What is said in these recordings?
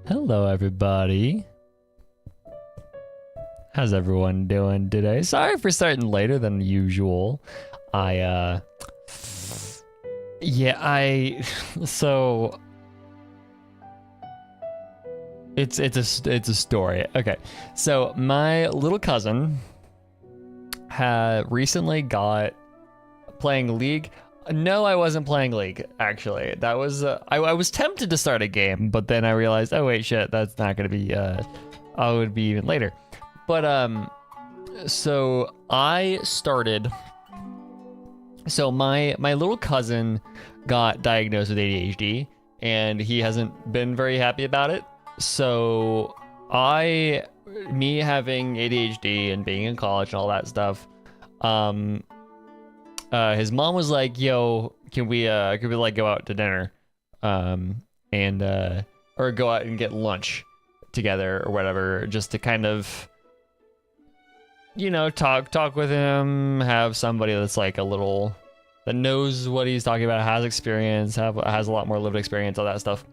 Hello, everybody. How's everyone doing today? Sorry for starting later than usual. So it's a story. Okay, so my little cousin had recently got playing League. No, I wasn't playing League, actually. That was, I was tempted to start a game, but then I realized, oh wait, shit, that's not gonna be, I would be even later. But, so I started, so my little cousin got diagnosed with ADHD, and he hasn't been very happy about it. So me having ADHD and being in college and all that stuff, his mom was like, yo, can we like go out to dinner, and or go out and get lunch together or whatever, just to kind of, you know, talk with him, have somebody that's like a little, that knows what he's talking about, has experience, has a lot more lived experience, all that stuff.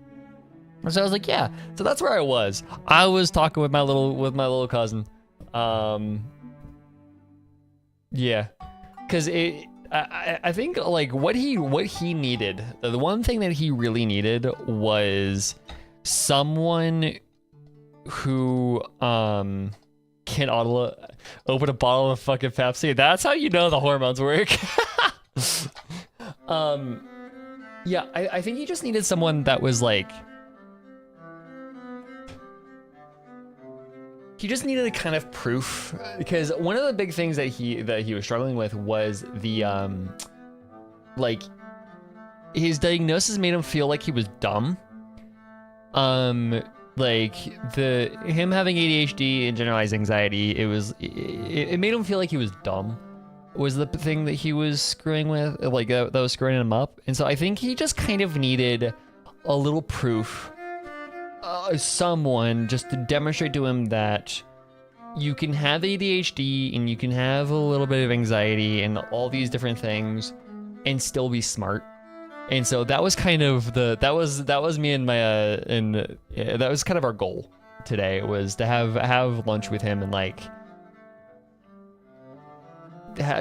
And so I was like, yeah. So that's where I was. I was talking with my little cousin. Yeah, because I think like what he needed, the one thing that he really needed was someone who can open a bottle of fucking Pepsi. That's how you know the hormones work. Yeah, I think he just needed someone that was like, he just needed a kind of proof, because one of the big things that he was struggling with was the like, his diagnosis made him feel like he was dumb. Like him having ADHD and generalized anxiety, it made him feel like he was dumb, was the thing that he was screwing with, like that was screwing him up. And so I think he just kind of needed a little proof, someone just to demonstrate to him that you can have ADHD and you can have a little bit of anxiety and all these different things and still be smart. And so that was kind of that was me and my that was kind of our goal today, was to have lunch with him and like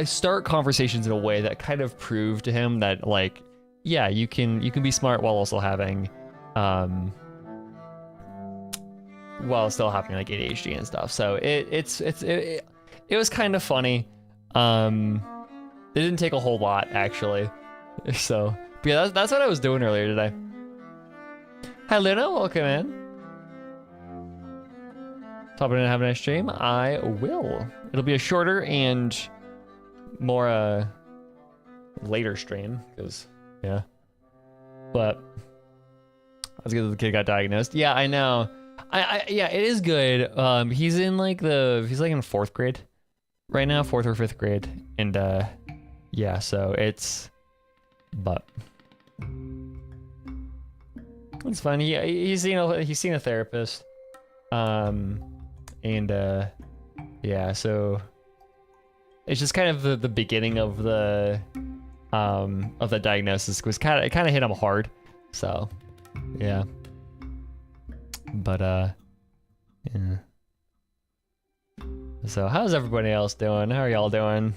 start conversations in a way that kind of proved to him that, like, yeah, you can be smart while also having like ADHD and stuff. So it was kind of funny. It didn't take a whole lot, actually. So, but yeah, that's what I was doing earlier today. Hi Luna, welcome in. Topping in and having a nice stream. I will. It'll be a shorter and more later stream, because yeah. But that's good that the kid got diagnosed. Yeah, I know. Yeah, it is good. He's in like in fourth grade right now, fourth or fifth grade, and yeah, so but it's fun. He's seen a therapist, and yeah, so it's just kind of the beginning of the diagnosis, was kind of hit him hard, so yeah. But yeah. So how's everybody else doing? How are y'all doing?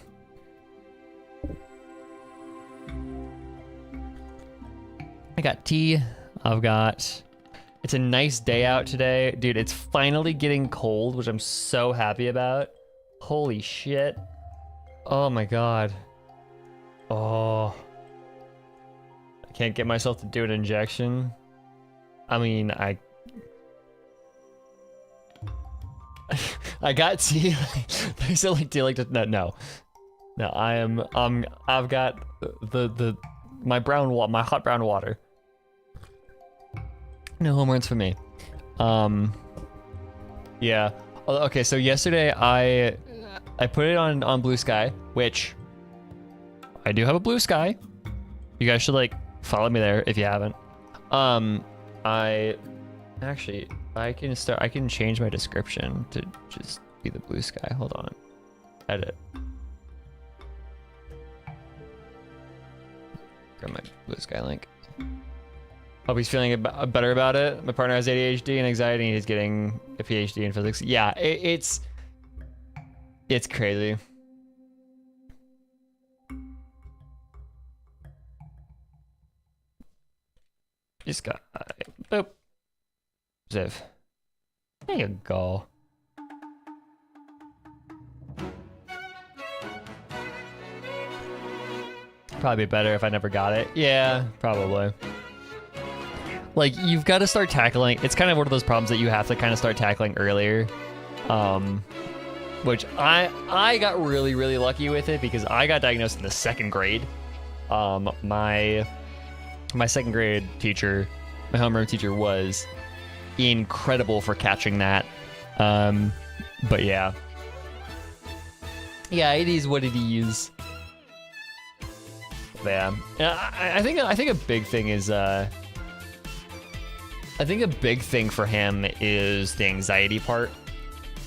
I got tea. It's a nice day out today. Dude, it's finally getting cold, which I'm so happy about. Holy shit. Oh my god. Oh. I can't get myself to do an injection. I mean, I got tea. They said like, do you like to? No. I've got my hot brown water. No hormones for me. Yeah. Okay, so yesterday I put it on Blue Sky, which I do have a Blue Sky. You guys should like follow me there if you haven't. I can change my description to just be the Blue Sky. Hold on. Edit. Grab my Blue Sky link. Hope he's feeling better about it. My partner has ADHD and anxiety, and he's getting a PhD in physics. Yeah, it's crazy. This guy. Boop. Ziv. There you go. Probably better if I never got it. Yeah, probably. Like, you've got to start tackling. It's kind of one of those problems that you have to kind of start tackling earlier. Which I got really, really lucky with it because I got diagnosed in the 2nd grade. My second grade teacher, my homeroom teacher, was incredible for catching that. But yeah. Yeah, it is what it is. Yeah. I think a big thing is I think a big thing for him is the anxiety part.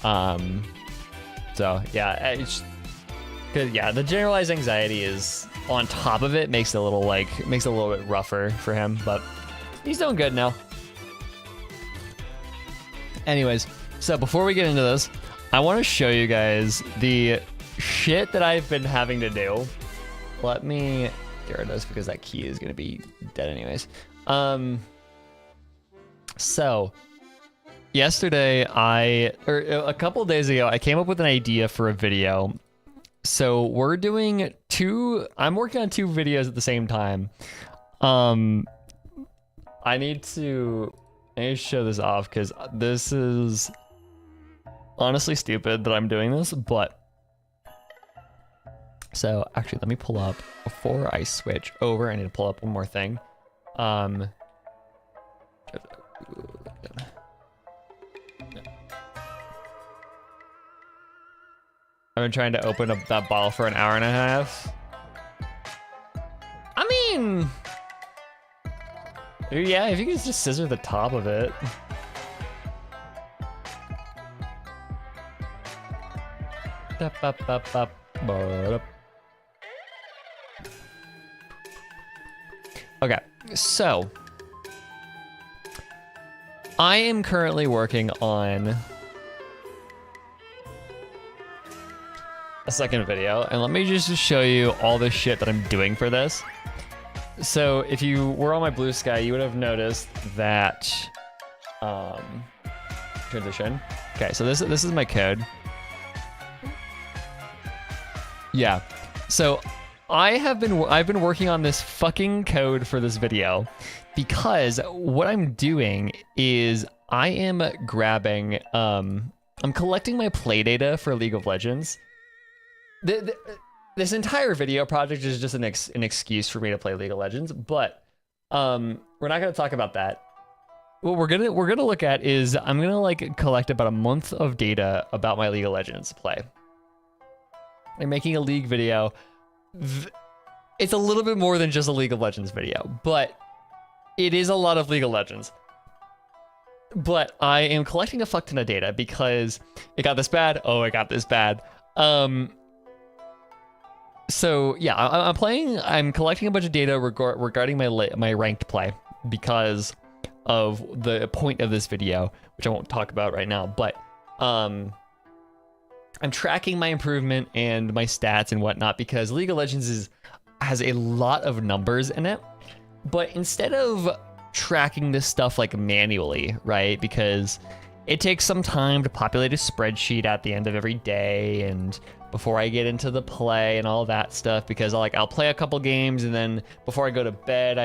So yeah, it's cause yeah, the generalized anxiety is on top of it, makes it a little bit rougher for him, but he's doing good now. Anyways, so before we get into this, I want to show you guys the shit that I've been having to do. Let me get rid of this because that key is gonna be dead anyways. So yesterday or a couple days ago, I came up with an idea for a video. So we're doing I'm working on 2 videos at the same time. I need to show this off because this is honestly stupid that I'm doing this, but so actually let me pull up before I switch over. I need to pull up one more thing. I've been trying to open up that ball for an hour and a half. I mean, yeah, if you could just scissor the top of it. Okay, so I am currently working on a second video, and let me just show you all the shit that I'm doing for this. So if you were on my Blue Sky, you would have noticed that transition. Okay, so this is my code. Yeah, so I've been working on this fucking code for this video because what I'm doing is I am grabbing I'm collecting my play data for League of Legends. This entire video project is just an excuse for me to play League of Legends, but we're not going to talk about that. What we're gonna look at is I'm gonna like collect about a month of data about my League of Legends play. I'm making a League video. It's a little bit more than just a League of Legends video, but it is a lot of League of Legends. But I am collecting a fuck ton of data because it got this bad. Oh, it got this bad. So yeah, I'm collecting a bunch of data regarding my ranked play because of the point of this video, which I won't talk about right now, but I'm tracking my improvement and my stats and whatnot because League of Legends has a lot of numbers in it, but instead of tracking this stuff like manually, right? Because it takes some time to populate a spreadsheet at the end of every day and before I get into the play and all that stuff, because I'll play a couple games and then before I go to bed,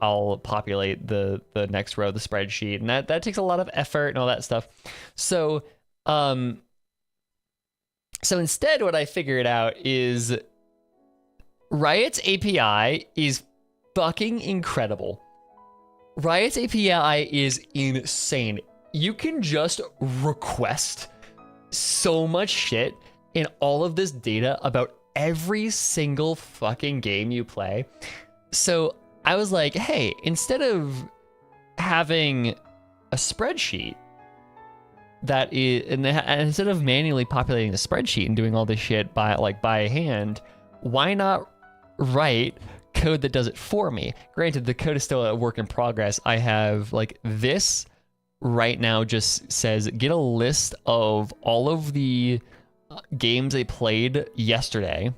I'll populate the next row of the spreadsheet, and that takes a lot of effort and all that stuff. So instead, what I figured out is Riot's API is fucking incredible. Riot's API is insane. You can just request so much shit in all of this data about every single fucking game you play. So I was like, hey, instead of having a spreadsheet that is, and instead of manually populating the spreadsheet and doing all this shit by hand, why not Riot code that does it for me. Granted, the code is still a work in progress. I have like this right now just says get a list of all of the games I played yesterday.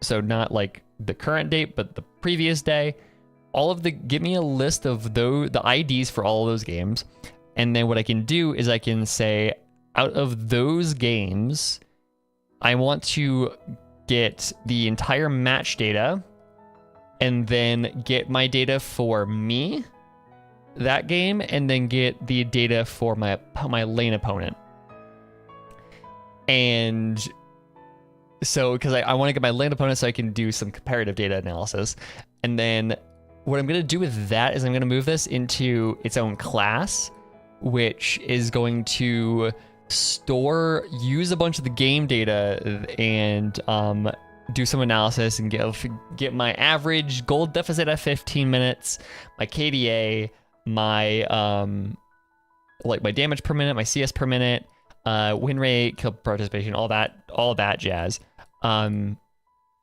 So not like the current date, but the previous day. Give me a list of the IDs for all of those games. And then what I can do is I can say, out of those games, I want to get the entire match data and then get my data for me, that game, and then get the data for my lane opponent. And so, because I want to get my lane opponent so I can do some comparative data analysis. And then what I'm going to do with that is I'm going to move this into its own class, which is going to use a bunch of the game data and do some analysis and get my average gold deficit at 15 minutes, my KDA, my like my damage per minute, my CS per minute, win rate, kill participation, all that jazz.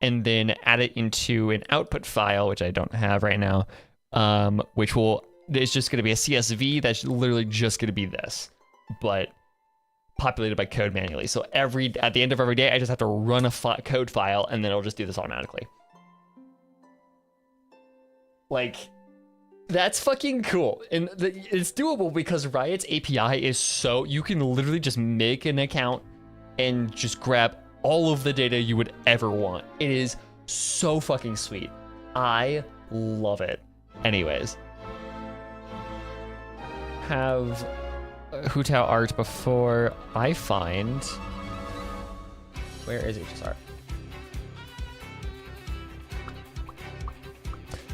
And then add it into an output file, which I don't have right now, it's just going to be a CSV that's literally just going to be this, but populated by code manually. So at the end of every day, I just have to run a code file, and then it'll just do this automatically. Like, that's fucking cool. And it's doable because Riot's API is so, you can literally just make an account and just grab all of the data you would ever want. It is so fucking sweet. I love it. Anyways. Have Hu Tao art before I find... Where is HSR?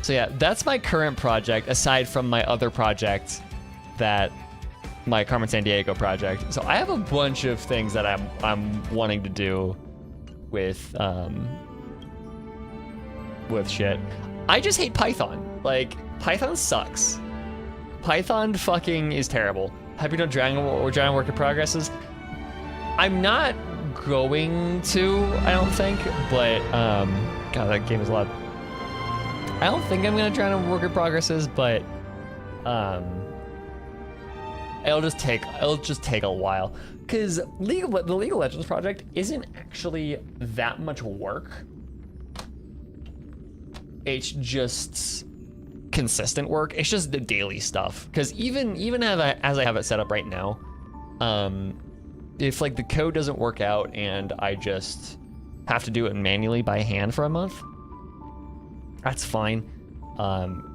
So yeah, that's my current project, aside from my other project, my Carmen Sandiego project. So I have a bunch of things that I'm wanting to do with shit. I just hate Python. Like, Python sucks. Python fucking is terrible. Have you done Dragon Work in Progresses? I'm not going to, I don't think, but God, that game is a lot. I don't think I'm gonna Dragon Work in Progresses, but it'll just take a while, because the League of Legends project isn't actually that much work. It's just consistent work. It's just the daily stuff. Because even as I have it set up right now, if like the code doesn't work out and I just have to do it manually by hand for a month, that's fine.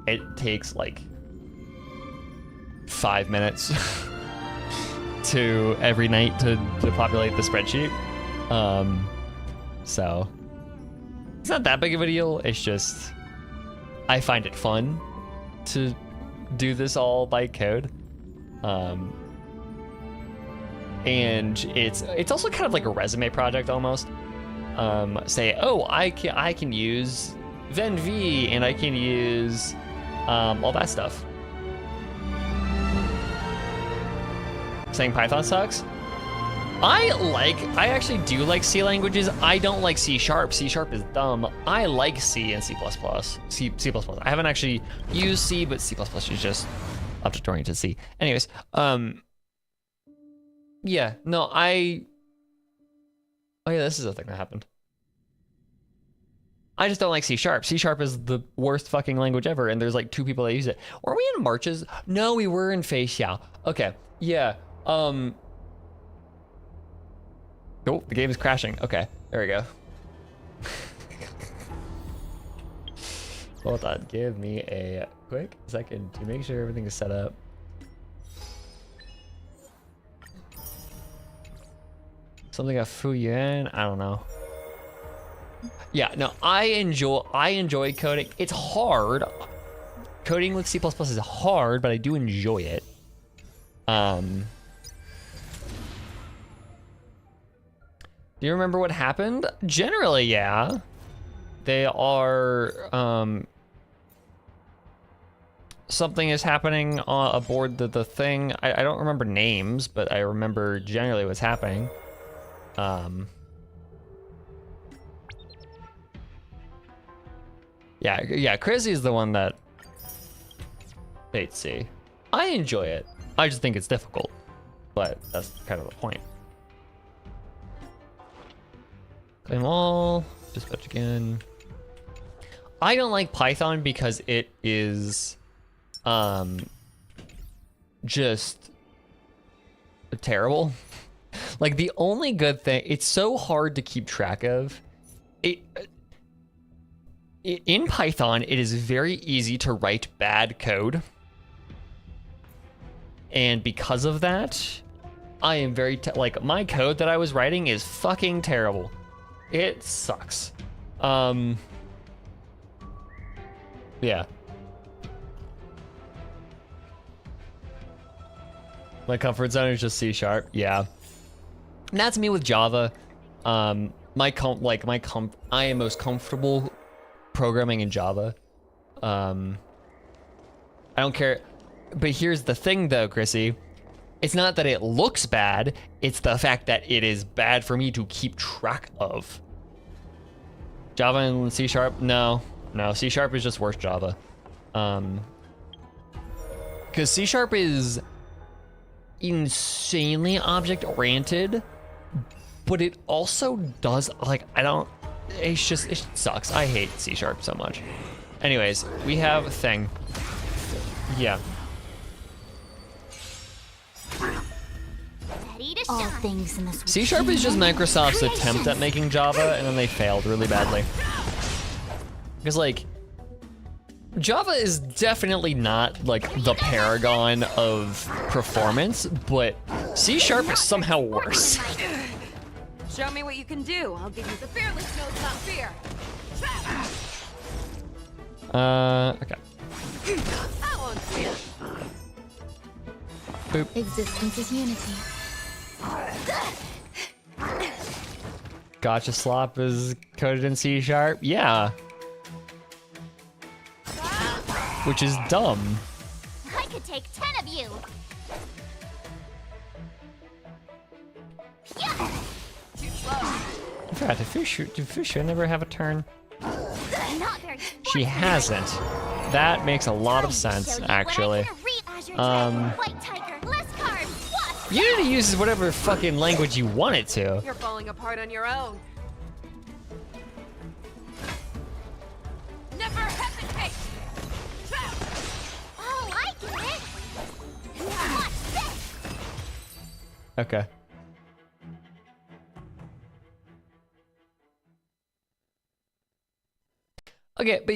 It takes like 5 minutes to every night to populate the spreadsheet. So it's not that big of a deal. It's just I find it fun to do this all by code. And it's also kind of like a resume project almost. Say, oh, I can use VenV and I can use all that stuff. Saying Python sucks? I actually do like C languages. I don't like C#. C# is dumb. I like C and C++. C++. I haven't actually used C, but C++ is just object-oriented C. Anyways, yeah, no, oh yeah, this is a thing that happened. I just don't like C#. C# is the worst fucking language ever, and there's like 2 people that use it. Were we in Marches? No, we were in Fei Xiao. Okay, yeah, oh, the game is crashing. Okay, there we go. Hold on, give me a quick second to make sure everything is set up. Something of Fu Yuan, I don't know. Yeah, no, I enjoy coding. It's hard. Coding with C++ is hard, but I do enjoy it. Do you remember what happened? Generally, yeah. They are, something is happening aboard the thing. I don't remember names, but I remember generally what's happening. Yeah, Crazy is the one that they'd see. I enjoy it. I just think it's difficult, but that's kind of the point. Claim all, dispatch again. I don't like Python because it is just terrible. Like the only good thing, it's so hard to keep track of. In Python, it is very easy to write bad code. And because of that, I am very, like my code that I was writing is fucking terrible. It sucks. Yeah. My comfort zone is just C#. Yeah. And that's me with Java. I am most comfortable programming in Java. I don't care. But here's the thing though, Chrissy. It's not that it looks bad, it's the fact that it is bad for me to keep track of. Java and C#? No, C# is just worse Java. Because C# is insanely object-oriented, but it also does, like, it sucks. I hate C# so much. Anyways, we have a thing. Yeah. All things in this C# is just Microsoft's attempt at making Java, and then they failed really badly. Because, like, Java is definitely not, like, the paragon of performance, but C# is somehow worse. Show me what you can do. I'll give you the fearless knows not fear. Okay. I won't see it. Boop. existence is unity. Gotcha slop is coded in C#. Yeah. Which is dumb. I could take 10 of you. Too slow. I forgot, did Fuchsia never have a turn? Not very She hasn't. That makes a lot of sense, actually. White tiger, less carbs. What? You need to use whatever fucking language you want it to. You're falling apart on your own. Never hesitate. Oh, I get it. Now watch this. Okay. Okay, but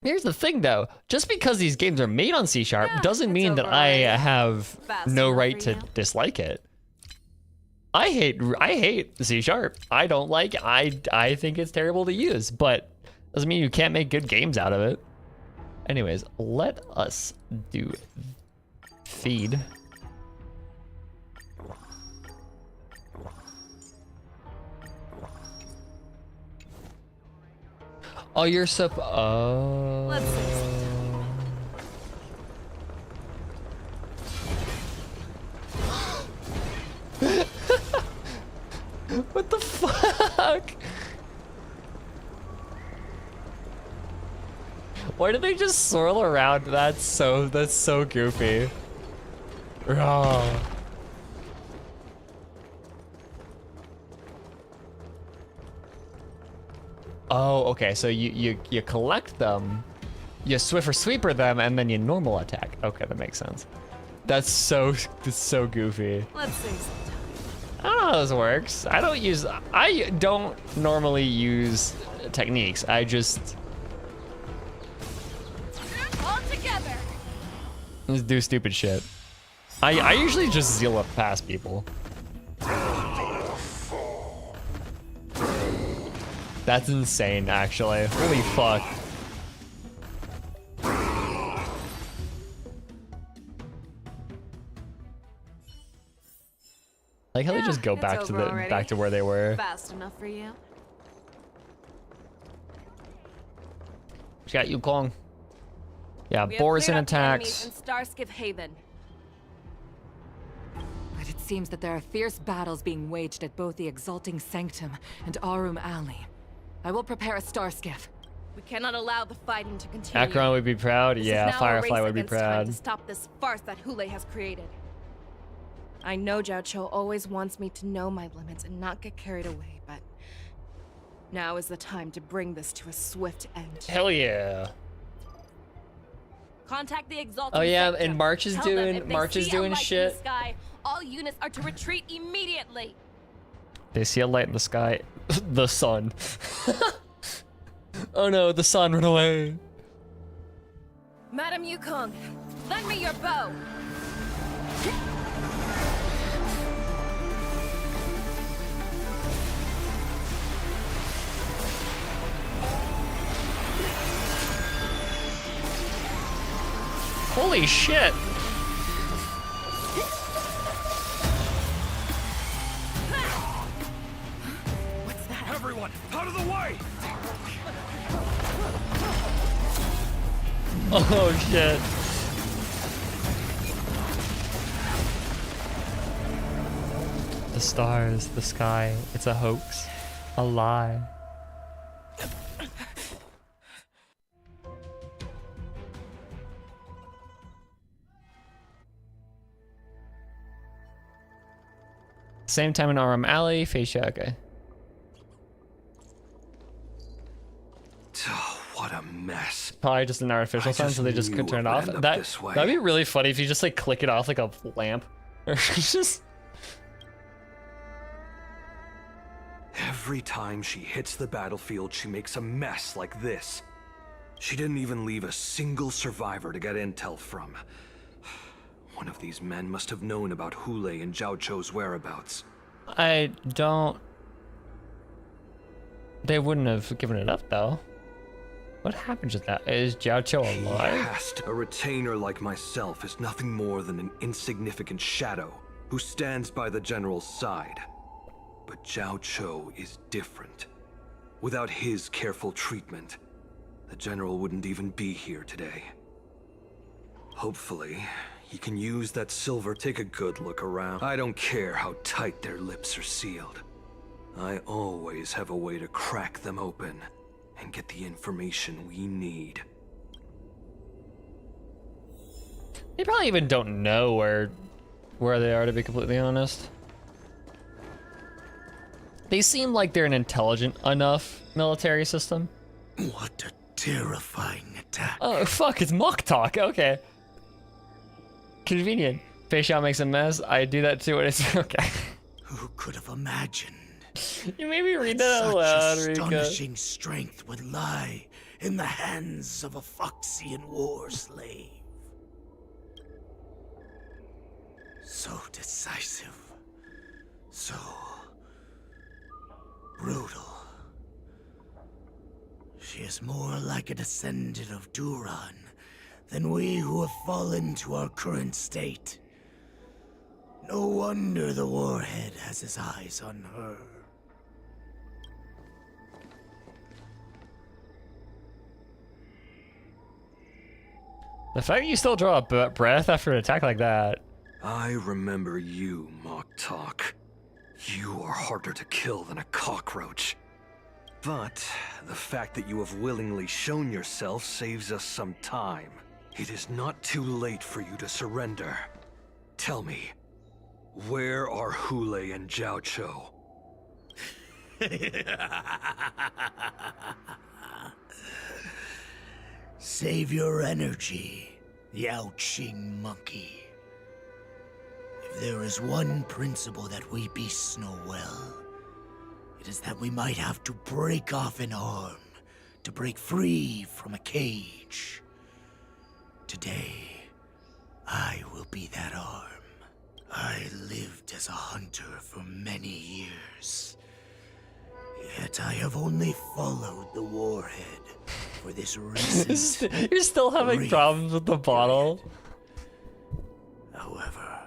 here's the thing though. Just because these games are made on C# doesn't mean that I have Fast no enough right for to you. dislike it. I hate C#. I don't like it. I think it's terrible to use, but doesn't mean you can't make good games out of it. Anyways, let us do feed. Oh, you're oh. Let's see. What the fuck? Why do they just swirl around? That's so goofy. Oh. Oh, okay. So you collect them, you Swiffer Sweeper them, and then you normal attack. Okay, that makes sense. That's so goofy. Let's see sometime. I don't know how this works. I don't normally use techniques. I just All together. do stupid shit. I usually just zeal up past people. That's insane, actually. Holy fuck. Like how they just go it's back over already. back to where they were. Fast enough for you. She got Yukong. Yeah, We have Boris in cleared up the enemies attacks. in Starskiff Haven. But it seems that there are fierce battles being waged at both the Exalting Sanctum and Arum Alley. I will prepare a star skiff. We cannot allow the fighting to continue. Akron would be proud. This Yeah, is now a race Firefly would be against time proud. to stop this farce that Hule has created. I know Jiao Cho always wants me to know my limits and not get carried away, but now is the time to bring this to a swift end. Hell yeah. Contact the Exalted. Oh yeah, sector. and March is Tell them doing if they March is see a doing light in shit. the sky, all units are to retreat immediately. They see a light in the sky. The sun. Oh no, the sun ran away. Madam Yukong, lend me your bow. Holy shit. What's that? Everyone, out of the way! Oh shit. The stars, the sky, it's a hoax. A lie. Same time in Aram Alley, Fascia, okay. Oh, what a mess. Probably just an artificial I sun, just so they just knew could turn it it would off. end up That this way. that'd be really funny if you just like click it off like a lamp, or just. Every time she hits the battlefield, she makes a mess like this. She didn't even leave a single survivor to get intel from. One of these men must have known about Hule and Jiao Cho's whereabouts. I don't. They wouldn't have given it up though. What happened to that? Is Jiao Cho alive? Yes, a retainer like myself is nothing more than an insignificant shadow who stands by the general's side. But Jiao Cho is different. Without his careful treatment, the general wouldn't even be here today. Hopefully, he can use that silver, take a good look around. I don't care how tight their lips are sealed. I always have a way to crack them open and get the information we need. They probably even don't know where they are, to be completely honest. They seem like they're an intelligent enough military system. What a terrifying attack. Oh fuck, it's mock talk. Okay. Convenient. Fascia makes a mess. I do that too when it's okay. Who could have imagined You made me read that out such loud, Rika. astonishing strength would lie in the hands of a Foxian war slave? So decisive, so brutal. She is more like a descendant of Duran than we who have fallen to our current state. No wonder the warhead has his eyes on her. The fact you still draw a breath after an attack like that. I remember you, Mock Talk. You are harder to kill than a cockroach. But the fact that you have willingly shown yourself saves us some time. It is not too late for you to surrender. Tell me, where are Hule and Jiao Cho? Save your energy, Yao Qing monkey. If there is one principle that we beasts know well, it is that we might have to break off an arm to break free from a cage. Today, I will be that arm. I lived as a hunter for many years. Yet I have only followed the warhead for this recent. You're still having brief problems with the bottle. However,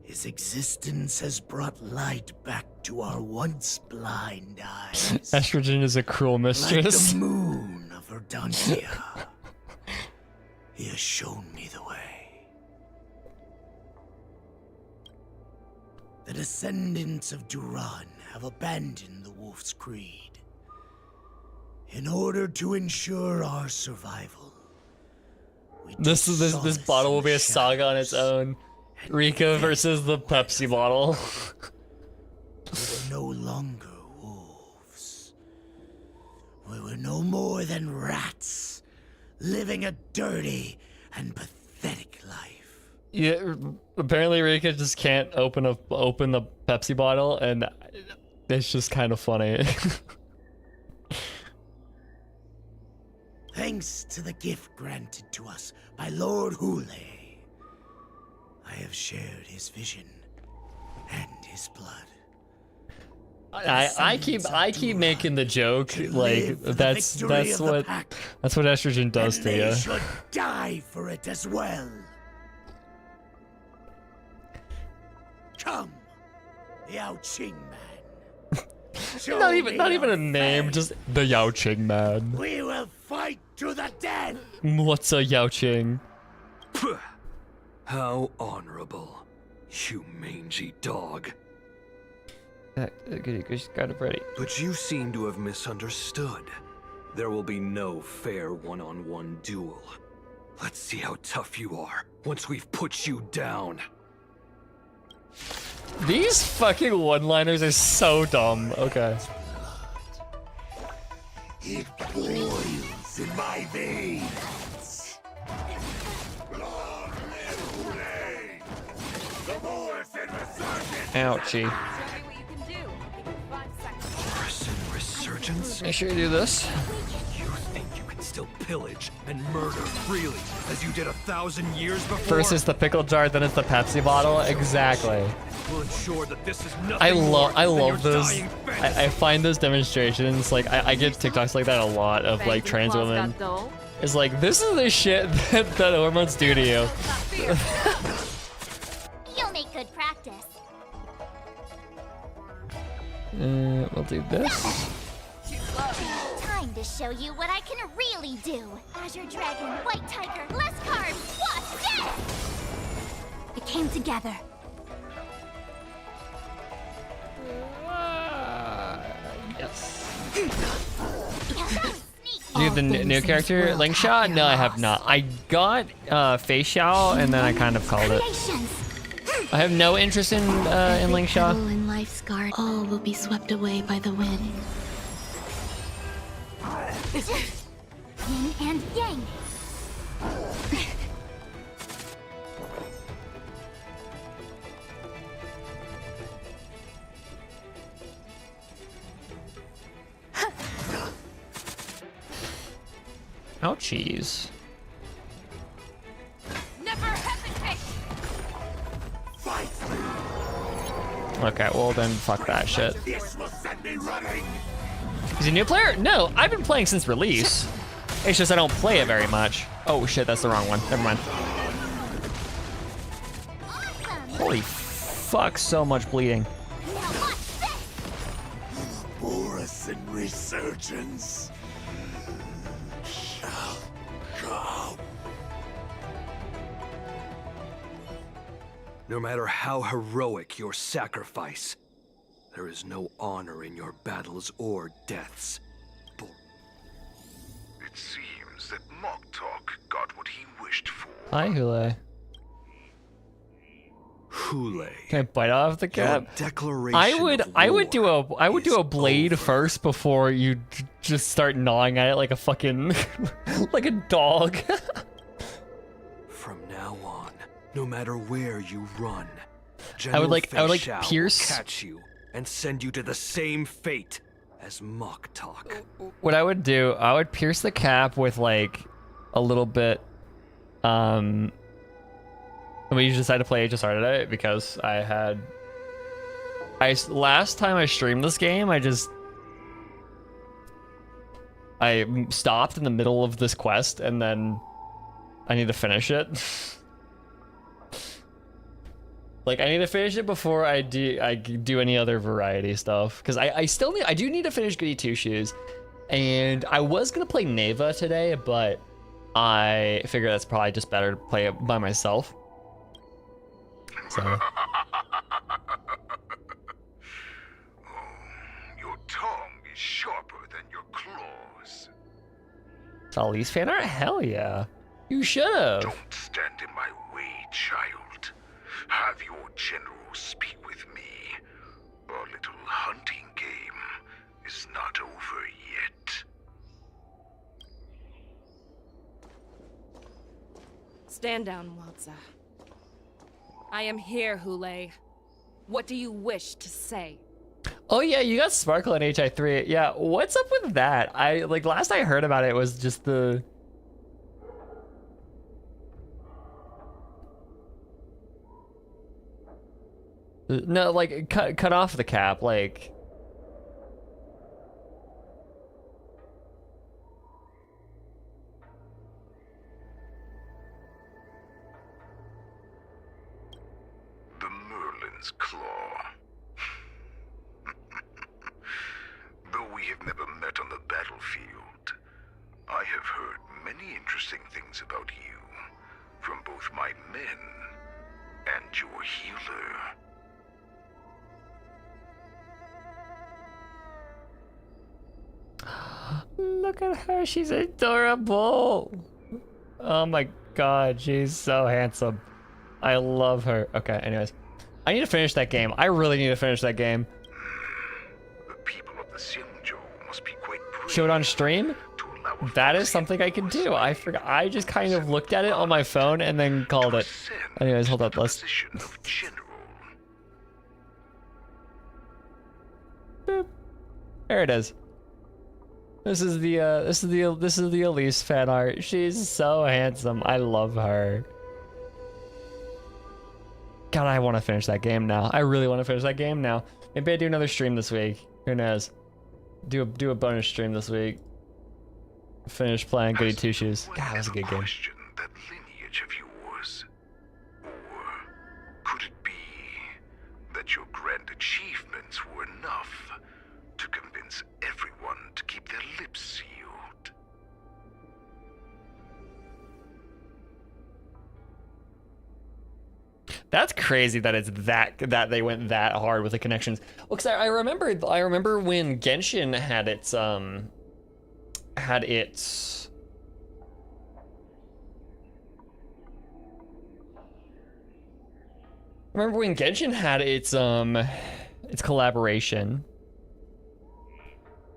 his existence has brought light back to our once blind eyes. Estrogen is a cruel Like mistress. the moon of Verdantia. He has shown me the way. The descendants of Duran have abandoned the Wolf's Creed. In order to ensure our survival, This bottle will be a saga on its own. Rika versus the Pepsi bottle. We were no longer wolves. We were no more than rats, living a dirty and pathetic life. Yeah, apparently Rika just can't open the Pepsi bottle, and it's just kind of funny. Thanks to the gift granted to us by Lord Hule, I have shared his vision and his blood. I keep making the joke like that's what estrogen does to you. They should die for it as well. Come, the Yaoqing man. Not even a name, just the Yaoqing man. We will fight to the death. What's a Yaoqing? Pugh. How honorable, you mangy dog. Good, just got it ready. But you seem to have misunderstood. There will be no fair one-on-one duel. Let's see how tough you are once we've put you down. These fucking one-liners are so dumb. Okay. It boils in my veins. Ouchie. Morrison Resurgence? Make sure you do this. You think you can still pillage and murder freely as you did 1,000 years before? First is the pickle jar, then it's the Pepsi bottle. Exactly. We'll ensure that this is nothing I more love than your those. dying fantasy. I find those demonstrations, like I get TikToks like that a lot of like trans women. It's like, this is the shit that hormones do to you. You'll make good practice. We'll do this. Time to show you what I can really do. Azure Dragon, White Tiger, less carbs. Watch this! It came together. Yes. Sneak. Do you have the new character, Ling Shao? No, I have not. I got Fei Xiao, and then I kind of called it. Creations. I have no interest in Ling Shao. Petal in life's garden, all will be swept away by the wind. Yin and yang. Ouchies. Never hesitate. Okay, well then, fuck that shit. This will send me running. Is he a new player? No, I've been playing since release. It's just I don't play it very much. Oh shit, that's the wrong one. Never mind. Awesome. Holy fuck, so much bleeding. Now watch this. Morrison Resurgence shall come. No matter how heroic your sacrifice, there is no honor in your battles or deaths. It seems that Moktok got what he wished for. Hi, Hule. Hule, Can I bite off the your cap? declaration I would of do war a blade is first before you just start gnawing at it like a fucking like a dog. From now on, no matter where you run, I would like General Fei Xiao will pierce. catch you and send you to the same fate as Moktok. What I would do, I would pierce the cap with like a little bit. We decided to play HSR today because last time I streamed this game, I stopped in the middle of this quest and then I need to finish it. Like, I need to finish it before I do any other variety stuff. Because I do need to finish Goody Two Shoes. And I was going to play Neva today, but I figure that's probably just better to play it by myself. So. Your tongue is sharper than your claws. Talise fan art? Hell yeah. You should've. Don't stand in my way, child. Have your general speak with me. Our little hunting game is not over yet. Stand down, Waltza. I am here, Hule. What do you wish to say? Oh yeah, you got Sparkle in HI3. Yeah, what's up with that? Last I heard about it was just the... No, like, cut off the cap, like... The Merlin's Claw. Though we have never met on the battlefield, I have heard many interesting things about you from both my men and your healer. Look at her, she's adorable. Oh my god, she's so handsome. I love her. Okay, anyways. I need to finish that game. I really need to finish that game. The people of the Xianzhou must be quite brave. Show it on stream? To allow a That is fancy something I can do. I forgot. I just kind of looked at it on my phone and then called it. ascend Anyways, hold to up. the Let's... position of general. Boop. There it is. This is the Elise fan art. She's so handsome. I love her. God, I want to finish that game now. I really want to finish that game now. Maybe I do another stream this week. Who knows? Do a bonus stream this week. Finish playing Goody Two Shoes. God, that was a good game. Question that lineage of yours, or could it be that your grand achievements were enough to convince everyone to keep their lips sealed? That's crazy that it's that they went that hard with the connections. Well, 'cause I remember when Genshin had its remember when Genshin had its collaboration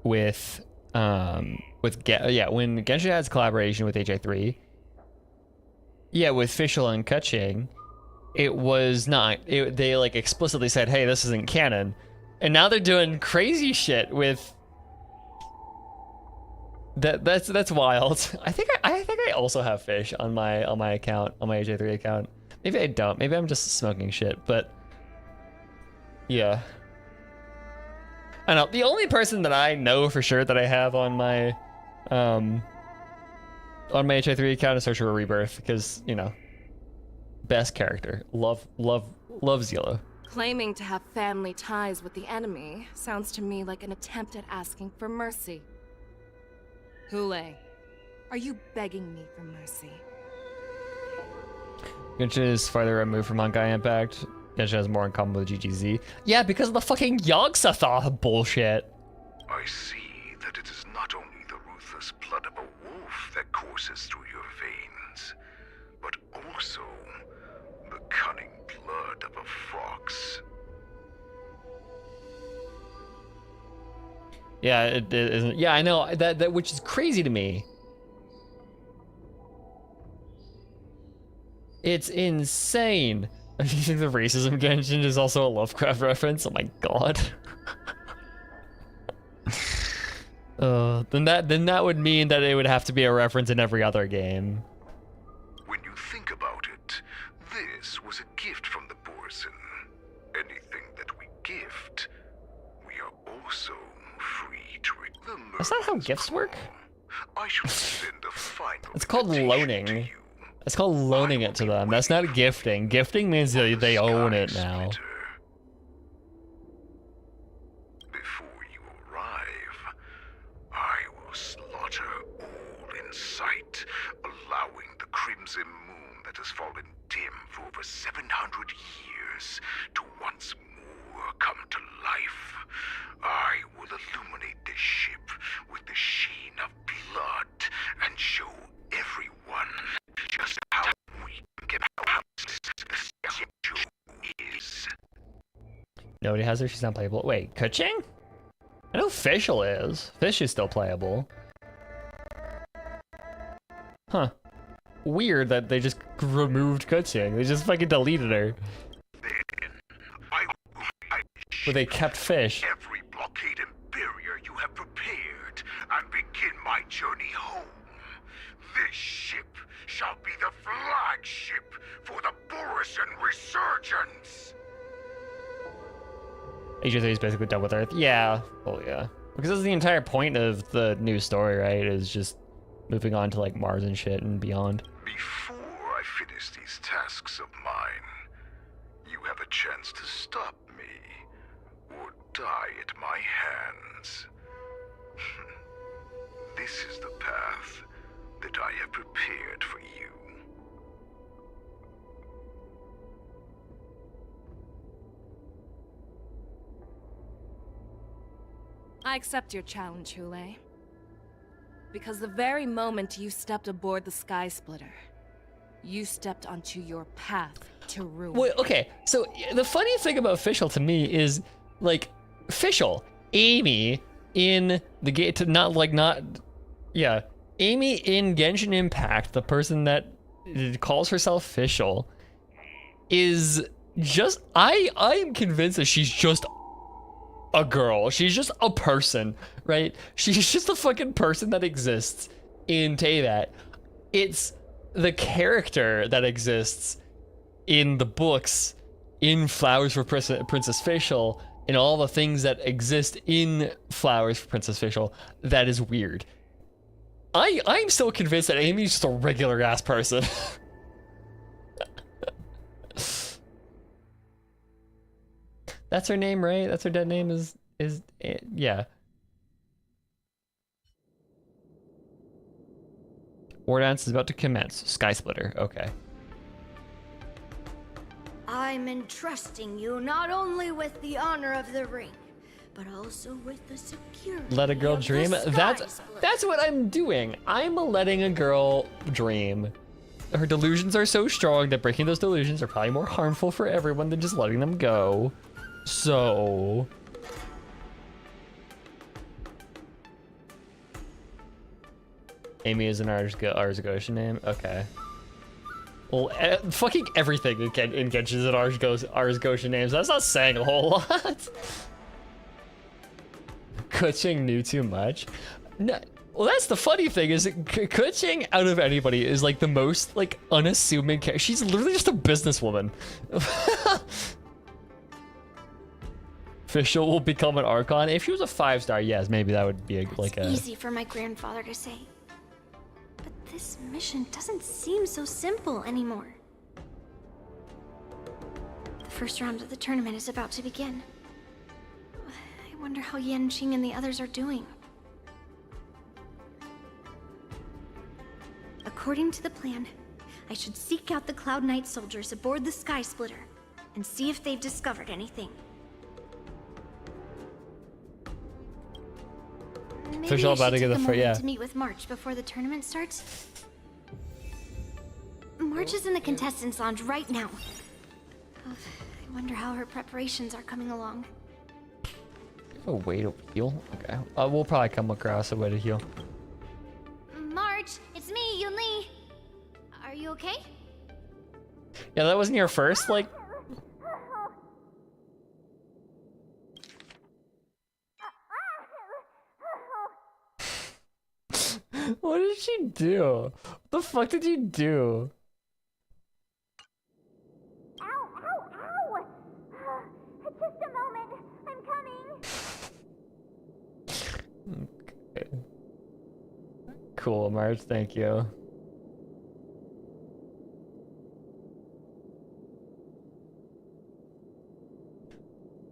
with when Genshin had its collaboration with HI3, yeah, with Fischl and Kutching, it was not. They like explicitly said, "Hey, this isn't canon," and now they're doing crazy shit with. That's wild. I think I also have fish on my account, on my HI3 account. Maybe I don't. Maybe I'm just smoking shit. But yeah, I know the only person that I know for sure that I have on my HI3 account is Sorcerer Rebirth, because you know, best character. Love Zillow. Claiming to have family ties with the enemy sounds to me like an attempt at asking for mercy. Hule, are you begging me for mercy? Genshin is farther removed from Honkai Impact. Genshin has more in common with GGZ. Yeah, because of the fucking Yogg-Sothoth bullshit. I see that it is not only the ruthless blood of a wolf that courses through your veins, but also the cunning blood of a fox. Yeah, it isn't. Yeah, I know that which is crazy to me. It's insane. Do you think the racism Genshin is also a Lovecraft reference? Oh my god. Then that would mean that it would have to be a reference in every other game. When you think about it, this was a gift from the Borson. Anything that we gift, we are also free to return. That's not how gifts work. I shall send a final It's called invitation loaning. to you. It's called loaning it to them. That's not gifting. Gifting means they own it now. Before you arrive, I will slaughter all in sight, allowing the crimson moon that has fallen dim for over 700 years to once more come to life. I will illuminate this ship with the sheen of blood and show everyone just how weak and powerless the statue is. Nobody has her. She's not playable. Wait, Kuching? I know Fischl is. Fish is still playable. Huh. Weird that they just removed Kuching. They just fucking deleted her. But they kept Fish. Every blockade and barrier you have prepared and begin my journey home. This ship shall be the flagship for the Borisan Resurgence. HSR is basically done with Earth. Yeah. Well, yeah. Because that's the entire point of the new story, right? Is just moving on to like Mars and shit and beyond. Before I finish these tasks of mine, you have a chance to stop me or die at my hands. This is the path that I have prepared for you. I accept your challenge, Hule. Because the very moment you stepped aboard the Sky Splitter, you stepped onto your path to ruin. Wait, okay, so the funny thing about Fischl to me is, like, Fischl, Amy in the game, Amy in Genshin Impact, the person that calls herself Fischl, is just, I'm convinced that she's just a girl. She's just a person, right? She's just a fucking person that exists in Teyvat. It's the character that exists in the books, in Flowers for Princess Fischl, and all the things that exist in Flowers for Princess Fischl that is weird. I'm still convinced that Amy's just a regular ass person. That's her name, right? That's her dead name yeah. War dance is about to commence. Sky Splitter, okay. I'm entrusting you not only with the honor of the ring, but also with the security. Let a girl of the dream. Sky That's Splitter. what I'm doing. I'm letting a girl dream. Her delusions are so strong that breaking those delusions are probably more harmful for everyone than just letting them go. So Amy is an Arzgoshian name? Okay. Well, fucking everything in Genshin is an Arzgoshian names. That's not saying a whole lot. Kuching knew too much. No, well, that's the funny thing is Kuching out of anybody is like the most like unassuming character. She's literally just a businesswoman. Fischl will become an Archon. If she was a 5-star, yes, maybe that would be Easy for my grandfather to say. But this mission doesn't seem so simple anymore. The first round of the tournament is about to begin. I wonder how Yanqing and the others are doing. According to the plan, I should seek out the Cloud Knight soldiers aboard the Sky Splitter and see if they've discovered anything. Maybe Fischl about to get the to meet with March before the tournament starts. March is in the contestants' lounge right now. I wonder how her preparations are coming along. a way to heal? Okay. We'll probably come across a way to heal. March, it's me, Yunli. Are you okay? Yeah, that wasn't your first, like... What did she do? What the fuck did you do? Ow, ow, ow! Just a moment, I'm coming. Okay. Cool, Marge, thank you.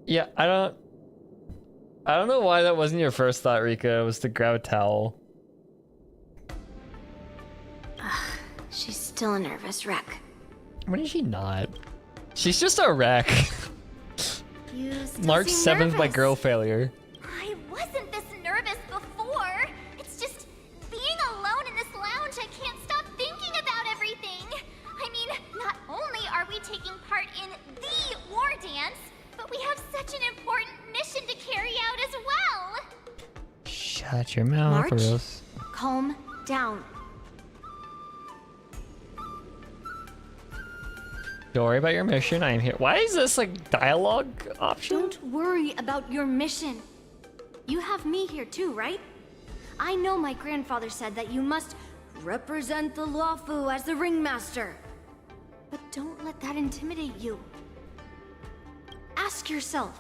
Yeah, I don't know why that wasn't your first thought, Rika. It was to grab a towel. She's still a nervous wreck. When is she not? She's just a wreck. You still March seem 7th by nervous. girl failure. I wasn't this nervous before. It's just being alone in this lounge, I can't stop thinking about everything. I mean, not only are we taking part in the war dance, but we have such an important mission to carry out as well. Shut your mouth, March? Rose. Calm down. Don't worry about your mission. I am here. Why is this like dialogue option? Don't worry about your mission. You have me here too, right? I know my grandfather said that you must represent the Luofu as the ringmaster. But don't let that intimidate you. Ask yourself.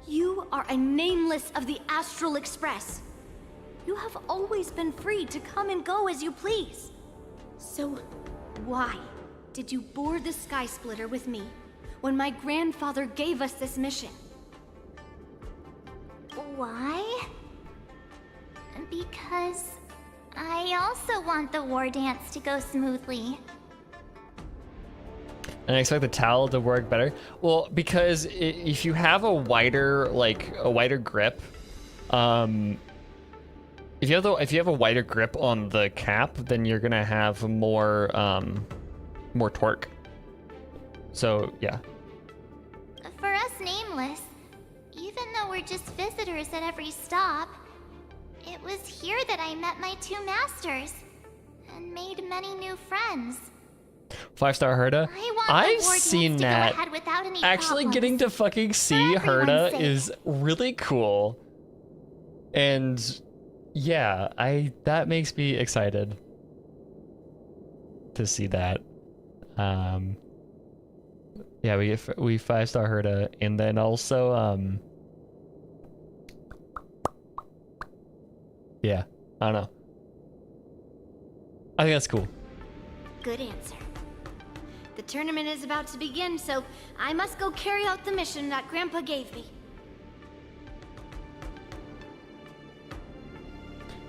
You are a nameless of the Astral Express. You have always been free to come and go as you please. So, why did you board the Sky Splitter with me when my grandfather gave us this mission? Why? Because I also want the war dance to go smoothly. And I expect the towel to work better. Well, because if you have a wider grip, if you have a wider grip on the cap, then you're gonna have more torque. So yeah. For us nameless, even though we're just visitors at every stop, it was here that I met my two masters and made many new friends. 5-star Herda. I want the I've war dance seen to go that. ahead without any Actually, problems. getting to fucking see For everyone's Herda sake. is really cool. And yeah, that makes me excited to see that. Yeah, we 5-star Herda, and then also yeah, I don't know. I think that's cool. Good answer. The tournament is about to begin, so I must go carry out the mission that Grandpa gave me.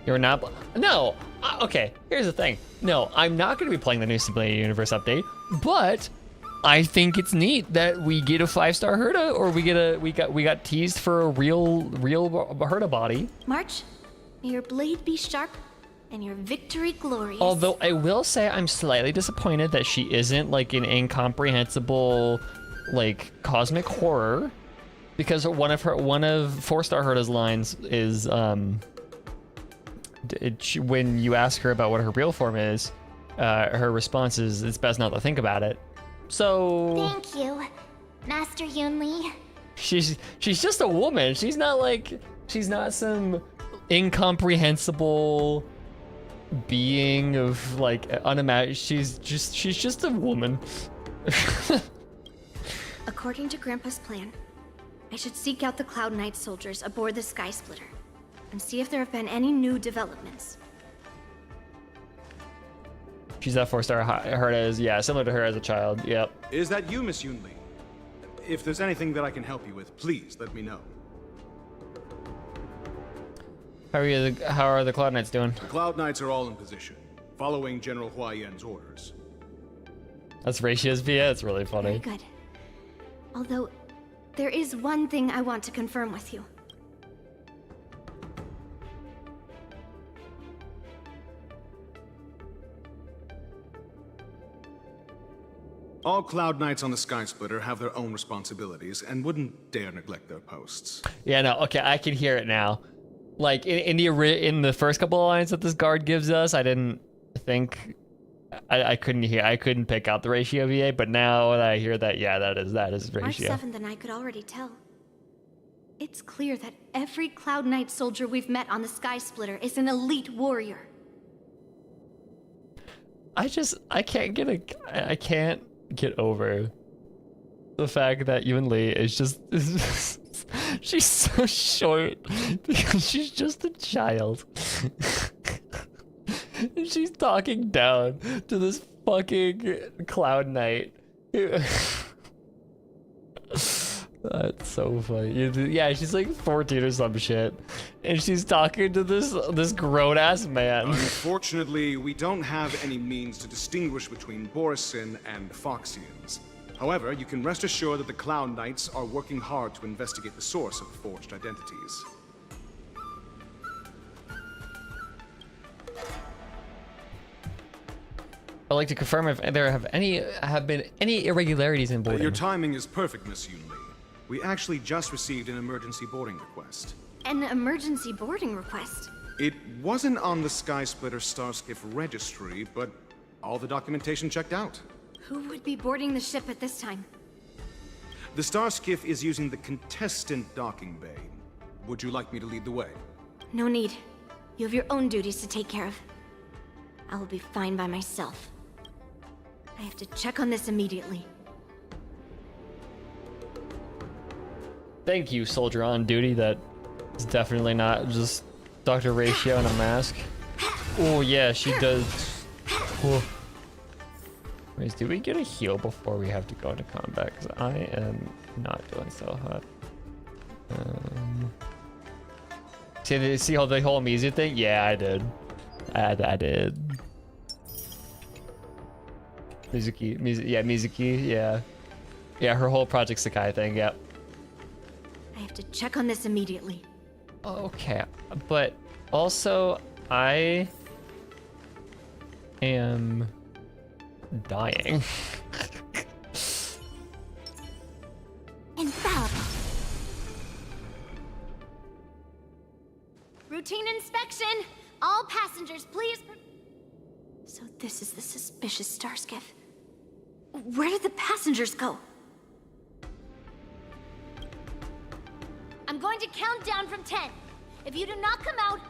You're not. No. Okay. Here's the thing. No, I'm not going to be playing the new Simulated Universe update, but I think it's neat that we get a 5-star Herda, or we got teased for a real Herda body. March, may your blade be sharp and your victory glorious. Although I will say I'm slightly disappointed that she isn't like an incomprehensible, like cosmic horror, because one of 4-star Herda's lines is when you ask her about what her real form is, her response is, "It's best not to think about it." So Thank you, Master Yunli. she's just a woman. She's not some incomprehensible being of like unimagined. She's just a woman. According to Grandpa's plan, I should seek out the Cloud Knight soldiers aboard the Sky Splitter and see if there have been any new developments. She's that 4-star Herda is, yeah, similar to her as a child. Yep. Is that you, Miss Yunli? If there's anything that I can help you with, please let me know. How are the Cloud Knights doing? The Cloud Knights are all in position, following General Hua Yan's orders. That's Ratio's VA. It's really Very funny. good. Although, there is one thing I want to confirm with you. All Cloud Knights on the Sky Splitter have their own responsibilities and wouldn't dare neglect their posts. Yeah, no, okay, I can hear it now. Like in the first couple of lines that this guard gives us, I didn't think I couldn't pick out the Ratio VA, but now that I hear that, yeah, that is March Ratio. 7th and I could already tell. It's clear that every Cloud Knight soldier we've met on the Sky Splitter is an elite warrior. I can't get over the fact that Yun Li is just she's so short because she's just a child. And she's talking down to this fucking Cloud Knight. That's so funny. Yeah, she's like 14 or some shit, and she's talking to this grown ass man. Unfortunately, we don't have any means to distinguish between Borisin and Foxians. However, you can rest assured that the Cloud Knights are working hard to investigate the source of the forged identities. I'd like to confirm if there have been any irregularities in boarding. Your timing is perfect, Miss Yunli. We actually just received an emergency boarding request. An emergency boarding request. It wasn't on the Skysplitter Starskiff registry, but all the documentation checked out. Who would be boarding the ship at this time? The Starskiff is using the contestant docking bay. Would you like me to lead the way? No need. You have your own duties to take care of. I will be fine by myself. I have to check on this immediately. Thank you, soldier on duty. That is definitely not just Dr. Ratio in a mask. Oh yeah, she does. Oh. Wait, do we get a heal before we have to go into combat? Because I am not doing so hot. See how the whole Mizu thing? Yeah, I did. I did. Mizuki, yeah. Yeah, her whole Project Sakai thing, yep. I have to check on this immediately. Okay, but also I am dying. Infallible. Routine inspection. All passengers, please. So this is the suspicious Starskiff. Where did the passengers go? I'm going to count down from 10. If you do not come out,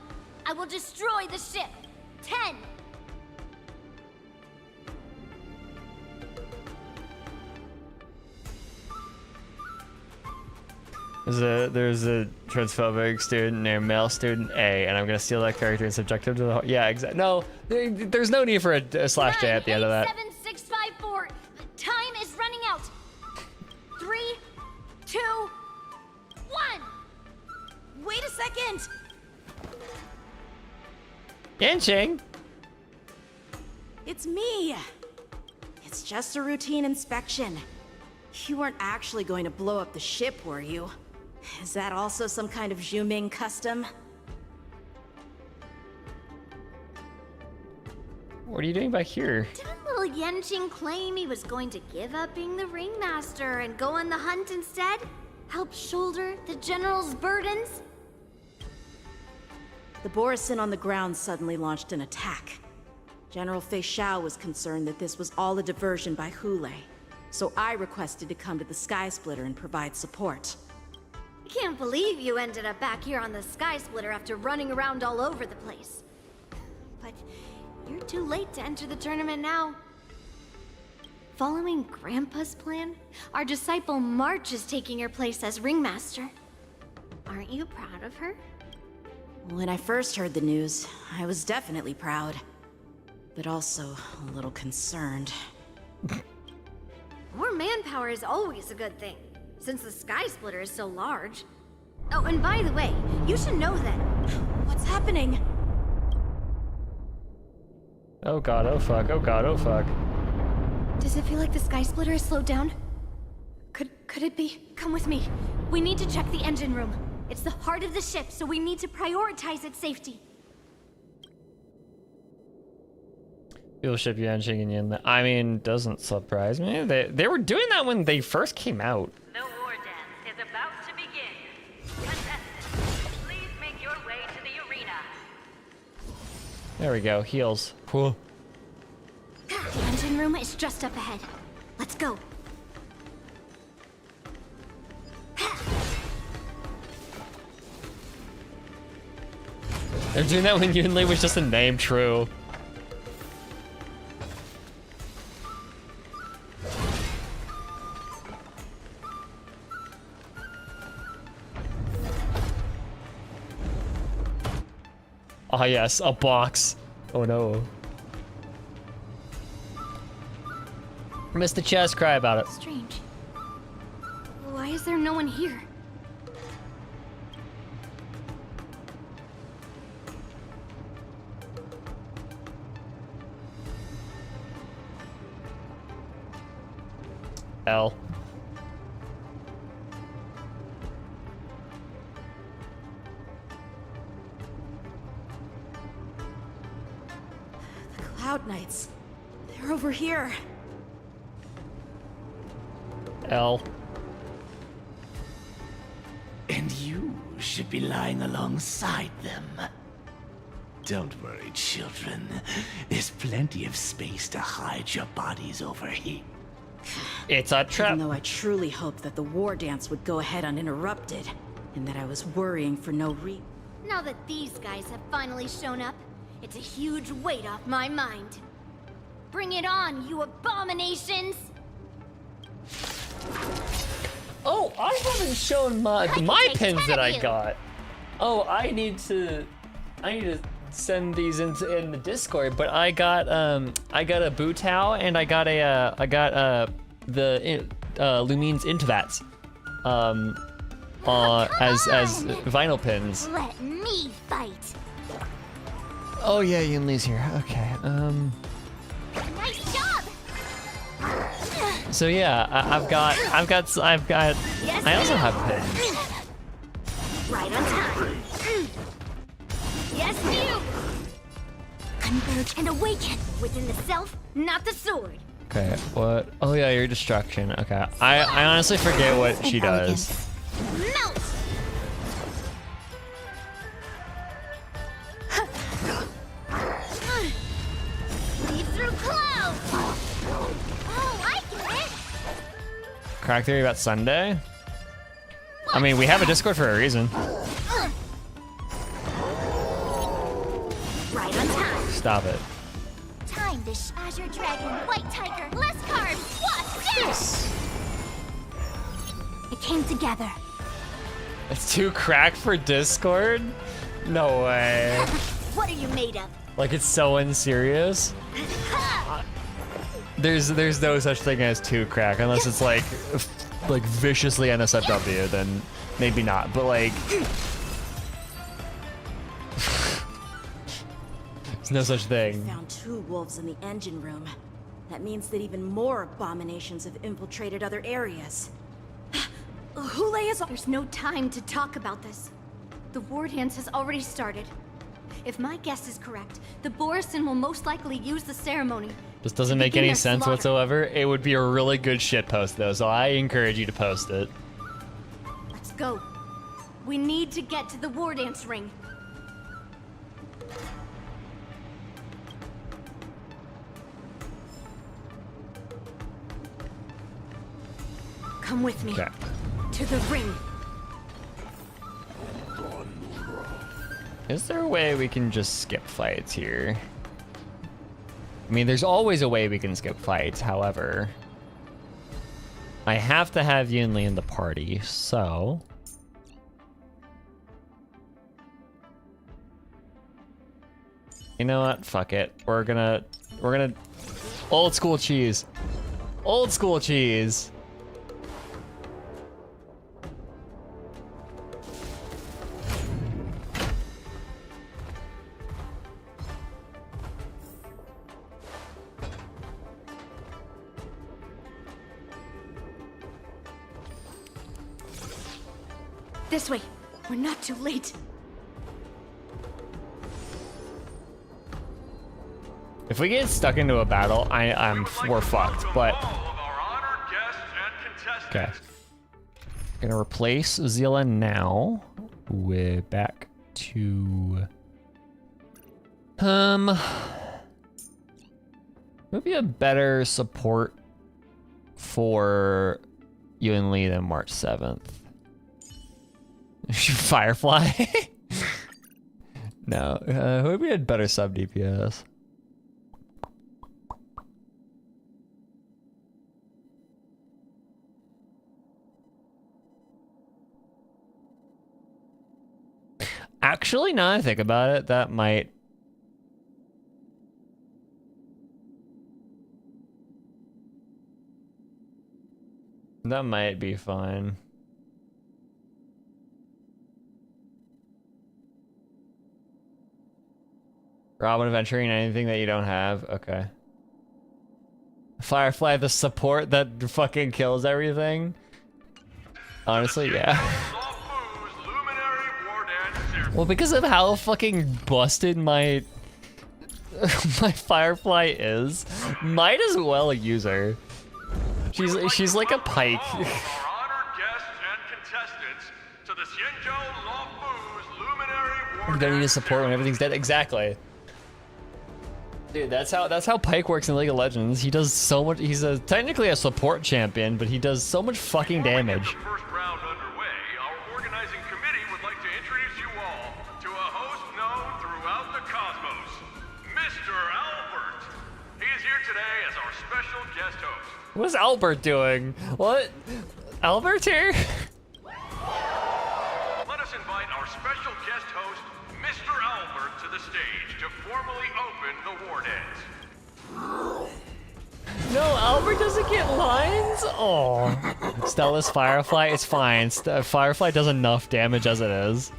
I will destroy the ship. 10. There's a transphobic student named male student A, and I'm gonna steal that character and subject him to the whole. Yeah, exactly. No, there's no need for a slash J at the end of that. 7, 6, 5, 4. Time is running out. 3, 2, 1. Wait a second. Yanching. It's me. It's just a routine inspection. You weren't actually going to blow up the ship, were you? Is that also some kind of Zhuming custom? What are you doing back here? Didn't little Yenching claim he was going to give up being the ringmaster and go on the hunt instead? Help shoulder the general's burdens? The Borisin on the ground suddenly launched an attack. General Fei Xiao was concerned that this was all a diversion by Hule, so I requested to come to the Skysplitter and provide support. I can't believe you ended up back here on the Skysplitter after running around all over the place. But you're too late to enter the tournament now. Following Grandpa's plan, our disciple March is taking your place as ringmaster. Aren't you proud of her? When I first heard the news, I was definitely proud, but also a little concerned. More manpower is always a good thing, since the Skysplitter is so large. Oh, and by the way, you should know that... What's happening? Oh god, oh fuck, oh god, oh fuck. Does it feel like the Skysplitter is slowed down? Could it be? Come with me. We need to check the engine room. It's the heart of the ship, so we need to prioritize its safety. Fuel ship Yanching and Yin. I mean, doesn't surprise me. They were doing that when they first came out. The war dance is about to begin. Contestants, please make your way to the arena. There we go, heals. Cool. The engine room is just up ahead. Let's go. They're doing that when Yunli was just a name, true. Ah yes, a box. Oh no. Missed the chest, cry about it. Strange. Why is there no one here? L. The Cloud Knights. They're over here. L. And you should be lying alongside them. Don't worry, children. There's plenty of space to hide your bodies over here. It's a trap. Even though I truly hoped that the war dance would go ahead uninterrupted, and that I was worrying for no reason. Now that these guys have finally shown up, it's a huge weight off my mind. Bring it on, you abominations! Oh, I haven't shown my take pins 10 that of I you. got. Oh, I need to send these in the Discord, but I got a boot towel and I got the Lumine's Intivats as vinyl pins. Let me fight! Oh yeah, Yunli's here. Okay. Nice job! So yeah, I've got. Yes, I also have pins. right on time. Yes, you! Converge and awaken within the self, not the sword. Okay. What? Oh yeah, your destruction. Okay. I honestly forget what she does. Melt! Leave through clouds! Oh, I get it! Crack theory about Sunday. I mean, we have a Discord for a reason. Right on time. Stop it. Time to Azure Dragon, White Tiger, less carbs, what? Yes! It came together. It's too cracked for Discord? No way. What are you made of? Like it's so unserious. There's no such thing as too crack unless it's like viciously NSFW, then maybe not. But like there's no such thing. Found 2 wolves in the engine room. That means that even more abominations have infiltrated other areas. Hule is. There's no time to talk about this. The war dance has already started. If my guess is correct, the Borisin will most likely use the ceremony. This doesn't make any sense whatsoever. It would be a really good shit post though, so I encourage you to post it. Let's go. We need to get to the war dance ring. Come with me. Okay. To the ring. Is there a way we can just skip fights here? I mean, there's always a way we can skip fights, however. I have to have Yunli in the party, so... You know what? Fuck it. We're gonna... Old school cheese. Old school cheese. This way. We're not too late. If we get stuck into a battle, we're fucked, but... Okay. Gonna replace Zilla now. We're back to... Maybe a better support for Yunli than March 7th. Firefly? No, who would be a better sub DPS? Actually, now I think about it, that might be fine. Robin adventuring anything that you don't have? Okay. Firefly, the support that fucking kills everything. Honestly, yeah. Well, because of how fucking busted my my Firefly is, might as well use her. She's like a pike. You don't need to support when everything's dead. Exactly. Dude, that's how Pike works in League of Legends. He does so much. He's technically a support champion, but he does so much fucking damage. First round underway, our organizing committee would like to introduce you all to a host known throughout the cosmos, Mr. Albert. He is here today as our special guest host. What's Albert doing? What? Albert here? Let us invite our special guest host, Mr. Albert, to the stage to formally open the Wardens. No, Albert doesn't get lines? Oh. Stella's Firefly, it's fine. Firefly does enough damage as it is.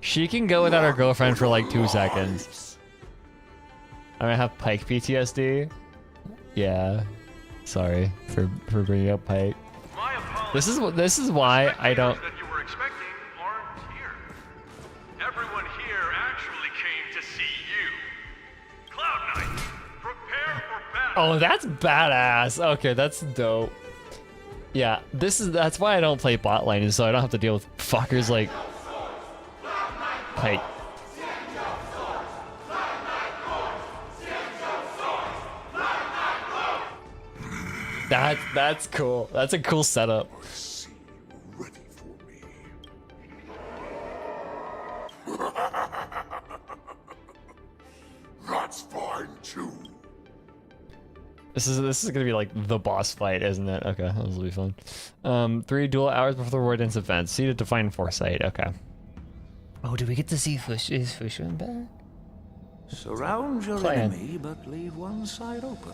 She can go without her girlfriend for like 2 seconds. I'm gonna have Pike PTSD. Yeah. Sorry for bringing up Pike. This is why I don't. That you were expecting aren't here. Everyone here actually came to see you. Cloud Knight, prepare for battle. Oh, that's badass. Okay, that's dope. Yeah, that's why I don't play bot lane, so I don't have to deal with fuckers like Pike. That's cool. That's a cool setup. Ready for me. That's fine too. This is gonna be like the boss fight, isn't it? Okay, this will be fun. 3 dual hours before the Wardens event. See to define foresight. Okay. Oh, do we get to see is Fushun back? Surround your enemy, but leave one side open.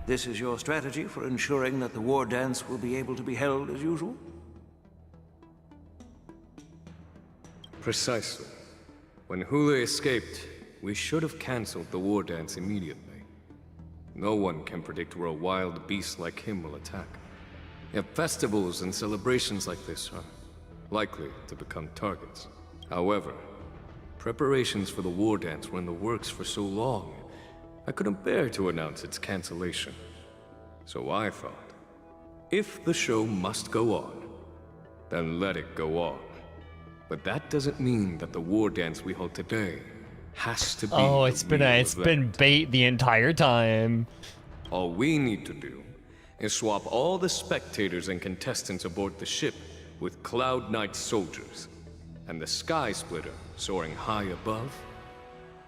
This is your strategy for ensuring that the war dance will be able to be held as usual? Precisely. When Hule escaped, we should have cancelled the war dance immediately. No one can predict where a wild beast like him will attack. Yet festivals and celebrations like this are likely to become targets. However, preparations for the war dance were in the works for so long, I couldn't bear to announce its cancellation. So I thought, if the show must go on, then let it go on. But that doesn't mean that the war dance we hold today has to be. Oh, it's been bait the entire time. All we need to do is swap all the spectators and contestants aboard the ship with Cloud Knight soldiers, and the Sky Splitter, soaring high above,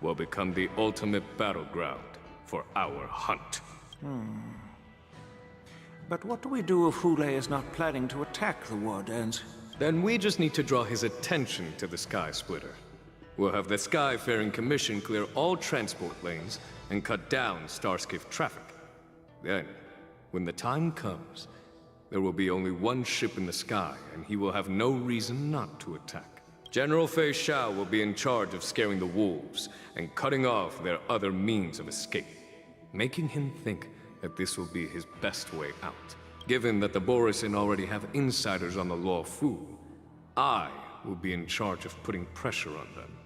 will become the ultimate battleground for our hunt. But what do we do if Hule is not planning to attack the war dance? Then we just need to draw his attention to the Sky Splitter. We'll have the Skyfaring Commission clear all transport lanes and cut down Starskiff traffic. Then, when the time comes, there will be only one ship in the sky, and he will have no reason not to attack. General Fei Xiao will be in charge of scaring the wolves and cutting off their other means of escape, making him think that this will be his best way out. Given that the Borisin already have insiders on the Law Fu, I will be in charge of putting pressure on them,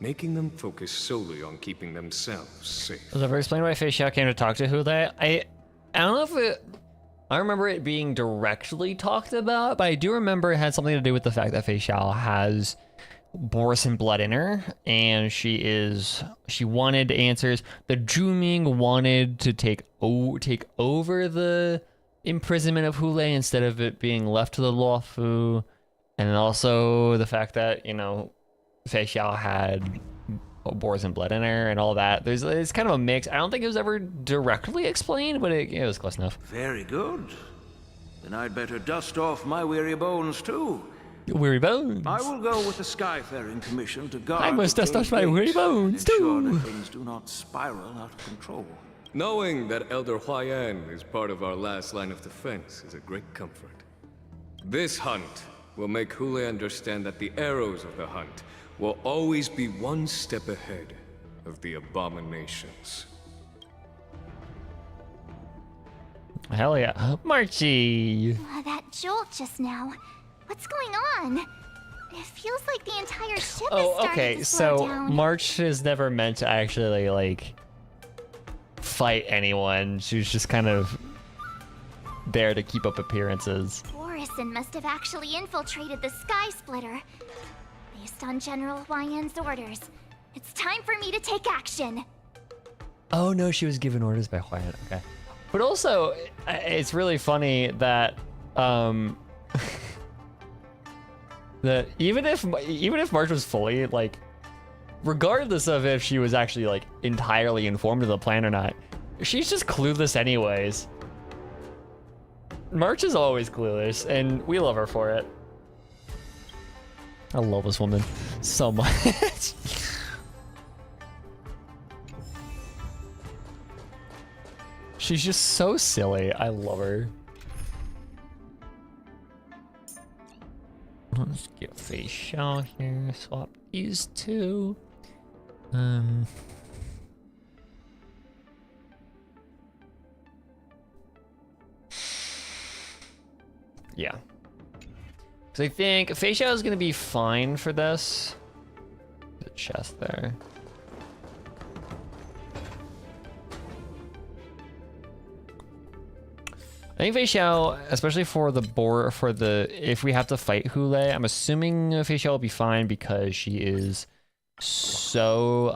making them focus solely on keeping themselves safe. Was ever explained why Fei Xiao came to talk to Hule? I don't know if it... I remember it being directly talked about, but I do remember it had something to do with the fact that Fei Xiao has Borisin blood in her, and she wanted answers. The Zhuming wanted to take over the imprisonment of Hule instead of it being left to the Law Fu, and also the fact that, you know, Fei Xiao had Borisin blood in her and all that. It's kind of a mix. I don't think it was ever directly explained, but it was close enough. Very good. Then I'd better dust off my weary bones too. Weary bones? I will go with the Skyfaring Commission to guard. I must dust off my weary bones ensure too. that things do not spiral out of control. Knowing that Elder Huayan is part of our last line of defense is a great comfort. This hunt will make Hule understand that the arrows of the hunt will always be one step ahead of the abominations. Hell yeah. Marchie! That jolt just now. What's going on? It feels like the entire ship is Oh, starting okay, to slow so down. March is never meant to actually, like, fight anyone. She was just kind of there to keep up appearances. Orison must have actually infiltrated the Sky Splitter. Based on General Hwayan's orders, it's time for me to take action. Oh no, she was given orders by Hwayan. Okay, but also it's really funny that that even if March was fully like, regardless of if she was actually like entirely informed of the plan or not, she's just clueless anyways. March is always clueless, and we love her for it. I love this woman so much. She's just so silly. I love her. Let's get Fei Xiao here. Swap these two. Yeah. So I think Fei Xiao is gonna be fine for this. The chest there. I think Fei Xiao, especially for if we have to fight Hule, I'm assuming Fei Xiao will be fine because she is so,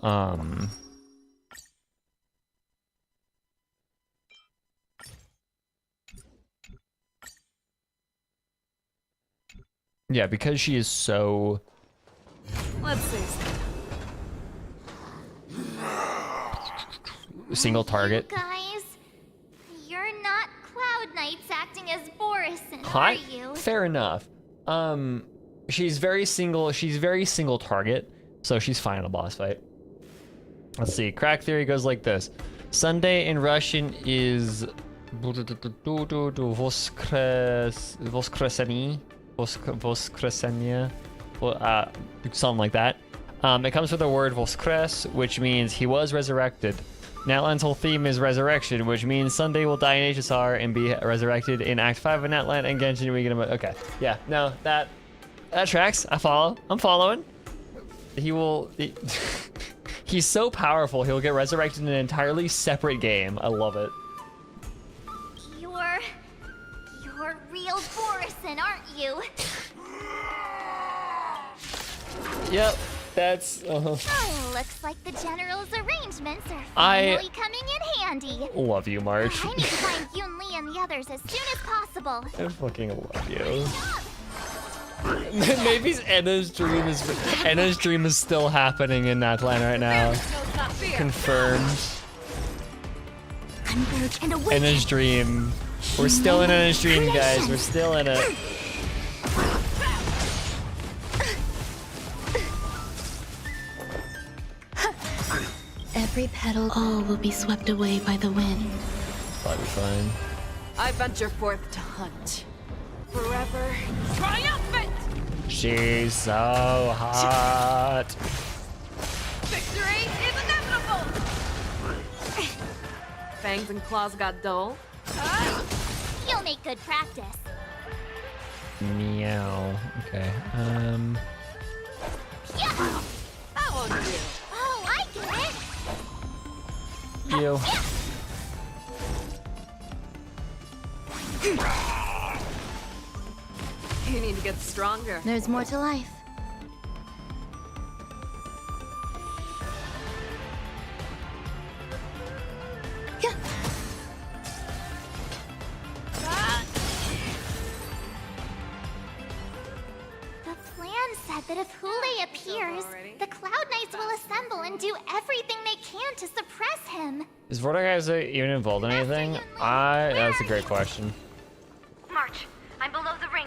yeah, because she is so... Let's see. Single target. You guys, you're not Cloud Knights acting as Borison, Hot? are you? Fair enough. She's very single target, so she's fine in a boss fight. Let's see, crack theory goes like this. Sunday in Russian is Voskresenie, something like that. It comes with the word Voskres, which means he was resurrected. Natlan's whole theme is resurrection, which means Sunday will die in HSR and be resurrected in Act 5 of Natlan and Genshin Weekend. Okay, yeah, no, that tracks. I follow. I'm following. He's so powerful, he'll get resurrected in an entirely separate game. I love it. You're real Borison, aren't you? Yep, that's... Oh, looks like the General's arrangements are finally coming in handy. Love you, March. I need to find Yun Li and the others as soon as possible. I fucking love you. Maybe Anna's dream is still happening in Natlan right now. Confirmed. Converge and awaken. Anna's dream. We're still in Anna's dream, guys. We're still in it. Every petal, all will be swept away by the wind. Probably fine. I venture forth to hunt. Forever triumphant! She's so hot. Victory is inevitable! Fangs and claws got dull. You'll make good practice. Meow. Okay. Yeah. That won't do. Oh, I get it. You. You need to get stronger. There's more to life. The plan said that if Hule appears, the Cloud Knights will assemble and do everything they can to suppress him. Is Vortigaiser even involved in anything? That's a great question. March, I'm below the ring.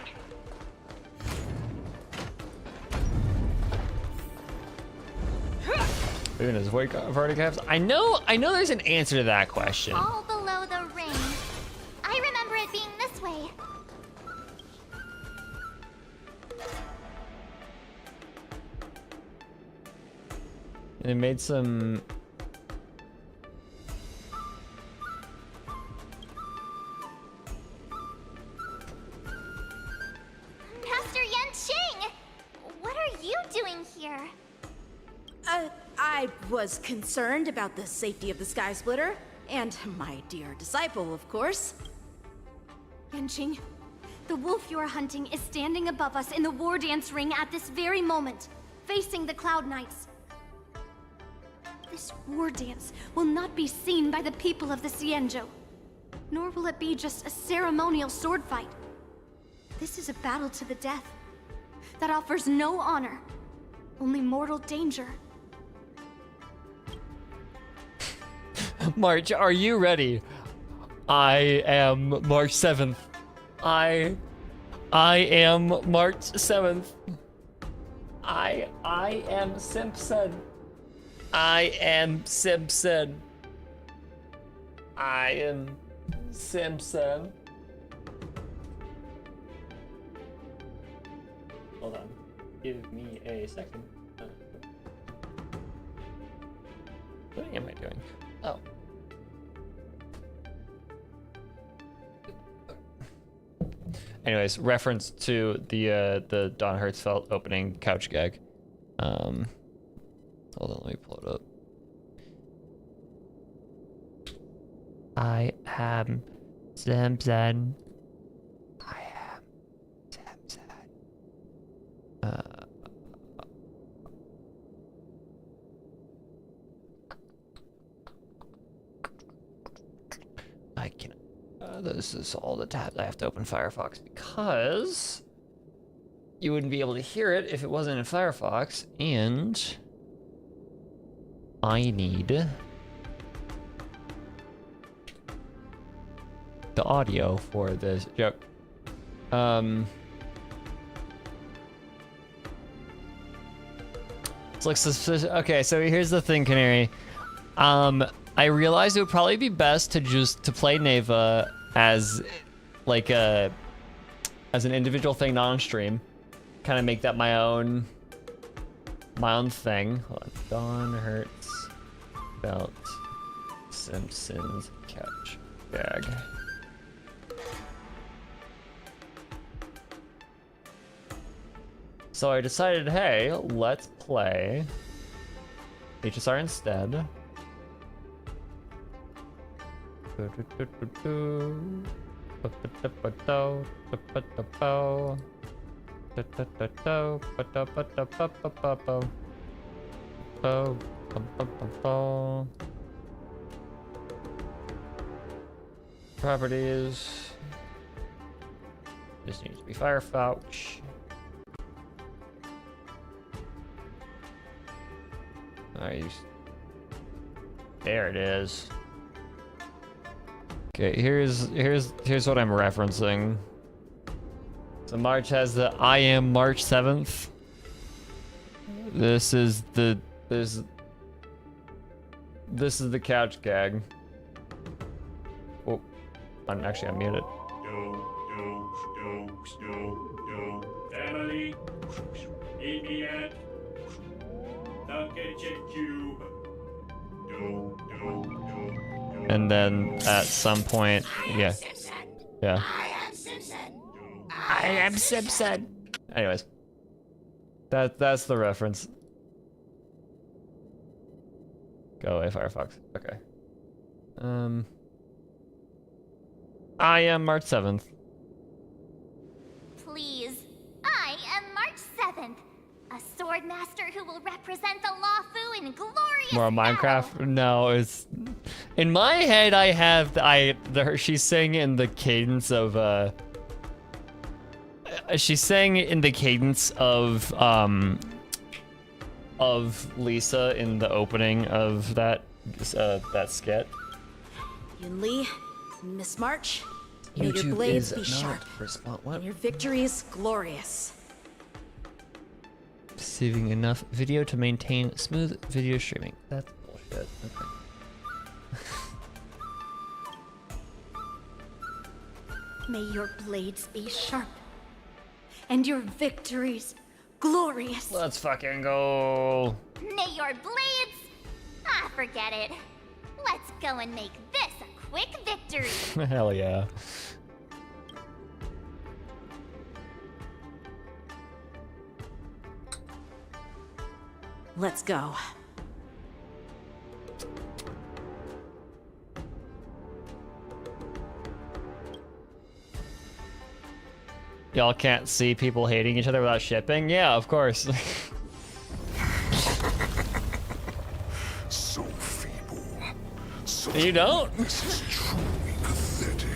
Even as Vortigaiser? I know there's an answer to that question. All below the ring. I remember it being this way. It made some... I was concerned about the safety of the Sky Splitter, and my dear disciple, of course. Yanqing, the wolf you're hunting is standing above us in the war dance ring at this very moment, facing the Cloud Knights. This war dance will not be seen by the people of the Xianzhou, nor will it be just a ceremonial sword fight. This is a battle to the death that offers no honor, only mortal danger. March, are you ready? I am March 7th. I am March 7th. I am Simpson. I am Simpson. I am Simpson. Hold on. Give me a second. What am I doing? Oh. Anyways, reference to the Don Hertzfeldt opening couch gag. Hold on, let me pull it up. I am Simpson. I am Simpson. I can. This is all the tabs I have to open Firefox because you wouldn't be able to hear it if it wasn't in Firefox, and I need the audio for this joke. It's like suspicious. Okay, so here's the thing, Canary. I realized it would probably be best to play Neva as like as an individual thing, not on stream. Kind of make that my own thing. Hold on. Don Hertzfeldt Simpsons couch gag. So I decided, hey, let's play HSR instead. Properties. This needs to be Firefox. There it is. Okay, here's what I'm referencing. So March has the I am March 7th. This is the couch gag. Oh, I'm actually unmuted. Family, meet me at the kitchen cube. And then at some point, yeah. I am Simpson. Anyways, that's the reference. Go away, Firefox. Okay. I am March 7th. Please, I am March 7th, a sword master who will represent the Lawfu in glorious More Minecraft? No, it's in my head. I have she's saying in the cadence of Lisa in the opening of that skit. Yunli, Miss March, may your blades be sharp and your victories glorious. Receiving enough video to maintain smooth video streaming. That's bullshit. Okay. May your blades be sharp and your victories glorious. Let's fucking go. May your blades... forget it. Let's go and make this a quick victory. Hell yeah. Let's go. Y'all can't see people hating each other without shipping? Yeah, of course. So feeble. So You don't? This is truly pathetic.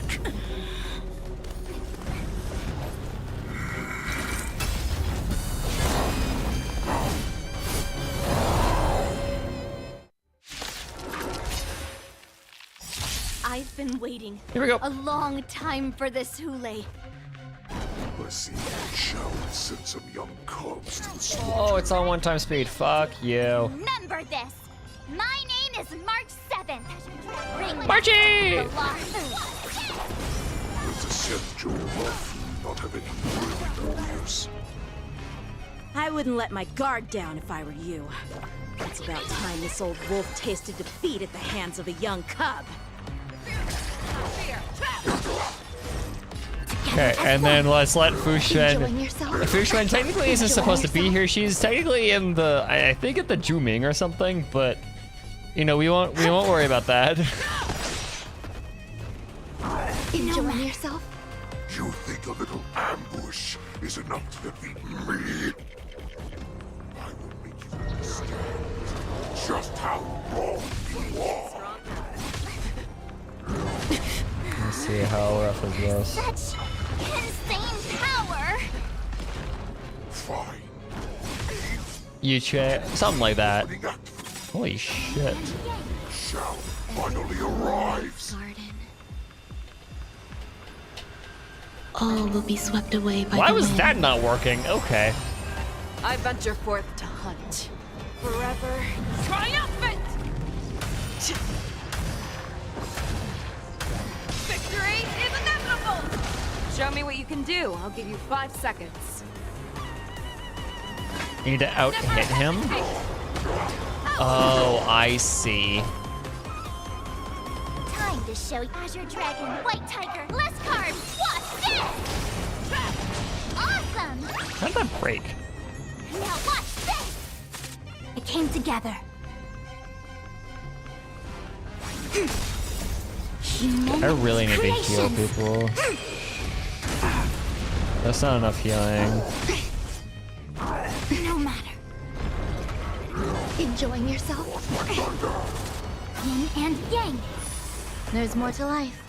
I've been waiting Here we go. a long time for this, Hule. Let's see if Shao would send some young cubs to the slaughter. Oh, it's on 1x speed. Fuck you. Remember this. My name is March 7th. Bring Marchie! the law. There's a Sith Joe Ruff not have any really warriors. I wouldn't let my guard down if I were you. It's about time this old wolf tasted defeat at the hands of a young cub. Okay, and then let's let Fushen. Enjoying yourself? Fushen technically isn't supposed to be yourself? here. She's technically in the, I think, at the Juming or something. But you know, we won't worry about that. Enjoying yourself? You think a little ambush is enough to defeat me? I will make you understand just how wrong you are. Let's see how rough is this. Such insane power. Fine. You something like that. Holy shit. Shao finally arrives. Garden. All will be swept away by Why the was wind. that not working? Okay. I venture forth to hunt. Forever triumphant! Victory is inevitable! Show me what you can do. I'll give you 5 seconds. You need to out-hit him? Oh, I see. Time to show Azure Dragon, White Tiger, less carbs. Watch this. Awesome. How did that break? Now watch this. It came together. I really need to heal people. That's not enough healing. No matter. Enjoying yourself? Yin and yang. There's more to life.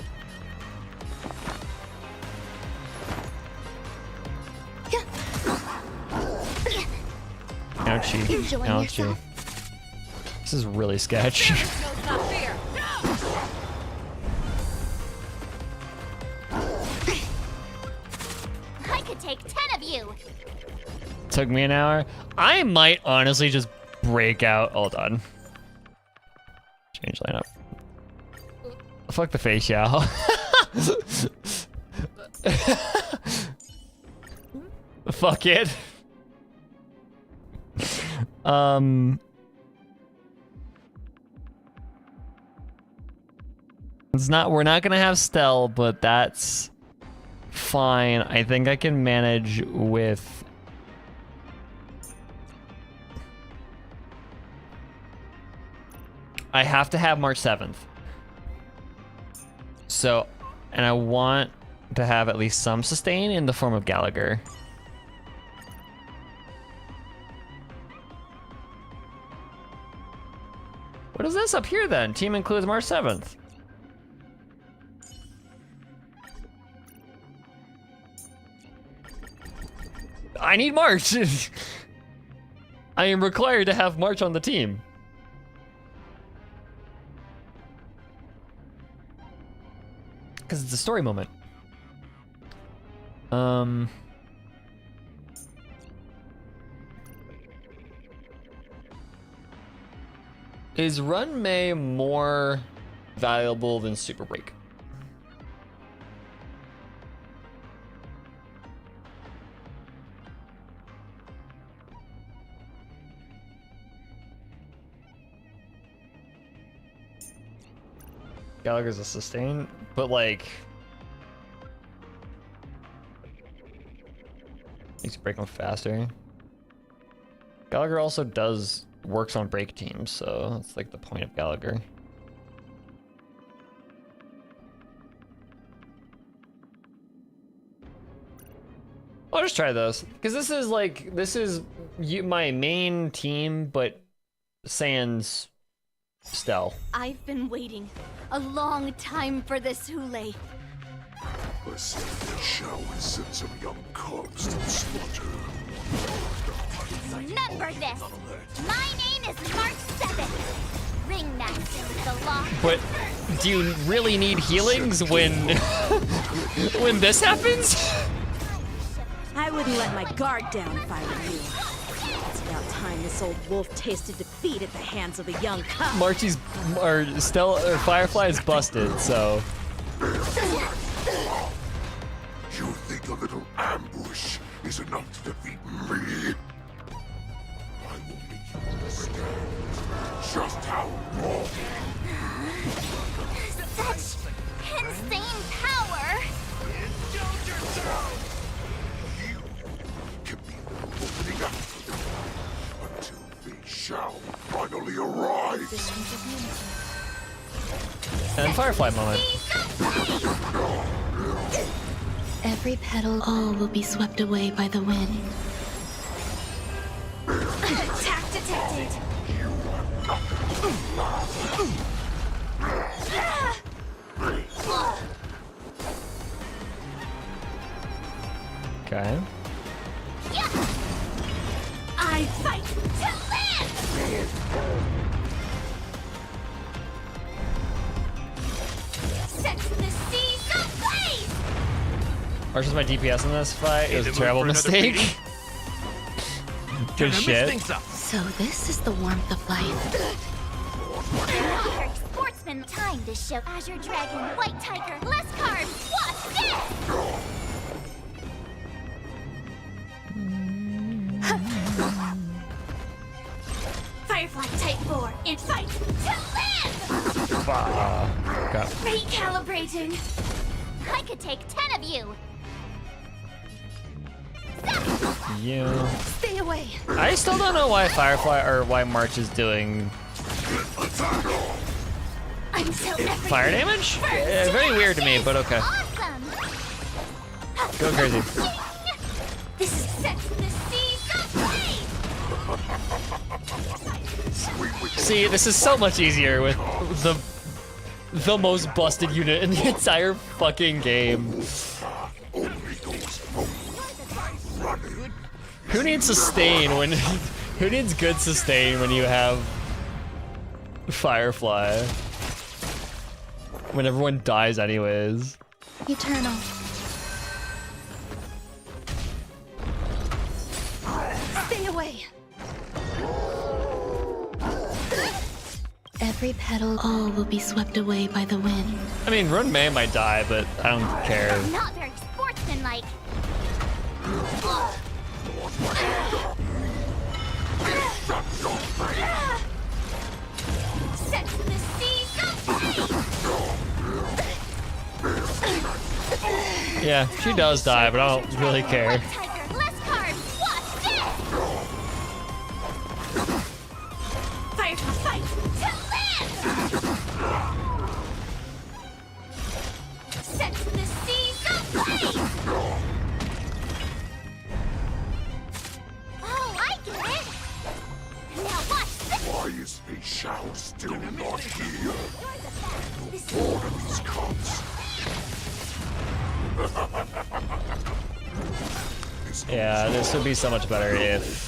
Ouchie. Enjoying Ouchie. yourself? This is really sketch. Not fear. I could take 10 of you. Took me an hour. I might honestly just break out. Hold on. Change lineup. Fuck the face, Yao. Fuck it. It's not. We're not gonna have Stell, but that's fine. I think I can manage with. I have to have March 7th. So, and I want to have at least some sustain in the form of Gallagher. What is this up here then? Team includes March 7th. I need March. I am required to have March on the team. Because it's a story moment. Is Run May more valuable than Super Break? Gallagher's a sustain, but like needs to break them faster. Gallagher also works on break teams, so that's like the point of Gallagher. I'll just try this because this is my main team, but sans Stell. I've been waiting a long time for this, Hule. I see shall we send some young cubs to the slaughter? Remember this. My name is March 7th. Ringmaster of the law. But do you really need healings when when this happens? I wouldn't let my guard down if I were you. It's about time this old wolf tasted defeat at the hands of a young cub. Marchie's or Firefly is busted, so. You think a little ambush is enough to defeat me? I will make you understand just how wrong. Such insane power. You can be looking after them until they shall finally arrive. And Firefly moment. Every petal, all will be swept away by the wind. Attack detected. Okay. I fight to live. Set the seas ablaze. Archer's my DPS in this fight. It was a terrible mistake. Good shit. So this is the warmth of life. Perfect sportsman. Time to show Azure Dragon, White Tiger, less carbs. What's this? Firefly Type 4 in fight to live. Okay. Recalibrating. I could take 10 of you. You. Stay away. I still don't know why Firefly or why March is doing fire damage. Very weird to me, but okay. Awesome. Go crazy. This is set the seas ablaze. See, this is so much easier with the most busted unit in the entire fucking game. Who needs sustain when who needs good sustain when you have Firefly? When everyone dies anyways. Eternal. Stay away. Every petal, all will be swept away by the wind. I mean, Run May might die, but I don't care. Not very sportsmanlike. Set the seas ablaze. Yeah, she does die, but I don't really care. Tiger, less carbs. What's this? Fire to fight to live. Set the seas ablaze. Oh, I get it. Now watch this. Why is a shall still not here? Born of these cubs. Yeah, this would be so much better if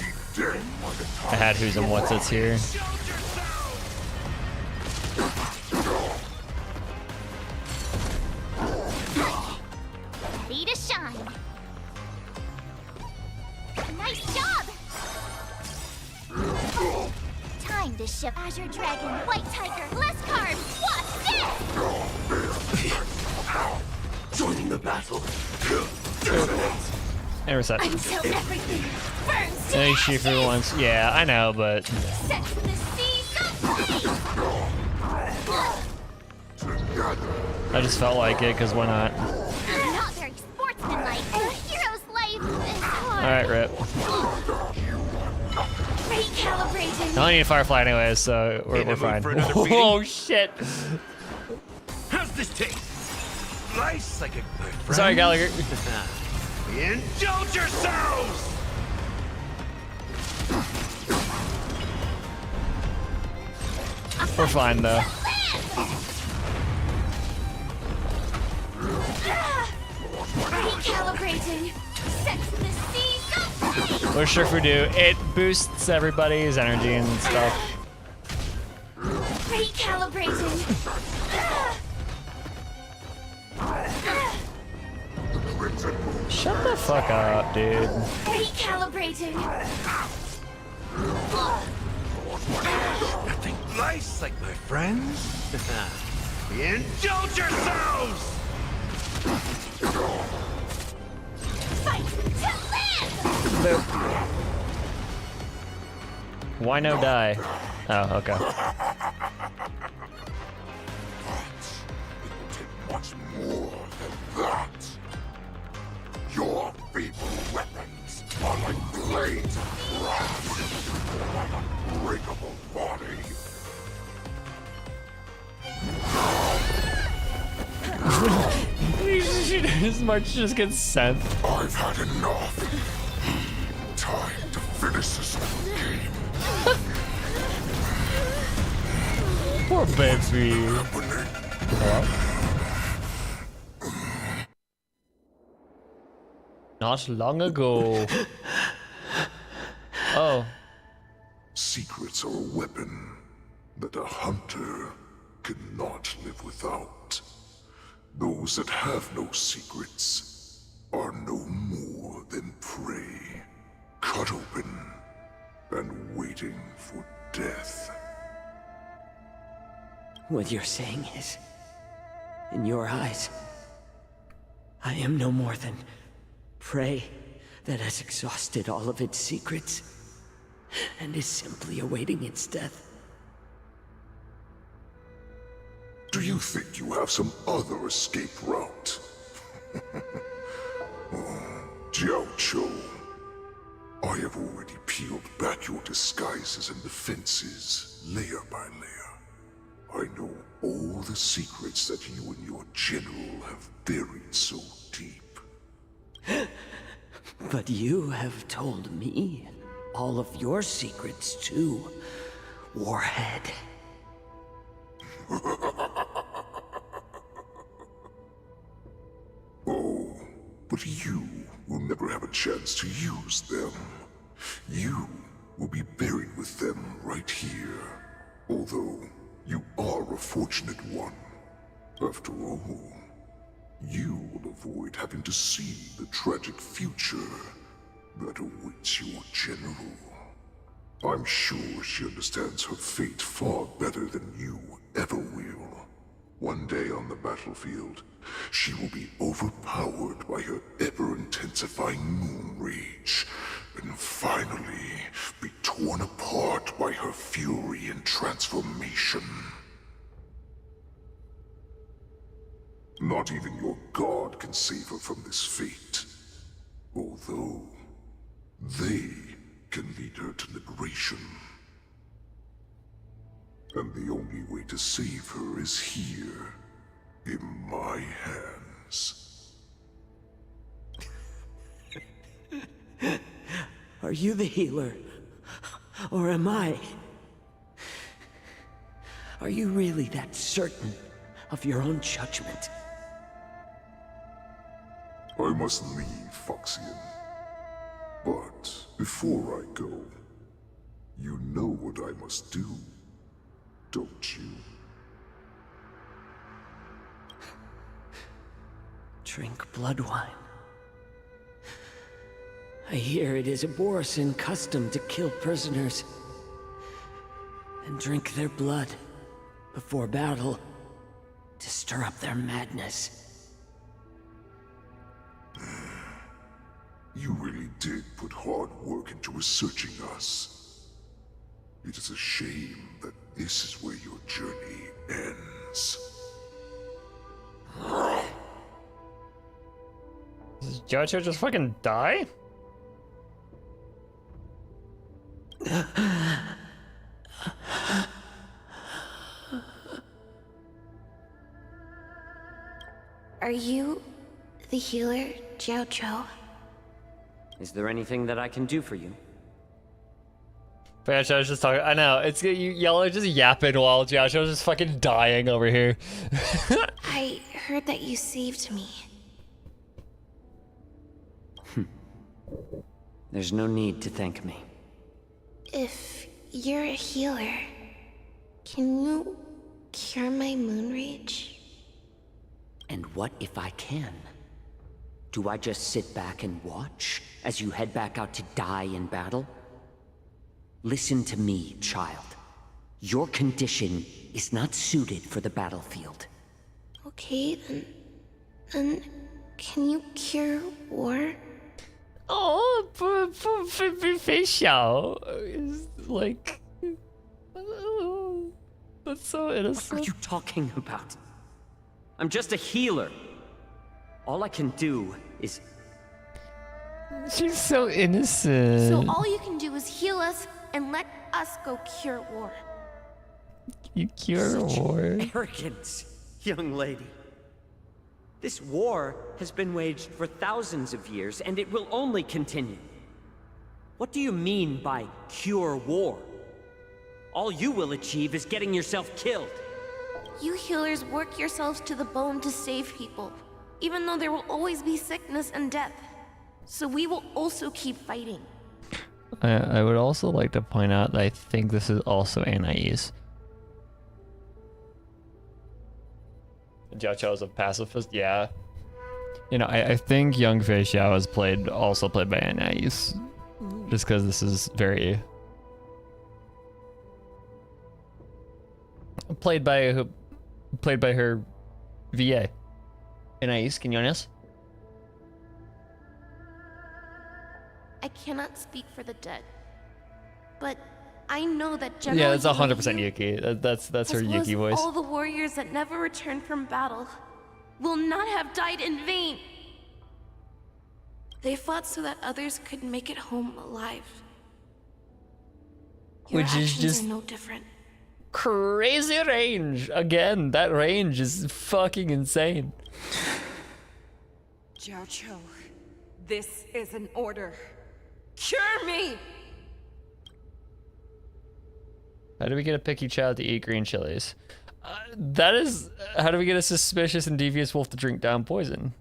I had who's and what's it's here. Ready to shine. Nice job. Time to ship Azure Dragon, White Tiger, less carbs. What's this? Joining the battle. And reset. Until everything burns Hey, to shoot for ashes. once. Yeah, I know, but Set the seas ablaze. I just felt like it, because why not? Not very sportsmanlike. A hero's life is hard. Alright, rip. Recalibrating. I only need Firefly anyway, so we're fine. Oh shit! How's this taste? Nice like a good friend. Sorry, Gallagher. Indulge yourselves! We're fine though. Recalibrating. Set the seas aflame. What Shrifu do? It boosts everybody's energy and stuff. Recalibrating. Shut the fuck up, dude. Recalibrating. Nothing nice like my friends. Indulge yourselves! Fight to live! Boop. Why no die? Oh, okay. Much more than that. Your feeble weapons are like blades of grass, like an unbreakable body. His march just gets sent. I've had enough. Time to finish this game. Poor baby. Hello? Not long ago. Oh. Secrets are a weapon that a hunter cannot live without. Those that have no secrets are no more than prey, cut open and waiting for death. What you're saying is, in your eyes, I am no more than prey that has exhausted all of its secrets and is simply awaiting its death. Do you think you have some other escape route? Jiao Cho, I have already peeled back your disguises and defenses, layer by layer. I know all the secrets that you and your general have buried so deep. But you have told me all of your secrets too, Warhead. Oh, but you will never have a chance to use them. You will be buried with them right here. Although, you are a fortunate one. After all, you will avoid having to see the tragic future that awaits your general. I'm sure she understands her fate far better than you ever will. One day on the battlefield, she will be overpowered by her ever-intensifying moon rage, and finally be torn apart by her fury and transformation. Not even your god can save her from this fate, although they can lead her to liberation. And the only way to save her is here, in my hands. Are you the healer? Or am I? Are you really that certain of your own judgment? I must leave, Foxian. But before I go, you know what I must do, don't you? Drink blood wine. I hear it is a Borisin custom to kill prisoners and drink their blood before battle to stir up their madness. You really did put hard work into researching us. It is a shame that this is where your journey ends. Does Jojo just fucking die? Are you the healer, Jiao Cho? Is there anything that I can do for you? Jiao was just talking. I know it's y'all are just yapping while Jiao was just fucking dying over here. I heard that you saved me. There's no need to thank me. If you're a healer, can you cure my moon rage? And what if I can? Do I just sit back and watch as you head back out to die in battle? Listen to me, child. Your condition is not suited for the battlefield. Okay, then can you cure war? Oh, Fei Xiao is like, that's so innocent. What are you talking about? I'm just a healer. All I can do is... She's so innocent. So all you can do is heal us and let us go cure war. You cure war. Arrogance, young lady. This war has been waged for thousands of years, and it will only continue. What do you mean by cure war? All you will achieve is getting yourself killed. You healers work yourselves to the bone to save people, even though there will always be sickness and death. So we will also keep fighting. I would also like to point out that I think this is also Anais. Jiao Qiao is a pacifist, yeah. You know, I think young Fei Xiao is also played by Anais. Just because this is very... Played by her VA. Anais Quinones. I cannot speak for the dead, but I know that General Yeah, that's 100% Yuki. That's her Yuki voice. All the warriors that never returned from battle will not have died in vain. They fought so that others could make it home alive. Your Which is actions just are no different. Crazy range. Again, that range is fucking insane. Jiao Qiu, this is an order. Cure me! How do we get a picky child to eat green chilies? That is... How do we get a suspicious and devious wolf to drink down poison?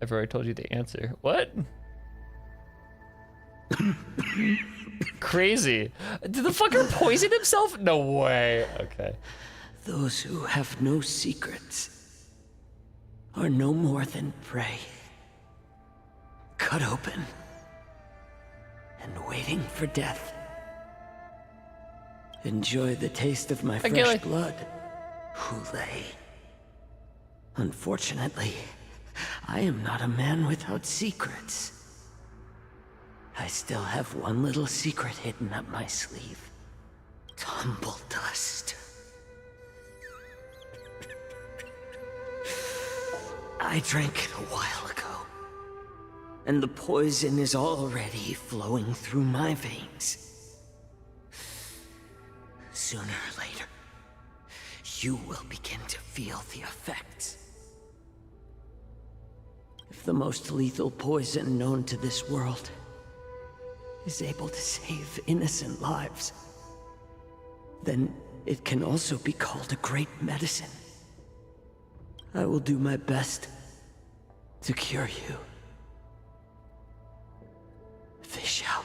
I've already told you the answer. What? Crazy. Did the fucker poison himself? No way. Okay. Those who have no secrets are no more than prey. Cut open and waiting for death. Enjoy the taste of my fresh blood, Hule. Unfortunately, I am not a man without secrets. I still have one little secret hidden up my sleeve. Tumble dust. I drank it a while ago, and the poison is already flowing through my veins. Sooner or later, you will begin to feel the effects. If the most lethal poison known to this world is able to save innocent lives, then it can also be called a great medicine. I will do my best to cure you. Fei Xiao,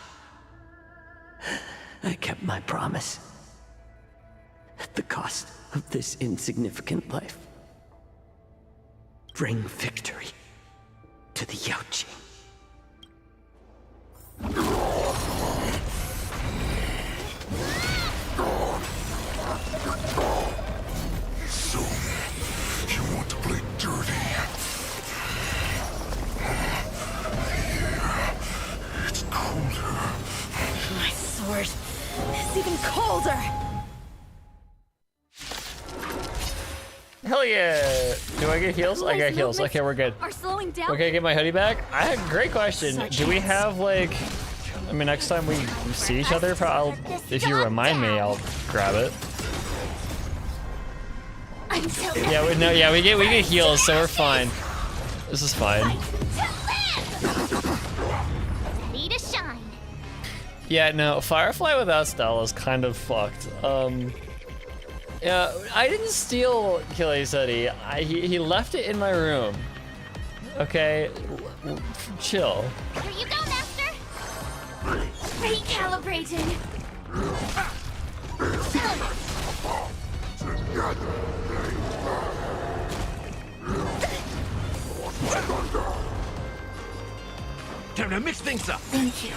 I kept my promise. At the cost of this insignificant life. Bring victory to the Yaoqing. So, you want to play dirty? Here, it's colder. My sword is even colder! Hell yeah! Do I get heals? I got heals. Okay, we're good. Are slowing down? Okay, get my hoodie back. I had a great question. Do we have like... I mean, next time we see each other, if you remind me, I'll grab it. Yeah, we get heals, so we're fine. This is fine. Ready to shine. Yeah, no, Firefly without Stella is kind of fucked. Yeah, I didn't steal Kiliseti. He left it in my room. Okay, chill. Here you go, Master. Recalibrating. Time to mix things up. Thank you.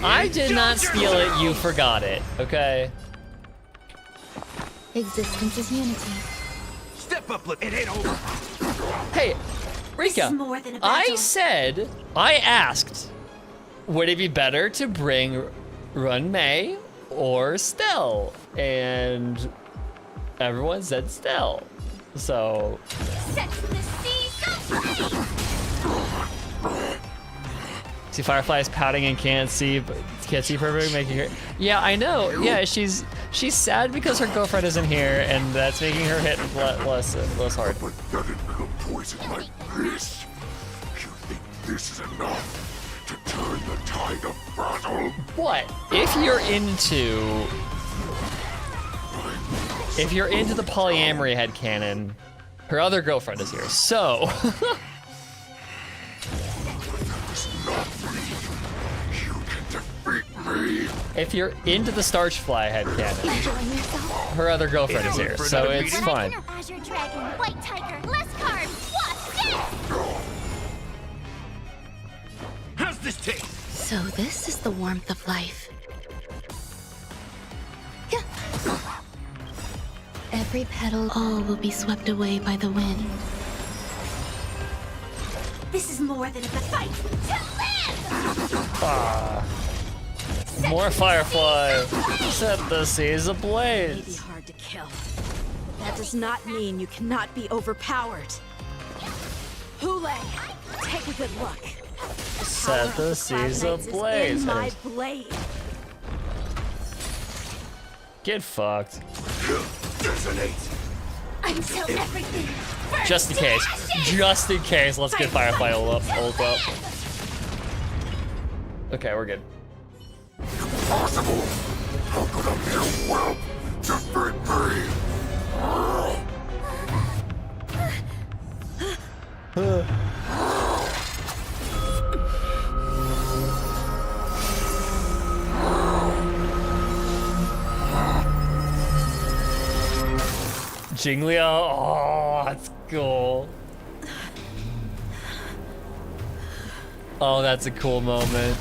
I did not steal it, you forgot it, okay? Existence is unity. Step up, look, it ain't over. Hey, Rika, I asked, would it be better to bring Run Mei or Stell? And everyone said Stell. So. Set the seas aflame! See, Firefly is pouting and can't see perfect, making her. Yeah, I know. Yeah, she's sad because her girlfriend isn't here, and that's making her hit less hard. Pathetic little poison like this. You think this is enough to turn the tide of battle? What? If you're into the polyamory headcanon, her other girlfriend is here. So. If you're into the Starchfly headcanon, her other girlfriend is here, so it's fine. Azure Dragon, White Tiger, less carbs, what's this? How's this taste? So this is the warmth of life. Every petal, all will be swept away by the wind. This is more than a fight to live! More Firefly. Set the seas ablaze. May be hard to kill. That does not mean you cannot be overpowered. Hule, take a good look. Set the seas ablaze. In my blade. Get fucked. Until everything. Just in case. Just in case. Let's get Firefly ult up. Okay, we're good. Impossible! How could a mere whelp defeat me? Jinglia, oh, that's cool. Oh, that's a cool moment.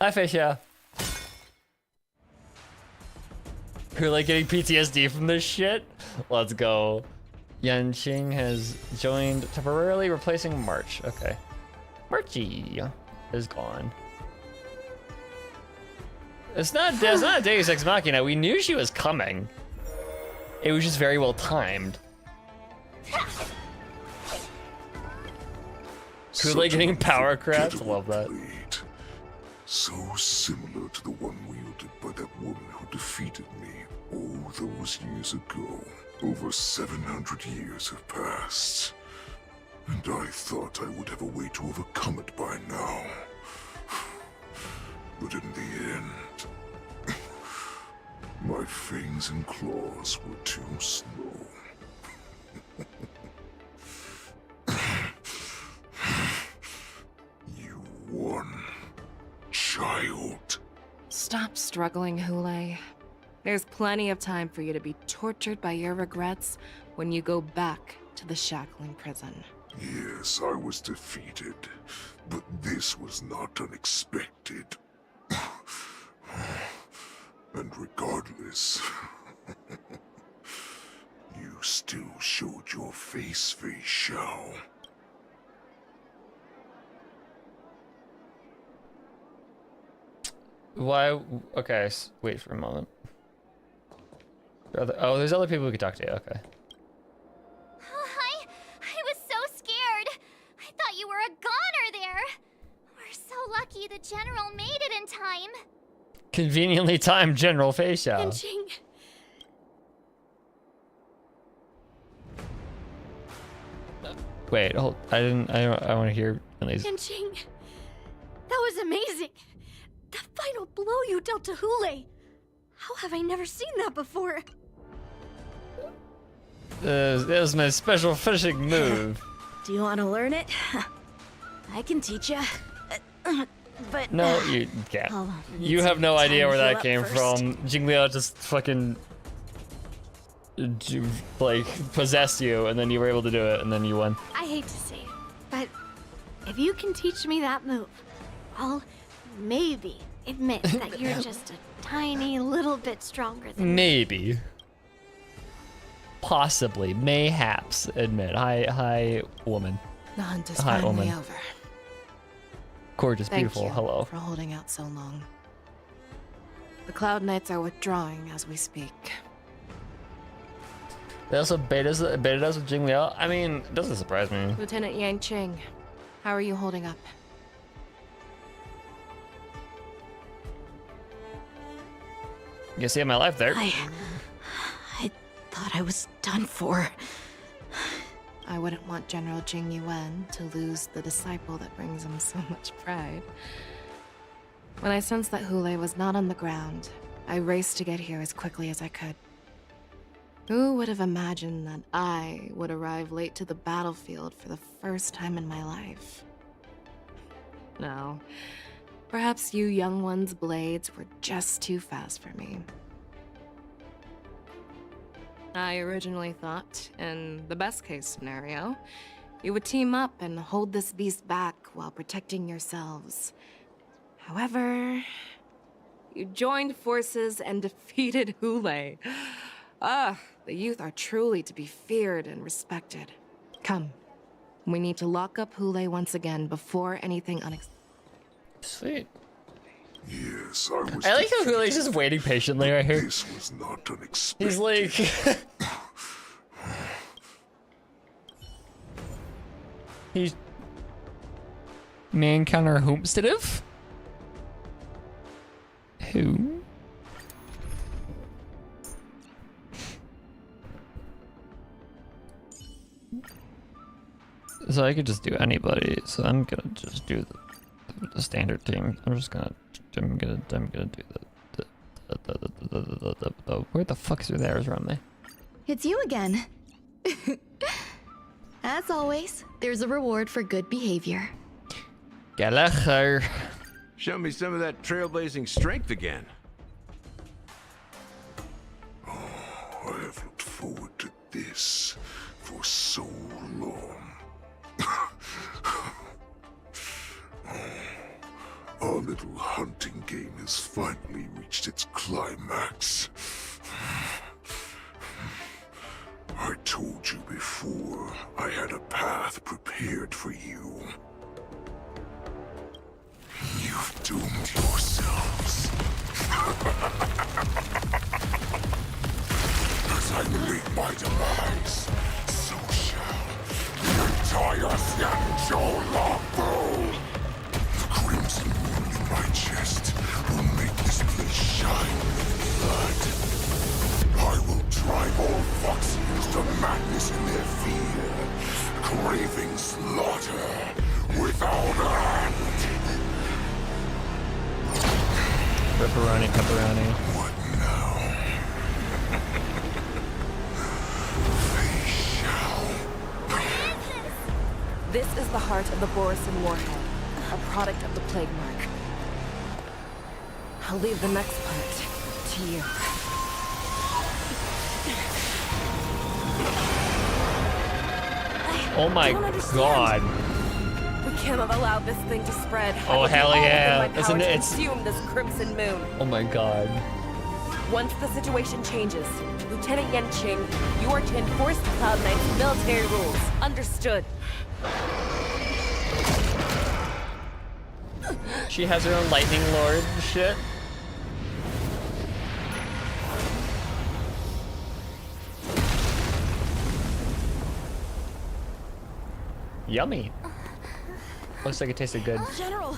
Hi, Fisher. You're like getting PTSD from this shit? Let's go. Yanqing has joined temporarily, replacing March. Okay. Marchy is gone. It's not a Deus Ex Machina. We knew she was coming. It was just very well timed. Kool-Aid getting power crafts? I love that. So similar to the one wielded by that woman who defeated me all those years ago. Over 700 years have passed, and I thought I would have a way to overcome it by now. But in the end, my fangs and claws were too slow. You won, child. Stop struggling, Hule. There's plenty of time for you to be tortured by your regrets when you go back to the shackling prison. Yes, I was defeated, but this was not unexpected. And regardless, you still showed your face, Shao. Why? Okay, wait for a moment. Oh, there's other people we could talk to. Okay. I was so scared. I thought you were a the general made it in time. Conveniently timed General Fei Xiao. Yanqing. Wait, hold. I want to hear at least. Yanqing. That was amazing. The final blow you dealt to Hule. How have I never seen that before? That was my special finishing move. Do you want to learn it? I can teach you. But No, you can't. hold on, need You have some no time idea to where heal that up came first. from. Jingliao just fucking like possessed you, and then you were able to do it, and then you won. I hate to say it, but if you can teach me that move, I'll maybe admit that you're just a tiny little bit stronger than me. Maybe. Possibly. Mayhaps admit. Hi, woman. The hunt is Hi, finally woman. over. Gorgeous, Thank beautiful. you Hello. for holding out so long. The Cloud Knights are withdrawing as we speak. They also baited us with Jingliao. I mean, it doesn't surprise me. Lieutenant Yanqing, how are you holding up? You saved my life there. I thought I was done for. I wouldn't want General Jing Yuan to lose the disciple that brings him so much pride. When I sensed that Hule was not on the ground, I raced to get here as quickly as I could. Who would have imagined that I would arrive late to the battlefield for the first time in my life? No. Perhaps you young ones' blades were just too fast for me. I originally thought, in the best case scenario, you would team up and hold this beast back while protecting yourselves. However, you joined forces and defeated Hule. Ah, the youth are truly to be feared and respected. Come, we need to lock up Hule once again before anything unexpected. Sweet. Yes, I was. I like how Hule's just waiting patiently right here. This was not unexpected. He's like. He's. Man counter homesteative? Who? So I could just do anybody, so I'm gonna just do the standard team. I'm gonna do the where the fuck is your there around me? It's you again. As always, there's a reward for good behavior. Gallagher. Show me some of that trailblazing strength again. I have looked forward to this for so long. Our little hunting game has finally reached its climax. I told you before, I had a path prepared for you. You've doomed yourselves. As I meet my demise, so shall the entire Xianzhou Longbow. The crimson wound in my chest will make this place shine with blood. I will drive all Foxians to madness in their fear, craving slaughter without end. Pepperoni, pepperoni. What now? They shall. This is the heart of the Borisin Warhead, a product of the Plague Mark. I'll leave the next part to you. Oh my god. We cannot allow this thing to spread. Oh, I will do hell all yeah. within my Isn't power to it- it's- consume this crimson moon. Oh my god. Once the situation changes, Lieutenant Yanqing, you are to enforce the Cloud Knight's military rules. Understood. She has her own lightning lord shit. Yummy. Looks like it tasted good. General,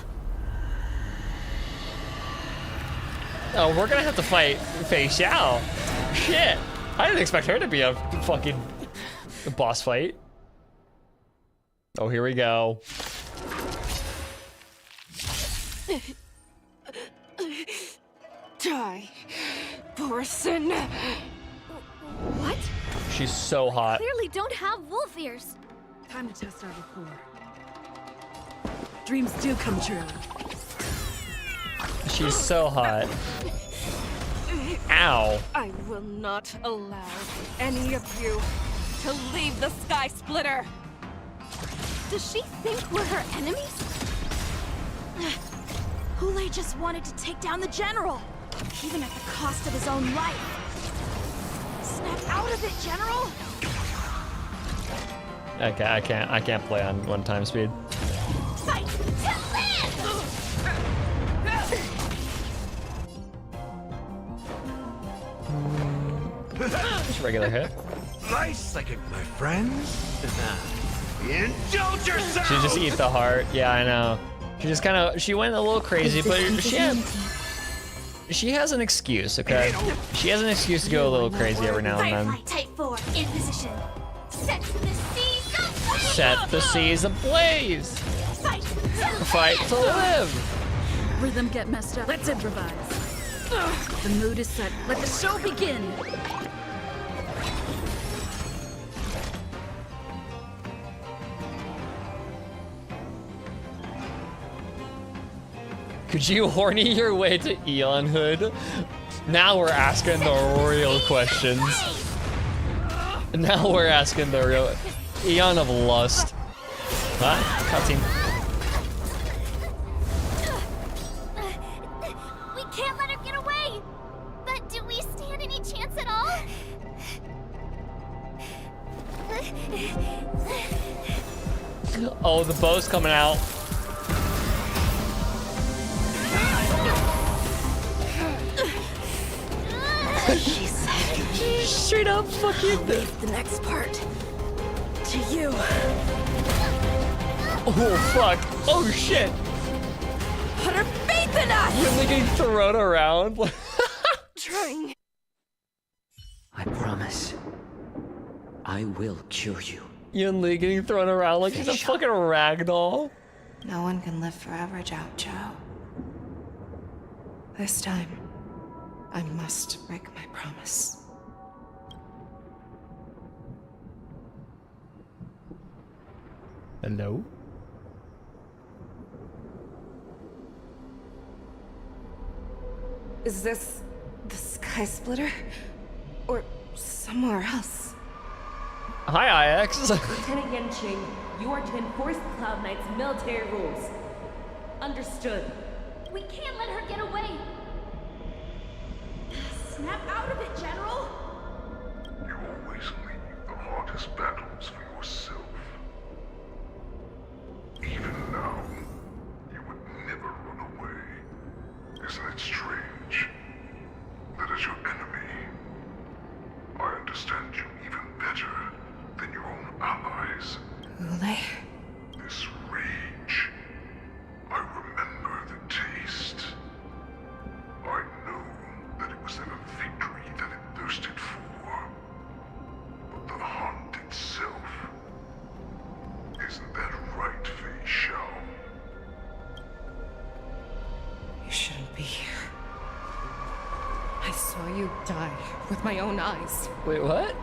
Oh, we're gonna have to fight Fei Xiao. Shit. I didn't expect her to be a fucking boss fight. Oh, here we go. Die, Borson. What? She's so hot. Clearly don't have wolf ears. Time to test our rapport. Dreams do come true. She's so hot. Ow. I will not allow any of you to leave the Sky Splitter. Does she think we're her enemies? Hule just wanted to take down the general, even at the cost of his own life. Snap out of it, General! Okay, I can't play on 1x speed. Fight to Just regular hit. Nice second, my friends. Indulge yourself! She just eat the heart. Yeah, I know. She just kind of, she went a little crazy, but she has an excuse, okay? She has an excuse to go a little crazy every now and then. Type 4, in position. Set the seas ablaze! Set the seas ablaze! Fight to live! Rhythm get messed up. Let's improvise. The mood is set. Let the show begin! Could you horny your way to Eon Hood? Now we're asking the real questions. Now we're asking the real Eon of Lust. Huh? Cutscene. We can't let her get away! But do we stand any chance at all? Oh, the bow's coming out. She said, straight up fucking. Leave the next part to you. Oh fuck! Oh shit! Put her faith in us! You're like getting thrown around. Trying. I promise. I will cure you. Yun Li getting thrown around like he's a fucking ragdoll. No one can live forever, Zhao Zhao. This time, I must break my promise. Hello? Is this the Sky Splitter? Or somewhere else? Hi, IX. Lieutenant Yanqing, you are to enforce Cloud Knight's military rules. Understood. We can't let her get away. Snap out of it, General! You always leave the hardest battles for yourself. Even now, you would never run away. Isn't it strange that as your enemy, I understand you even better than your own allies? Hule? This rage, I remember the taste. I know that it was never victory that it thirsted for, but the hunt itself. Isn't that right, Fei Xiao? You shouldn't be here. I saw you die with my own eyes. Wait, what?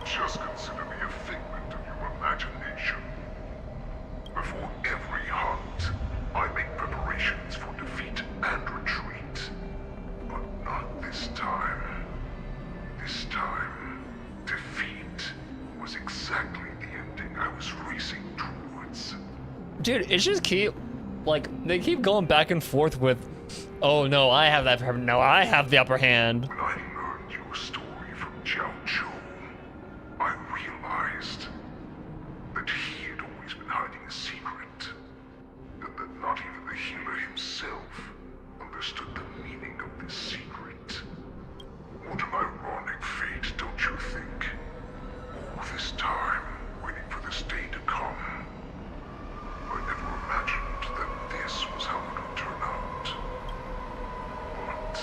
Just consider me a figment of your imagination. Before every hunt, I make preparations for defeat and retreat. But not this time. This time, defeat was exactly the ending I was racing towards. Dude, it just keep, like, they keep going back and forth with, oh no, I have that, no, I have the upper hand. When I learned your story from Zhao Zhou, I realized that he had always been hiding a secret. That not even the healer himself understood the meaning of this secret. What an ironic fate, don't you think? All this time, waiting for this day to come. I never imagined that this was how it would turn out. But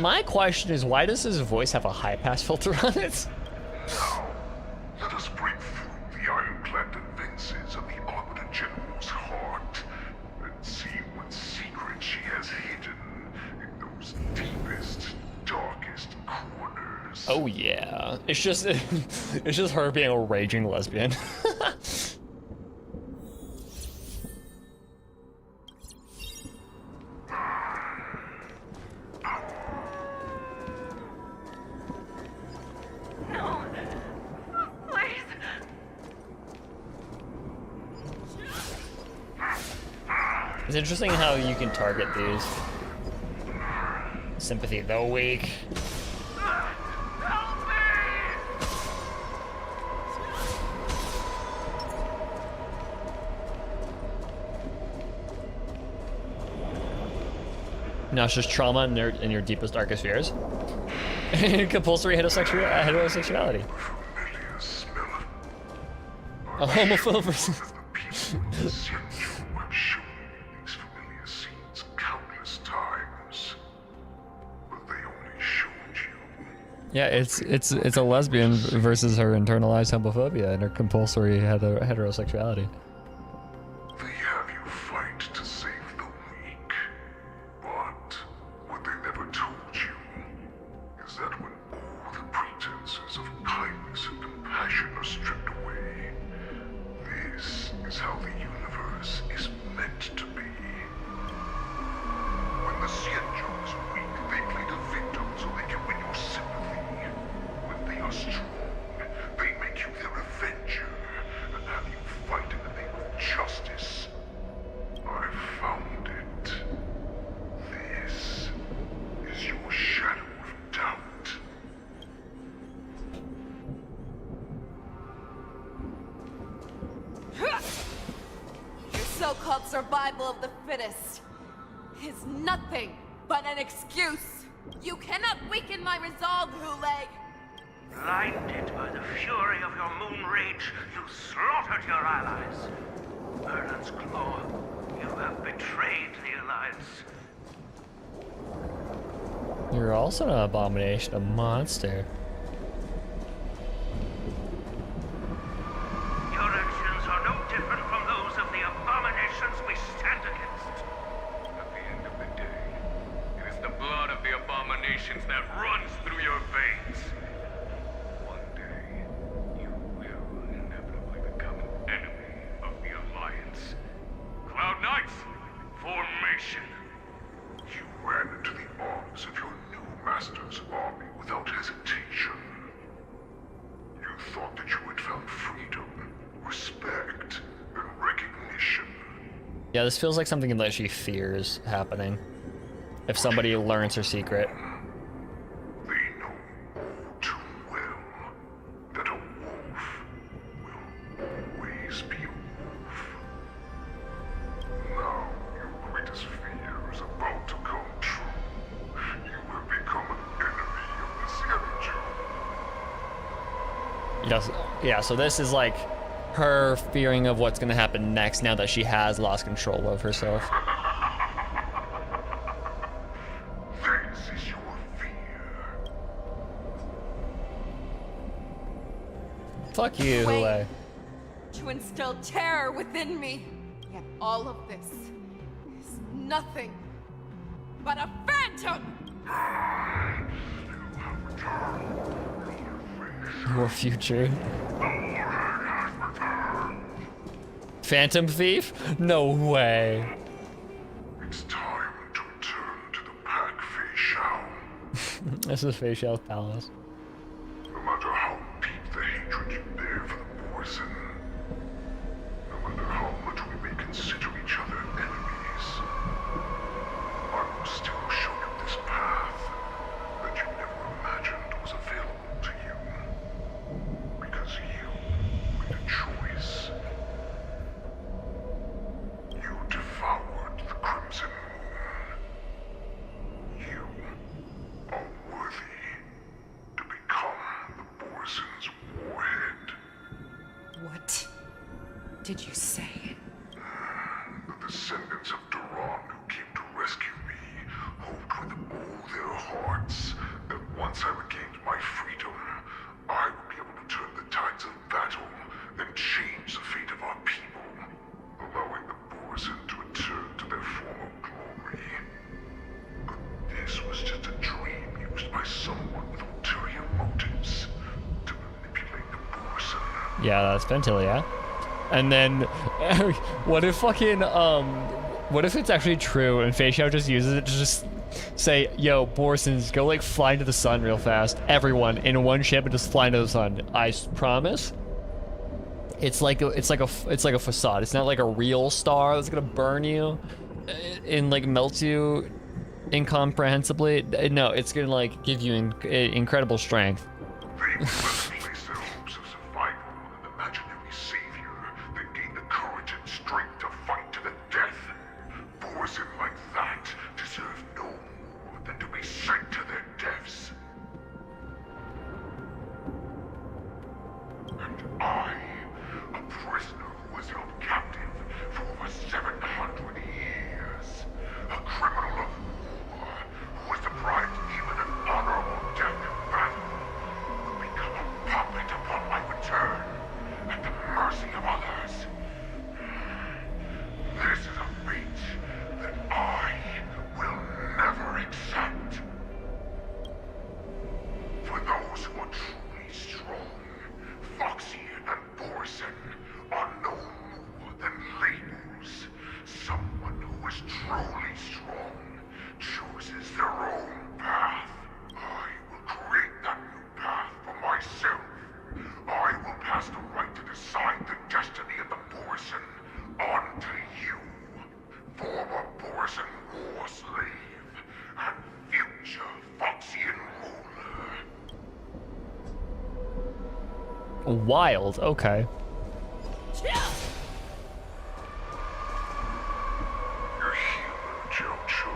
My question is, why does his voice have a high pass filter on it? Now, let us break through the ironclad defenses of the Arbiter General's heart and see what secrets she has hidden in those deepest, darkest corners. Oh yeah, it's just it's just her being a raging lesbian. No. Please. It's interesting how you can target these. Sympathy though weak. Now it's just trauma in your deepest, darkest fears. And compulsory heterosexuality. A homophobe versus... Yeah, it's a lesbian versus her internalized homophobia and her compulsory heterosexuality. They have you fight to save the weak. But what they never told you is that when all the pretenses of kindness and compassion are stripped away, this is how the universe is meant to be. When the Xianzhou is weak, they play the victim so they can win your sympathy. When they are strong, they make you their avenger and have you fight in the name of justice. I found it. This is your shadow of doubt. Your so-called survival of the fittest is nothing but an excuse. You cannot weaken my resolve, Hule. Blinded by the fury of your moon rage, you slaughtered your allies. Merlin's Claw, you have betrayed the Alliance. You're also an abomination, a monster. Your actions are no different from those of the abominations we stand against. At the end of the day, it is the blood of the abominations that runs through your veins. One day, you will inevitably become an enemy of the Alliance. Cloud Knights, formation! You ran into the arms of your new master's army without hesitation. You thought that you had found freedom, respect, and recognition. Yeah, this feels like something that she fears happening. If somebody learns her secret. They know all too well that a wolf will always be a wolf. Now your greatest fear is about to come true. You have become an enemy of the Xianzhou. Yes, yeah, so this is like her fearing of what's gonna happen next now that she has lost control of herself. This is your fear. Fuck you, Hule. To instill terror within me. Yet all of this is nothing but a phantom! Your future. Phantom Thief? No way. It's time to return to the pack, Fei Shao. This is Fei Shao's palace. No matter how deep the hatred you bear for the poison, no matter how much we may consider each other enemies, I will still show you this path that you never imagined was available to you. Because you made a choice. You devoured the Crimson Moon. You are worthy to become the Borson's warhead. What did you say? The descendants of Duran who came to rescue me hoped with all their hearts that once I regained my freedom, I would be able to turn the tides of battle and change the fate of our people, allowing the Borson to return to their former glory. But this was just a dream used by someone with ulterior motives to manipulate the Borson. Yeah, that's Ventilia. And then, what if fucking, what if it's actually true and Fei Xiao just uses it to just say, yo, Borsons, go like fly into the sun real fast. Everyone in one ship and just fly into the sun. I promise. It's like a facade. It's not like a real star that's gonna burn you and like melt you incomprehensibly. No, it's gonna like give you incredible strength. Wild, okay. Your hero, Zhao Chu,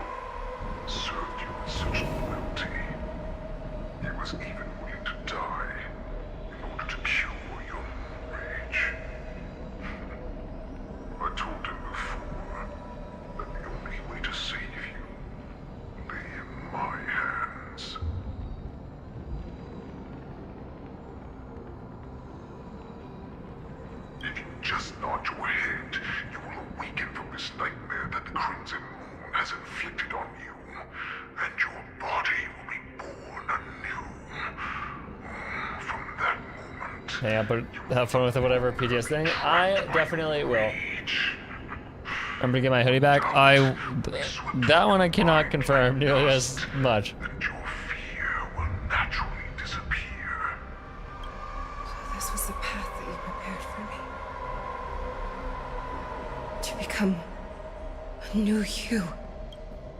served you with such loyalty. He was even willing to die in order to cure your rage. I told him before that the only way to save you lay in my hands. If you just nod your head, you will awaken from this nightmare that the Crimson Moon has inflicted on you, and your body will be born anew. From that moment... Yeah, but have fun with whatever PTS thing. I definitely will. I'm gonna get my hoodie back. That one I cannot confirm nearly as much. This was the path that you prepared for me. To become a new you.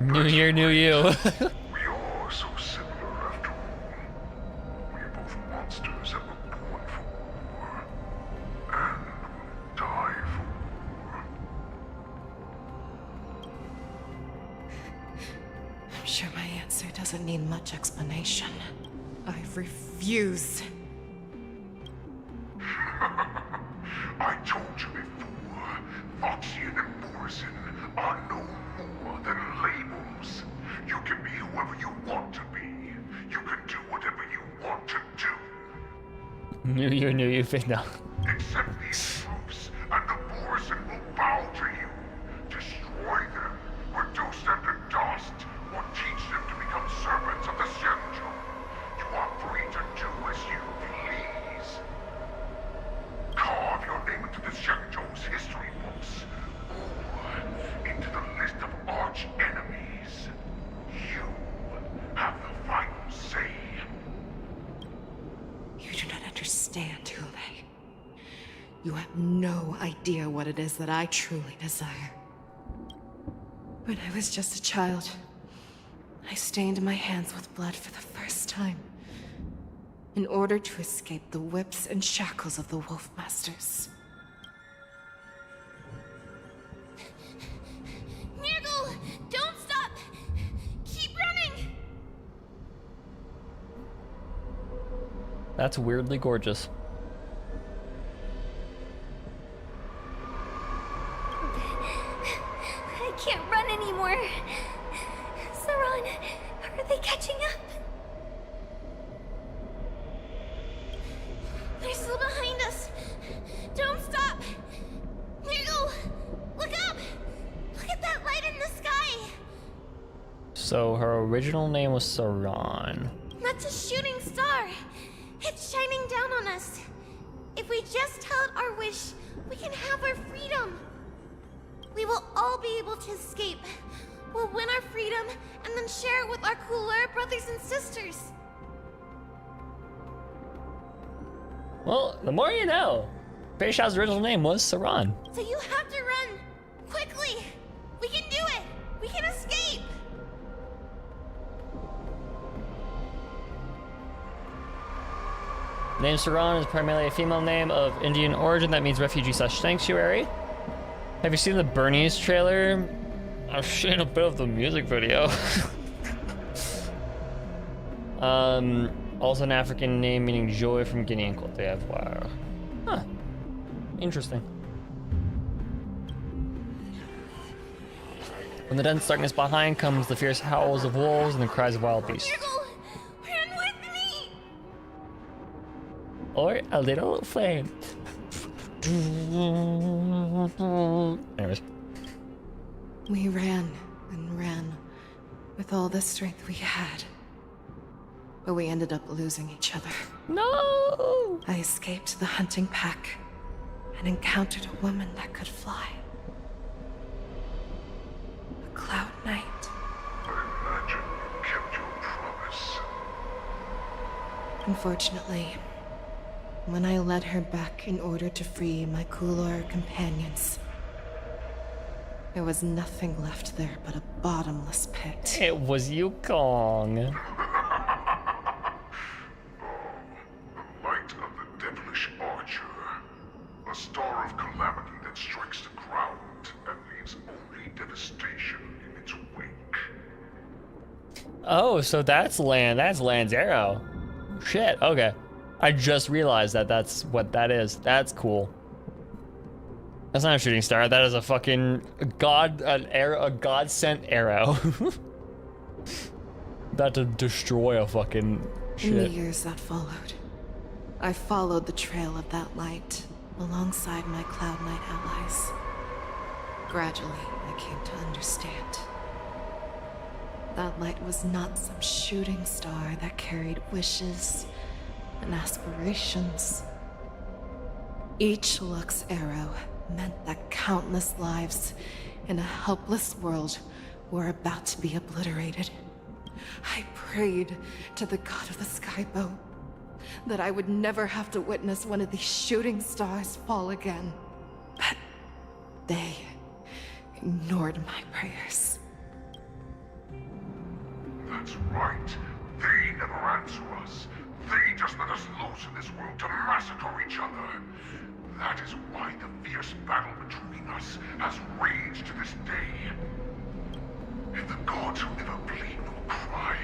New year, new you. We are so similar after all. We are both monsters that were born for war, and will die for war. I'm sure my answer doesn't need much explanation. I refuse. I told you before, Foxian and Borson are no more than labels. You can be whoever you want to be. You can do whatever you want to do. New year, new you, no. Accept these proofs, and the Borson will bow to you. Destroy them, reduce them to dust, or teach them to become servants of the Shenzhou. You are free to do as you please. Carve your name into the Shenzhou's history books, or into the list of arch enemies. You have the final say. You do not understand, Hule. You have no idea what it is that I truly desire. When I was just a child, I stained my hands with blood for the first time, in order to escape the whips and shackles of the Wolf Masters. Nirgal, don't stop! Keep running! That's weirdly gorgeous. I can't run anymore. Sarai, on! Are they catching up? They're still behind us! Don't stop! Hugo! Look up! Look at that light in the sky! So her original name was Saran. That's a shooting star! It's shining down on us! If we just tell it our wish, we can have our freedom! We will all be able to escape. We'll win our freedom and then share it with our cooler brothers and sisters. Well, the more you know. Fei Xiao's original name was Saran. So you have to run! Quickly! We can do it! We can escape! The name Saran is primarily a female name of Indian origin that means refugee/sanctuary. Have you seen the Bernie's trailer? I've seen a bit of the music video. Also an African name meaning joy from Guinea and Cote d'Ivoire. Huh. Interesting. When the dense darkness behind comes the fierce howls of wolves and the cries of wild beasts. Run with me! Or a little flame. Anyways. We ran and ran with all the strength we had. But we ended up losing each other. No! I escaped the hunting pack and encountered a woman that could fly. A Cloud Knight. I imagine you kept your promise. Unfortunately, when I led her back in order to free my Kulor companions, there was nothing left there but a bottomless pit. It was Yukong. Light of the devilish archer. A star of calamity that strikes the ground and leaves only devastation in its wake. Oh, so that's Lan. That's Lan's arrow. Shit. Okay. I just realized that that's what that is. That's cool. That's not a shooting star. That is a fucking a god sent arrow. About to destroy a fucking shit. In the years that followed, I followed the trail of that light alongside my Cloud Knight allies. Gradually, I came to understand. That light was not some shooting star that carried wishes and aspirations. Each Lux arrow meant that countless lives in a helpless world were about to be obliterated. I prayed to the god of the skyboat that I would never have to witness one of these shooting stars fall again. But they ignored my prayers. That's right. They never answer us. They just let us loose in this world to massacre each other. That is why the fierce battle between us has raged to this day. If the gods who never bleed nor cry,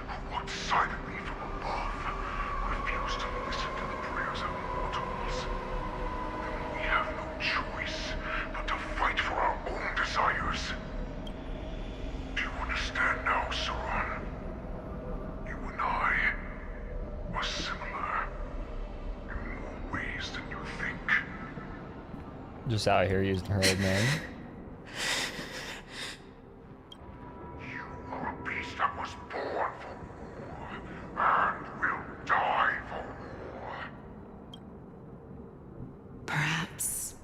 who walked silently from above, refuse to listen to the prayers of mortals, then we have no choice but to fight for our own desires. Do you understand now, Saran? You and I are similar in more ways than you think. Just out here using her old name. You are a beast that was born for war and will die for war. Perhaps.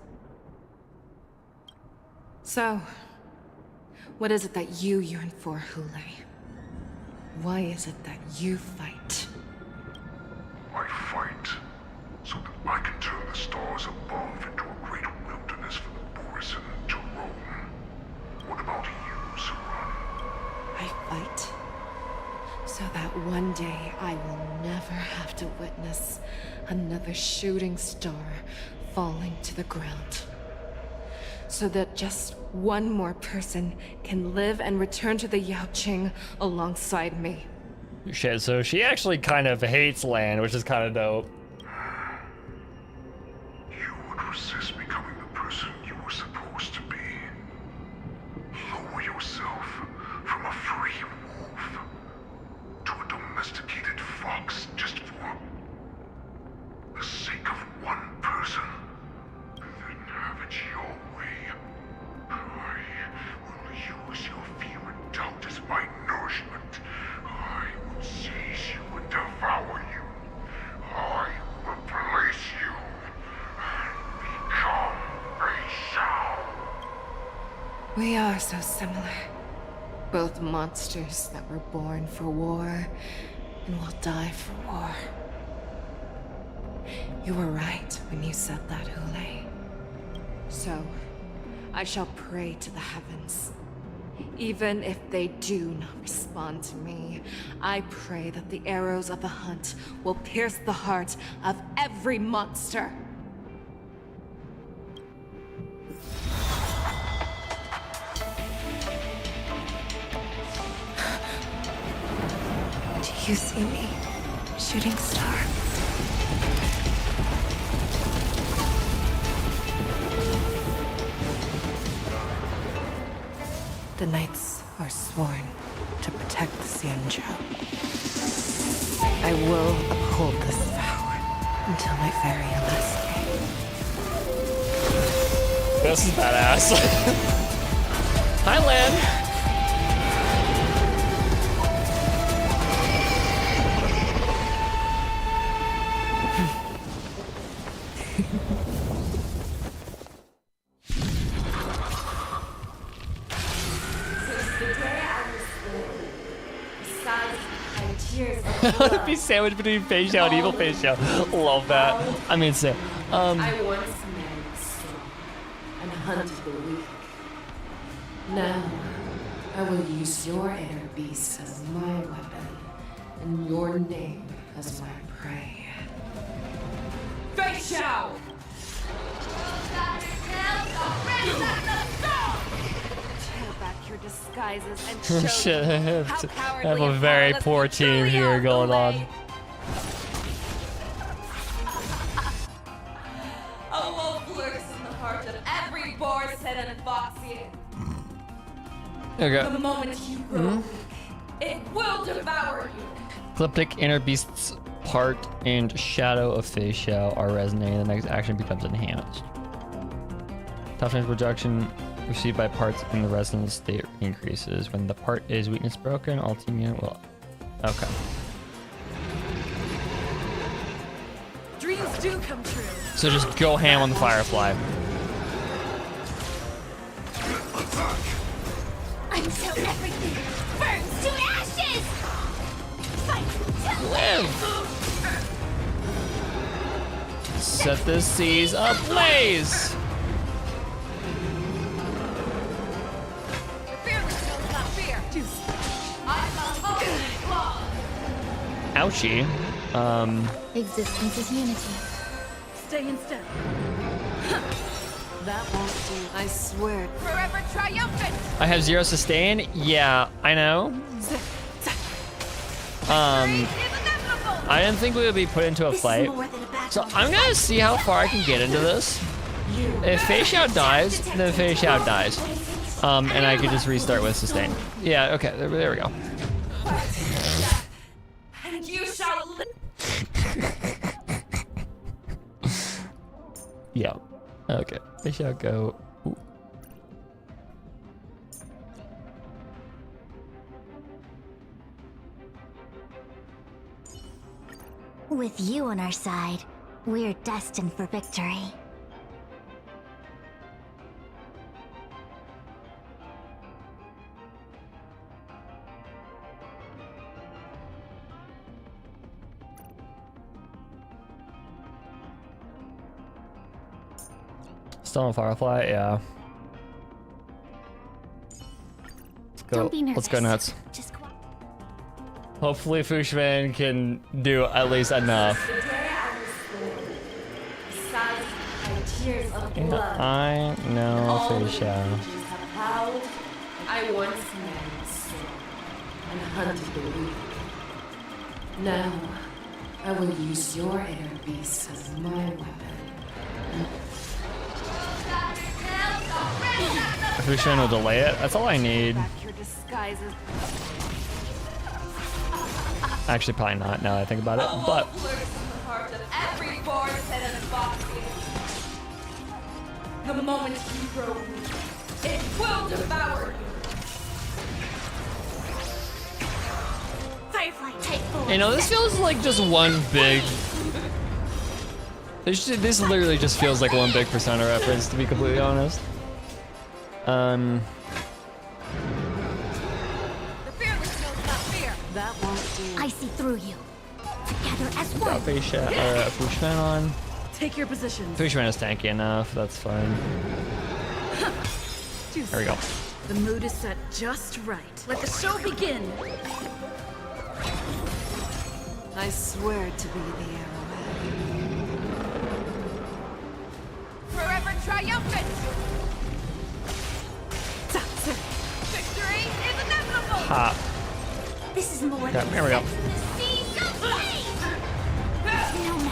So, what is it that you yearn for, Hule? Why is it that you fight? I fight so that I can turn the stars above into a great wilderness for the Borison to roam. What about you, Saran? I fight so that one day I will never have to witness another shooting star falling to the ground. So that just one more person can live and return to the Yaoqing alongside me. Shit, so she actually kind of hates Lan, which is kind of dope. You would resist becoming the person you were supposed to be. Lower yourself from a free wolf We are so similar. Both monsters that were born for war and will die for war. You were right when you said that, Hule. So, I shall pray to the heavens. Even if they do not respond to me, I pray that the arrows of the hunt will pierce the heart of every monster. Do you see me, shooting star? The knights are sworn to protect the Xianzhou. I will uphold this vow until my very last day. This is badass. Hi, Lan. I want to be sandwiched between Fei Xiao and Evil Fei Xiao. Love that. I mean, so, I once married the strong and hunted the weak. Now, I will use your inner beast as my weapon, and your name as my prey. Fei Xiao! Tear back your disguises and show shit, them I how have cowardly a and very powerless poor you team truly here are, going on. A wolf lurks in the heart of every boar's head and foxy. Okay. The moment you grow weak, it will devour you. Ecliptic Inner Beast's part and Shadow of Fei Xiao are resonating. The next action becomes enhanced. Tough damage reduction received by parts in the resonance state increases. When the part is weakness broken, all team unit will. Okay. Dreams do come true. So just go ham on the Firefly. Until everything burns to ashes! Fight to live! Set the seas ablaze! Ouchie. Existence is unity. Stay in step. That won't do, I swear. Forever triumphant! I have 0 sustain. Yeah, I know. I didn't think we would be put into a fight. So I'm gonna see how far I can get into this. If Fei Xiao dies, then Fei Xiao dies. And I could just restart with sustain. Yeah, okay, there we go. And you shall live. Yeah. Okay. Fei Xiao go. Ooh. With you on our side, we're destined for victory. Still on Firefly, yeah. Let's go. Don't be nervous. Let's go nuts. Just Hopefully Fushman can do at least enough. Yeah, I know Fei Xiao. I once married the strong and hunted the weak. Now, I will use your inner beast as my weapon. Fushman will delay it. That's all I need. Your disguises. Actually, probably not now that I think about it. But The moment you grow weak, it will devour you. Firefly type 4. you know, this feels like just one big. This literally just feels like one big Persona reference, to be completely honest. The fearless knows not fear. That won't do. I see through you. Together as one. Got Fushman on. Take your positions. Fushman is tanky enough. That's fine. There we go. The mood is set just right. Let the show begin. I swear to be the arrowhead. Forever triumphant! Victory is inevitable! Pop. This is more Okay, than there we go. the seas of flame. No matter.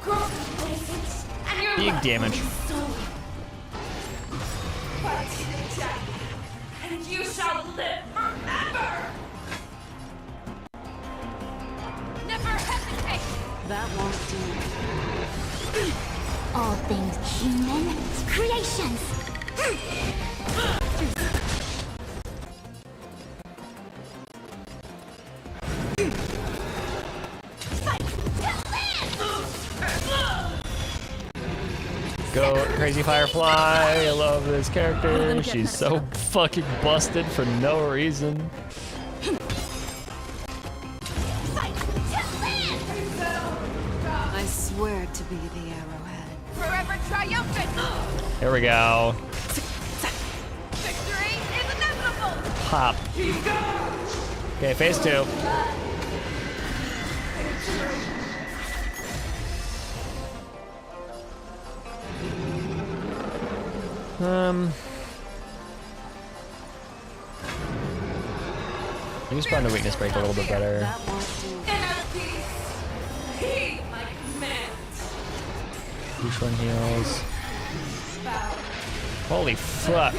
Growth places and your Big love damage. soul. And you shall live forever! Never hesitate! That won't do. All things human creations. Go crazy Firefly. I love this character. She's so fucking busted for no reason. I swear to be the arrowhead. Forever triumphant! Here we go. Victory is inevitable! Pop. Okay, phase 2. I just found a weakness break a little bit better. Which one heals? Holy fuck.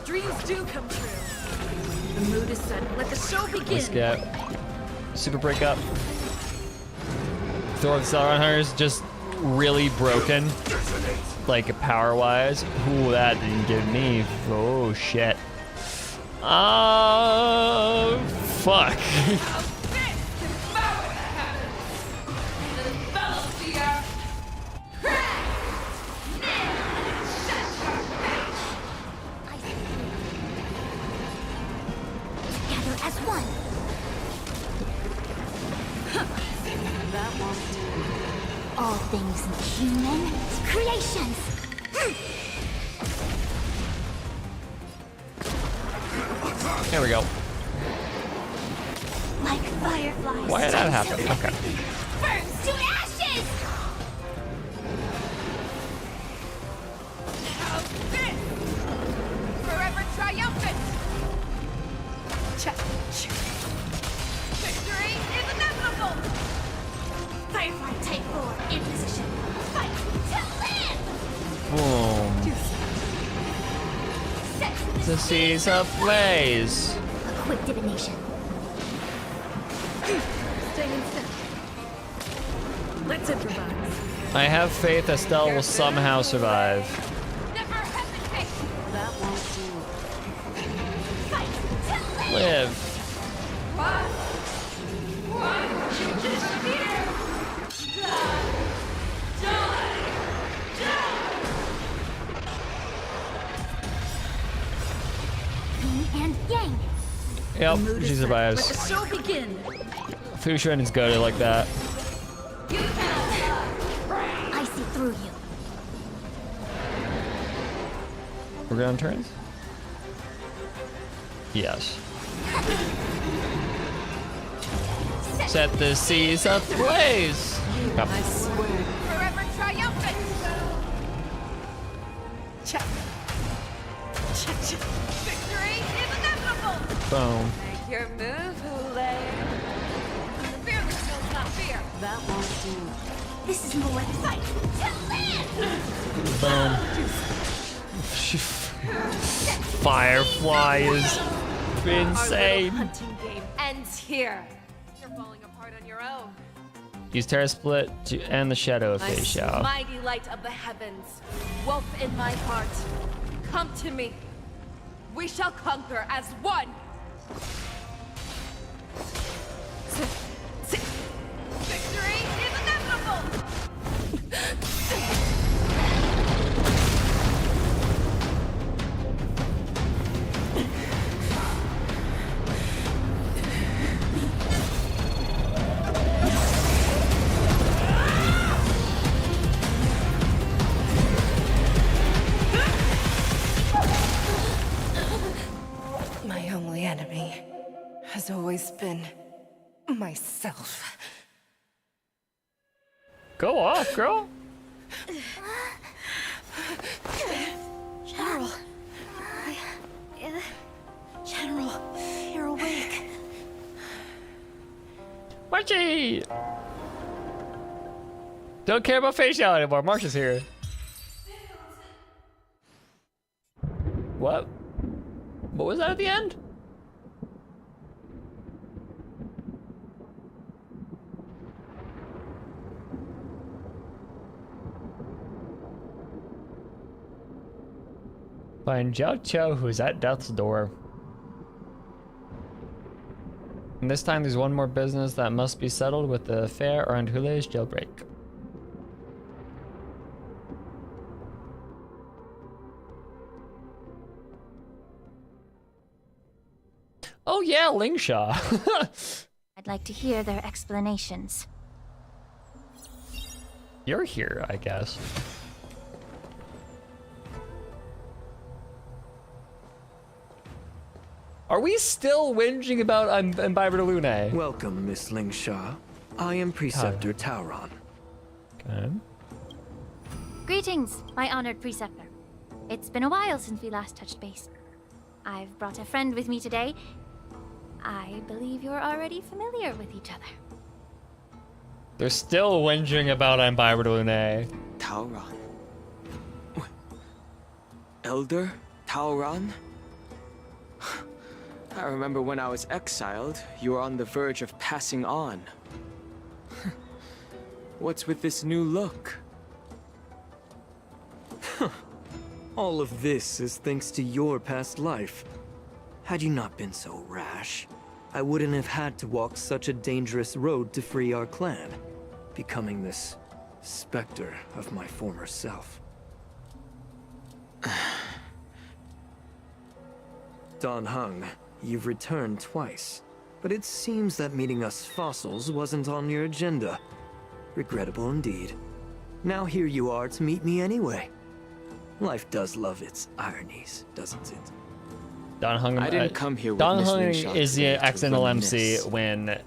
Dreams do come true. The mood is set. Let the show begin. Let's get super breakup. Thor of the Celeron Hunters just really broken, like power wise. Ooh, that didn't give me. Oh shit. Oh fuck. Together as one. That won't do. All things human creations. There we go. Like fireflies. Why did that happen? Okay. Burns to ashes. Forever triumphant! Victory is inevitable! Firefly type 4 in position. Fight to live. Boom. Set The seas ablaze. a quick divination. Stay in step. Let's improvise. I have faith Estelle will somehow survive. Never hesitate! That won't do. Live. Yin and yang. Yep, she survives. Let the show begin. Fushun is goated like that. I see through you. We're good on turns? Yes. Set the seas ablaze. Yep. I swear. Forever triumphant! Check. Victory is inevitable! Boom. Make your move, Hule. The fearless knows not fear. That won't do. This is more fight to live. Boom. Firefly is insane. Our little hunting game ends here. You're falling apart on your own. Use Terra Split to end the shadow of I Phase see Shao. mighty light of the heavens, wolf in my heart. Come to me. We shall conquer as one. Victory is inevitable! My only enemy has always been myself. Go off, girl. General. General, you're awake. Marchie! Don't care about facial anymore. March is here. What? What was that at the end? Find Jiao Qiu, who is at death's door. And this time there's one more business that must be settled with the affair around Hule's jailbreak. Oh yeah, Lingsha. I'd like to hear their explanations. You're here, I guess. Are we still whinging about Imbiber Lune? Welcome, Miss Lingsha. I am Preceptor Tauron. Okay. Greetings, my honored preceptor. It's been a while since we last touched base. I've brought a friend with me today. I believe you're already familiar with each other. They're still whinging about Imbiber Lune. Tauron. Elder Tauron? I remember when I was exiled, you were on the verge of passing on. What's with this new look? All of this is thanks to your past life. Had you not been so rash, I wouldn't have had to walk such a dangerous road to free our clan, becoming this specter of my former self. Dan Heng, you've returned twice, but it seems that meeting us fossils wasn't on your agenda. Regrettable indeed. Now here you are to meet me anyway. Life does love its ironies, doesn't it? Dan Heng, I didn't come here with Dan Miss Heng Lingsha is the today to accidental MC reminisce. when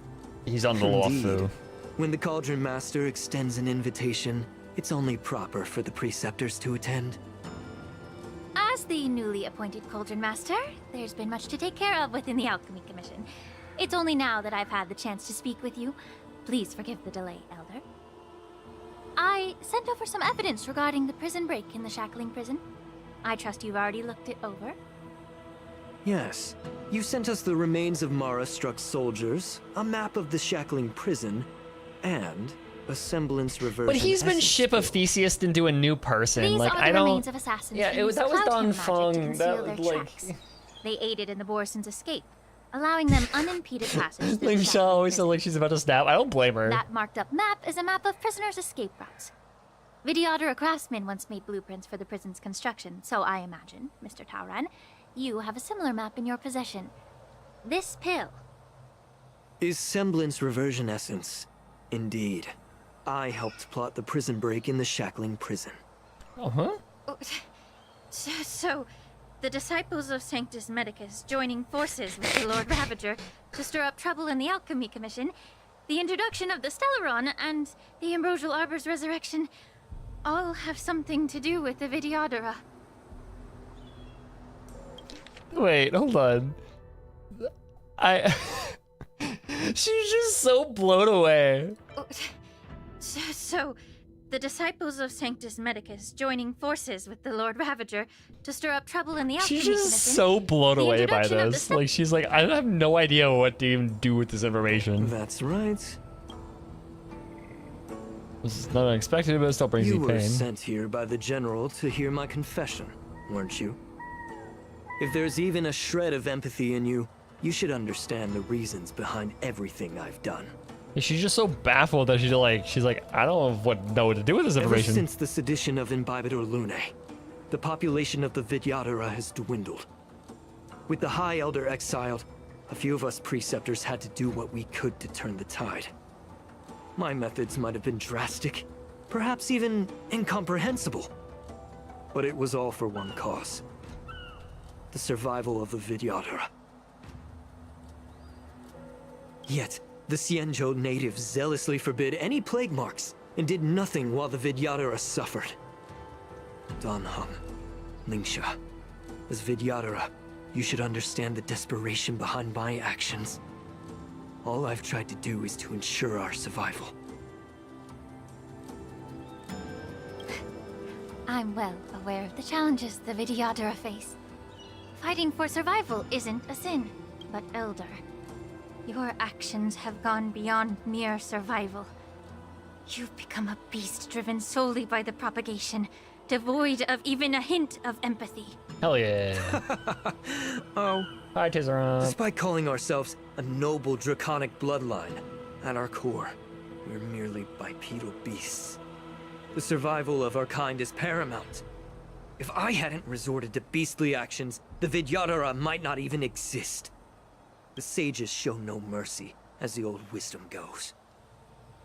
he's on the Indeed. Luofu. When the Cauldron Master extends an invitation, it's only proper for the Preceptors to attend. As the newly appointed Cauldron Master, there's been much to take care of within the Alchemy Commission. It's only now that I've had the chance to speak with you. Please forgive the delay, Elder. I sent over some evidence regarding the prison break in the Shackling prison. I trust you've already looked it over. Yes. You sent us the remains of Mara-struck soldiers, a map of the Shackling prison, and a semblance reversion. But he's been essence ship of kit. Theseus into a new person. These like are I the don't. remains of assassins Yeah, who used that was cloud Don hymn magic to Fung. conceal That their like. tracks. They aided in the Borison's escape, allowing them unimpeded passage through the Lingsha Shackling always prison. sounds like she's about to snap. I don't blame her. That marked up map is a map of prisoners' escape routes. Vidyadhara craftsmen once made blueprints for the prison's construction, so I imagine, Mr. Tauran, you have a similar map in your possession. This pill. Is semblance reversion essence. Indeed. I helped plot the prison break in the Shackling prison. Uh-huh. So, the disciples of Sanctus Medicus joining forces with the Lord Ravager to stir up trouble in the Alchemy Commission, the introduction of the Stellaron, and the Ambrosial Arbor's resurrection all have something to do with the Vidyadhara. Wait, hold on. She's just so blown away. So, the disciples of Sanctus Medicus joining forces with the Lord Ravager to stir up trouble in the Alchemy She's Commission. just so blown away by introduction of this. the Like she's like, I have no idea what to even do with this information. That's right. This is not unexpected, but it still brings You me were pain. sent here by the General to hear my confession, weren't you? If there's even a shred of empathy in you, you should understand the reasons behind everything I've done. She's just so baffled that she's like, I don't know what to do with this information. Ever since the sedition of Imbibitor Lunae, the population of the Vidyadhara has dwindled. With the High Elder exiled, a few of us preceptors had to do what we could to turn the tide. My methods might have been drastic, perhaps even incomprehensible. But it was all for one cause. The survival of the Vidyadhara. Yet, the Xianzhou natives zealously forbid any plague marks and did nothing while the Vidyadhara suffered. Dan Heng, Lingsha, as Vidyadhara, you should understand the desperation behind my actions. All I've tried to do is to ensure our survival. I'm well aware of the challenges the Vidyadhara face. Fighting for survival isn't a sin, but Elder. Your actions have gone beyond mere survival. You've become a beast driven solely by the propagation, devoid of even a hint of empathy. Hell yeah. Oh. Hi, Tizeron. Despite calling ourselves a noble draconic bloodline, at our core, we're merely bipedal beasts. The survival of our kind is paramount. If I hadn't resorted to beastly actions, the Vidyadhara might not even exist. The sages show no mercy, as the old wisdom goes.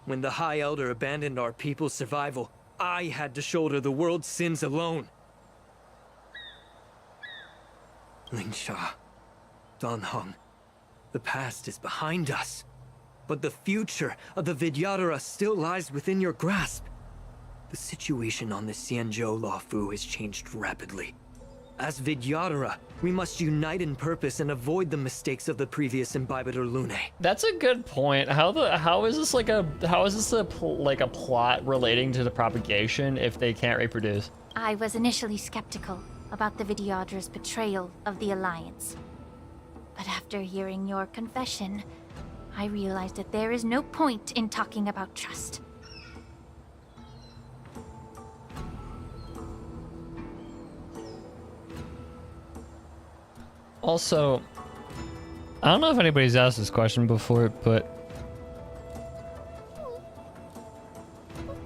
When the High Elder abandoned our people's survival, I had to shoulder the world's sins alone. Lingsha, Dan Heng, the past is behind us, but the future of the Vidyadhara still lies within your grasp. The situation on the Xianzhou Luofu has changed rapidly. As Vidyadhara, we must unite in purpose and avoid the mistakes of the previous Imbibitor Lunae. That's a good point. How is this like a plot relating to the propagation if they can't reproduce? I was initially skeptical about the Vidyadhara's betrayal of the Alliance. But after hearing your confession, I realized that there is no point in talking about trust. Also, I don't know if anybody's asked this question before, but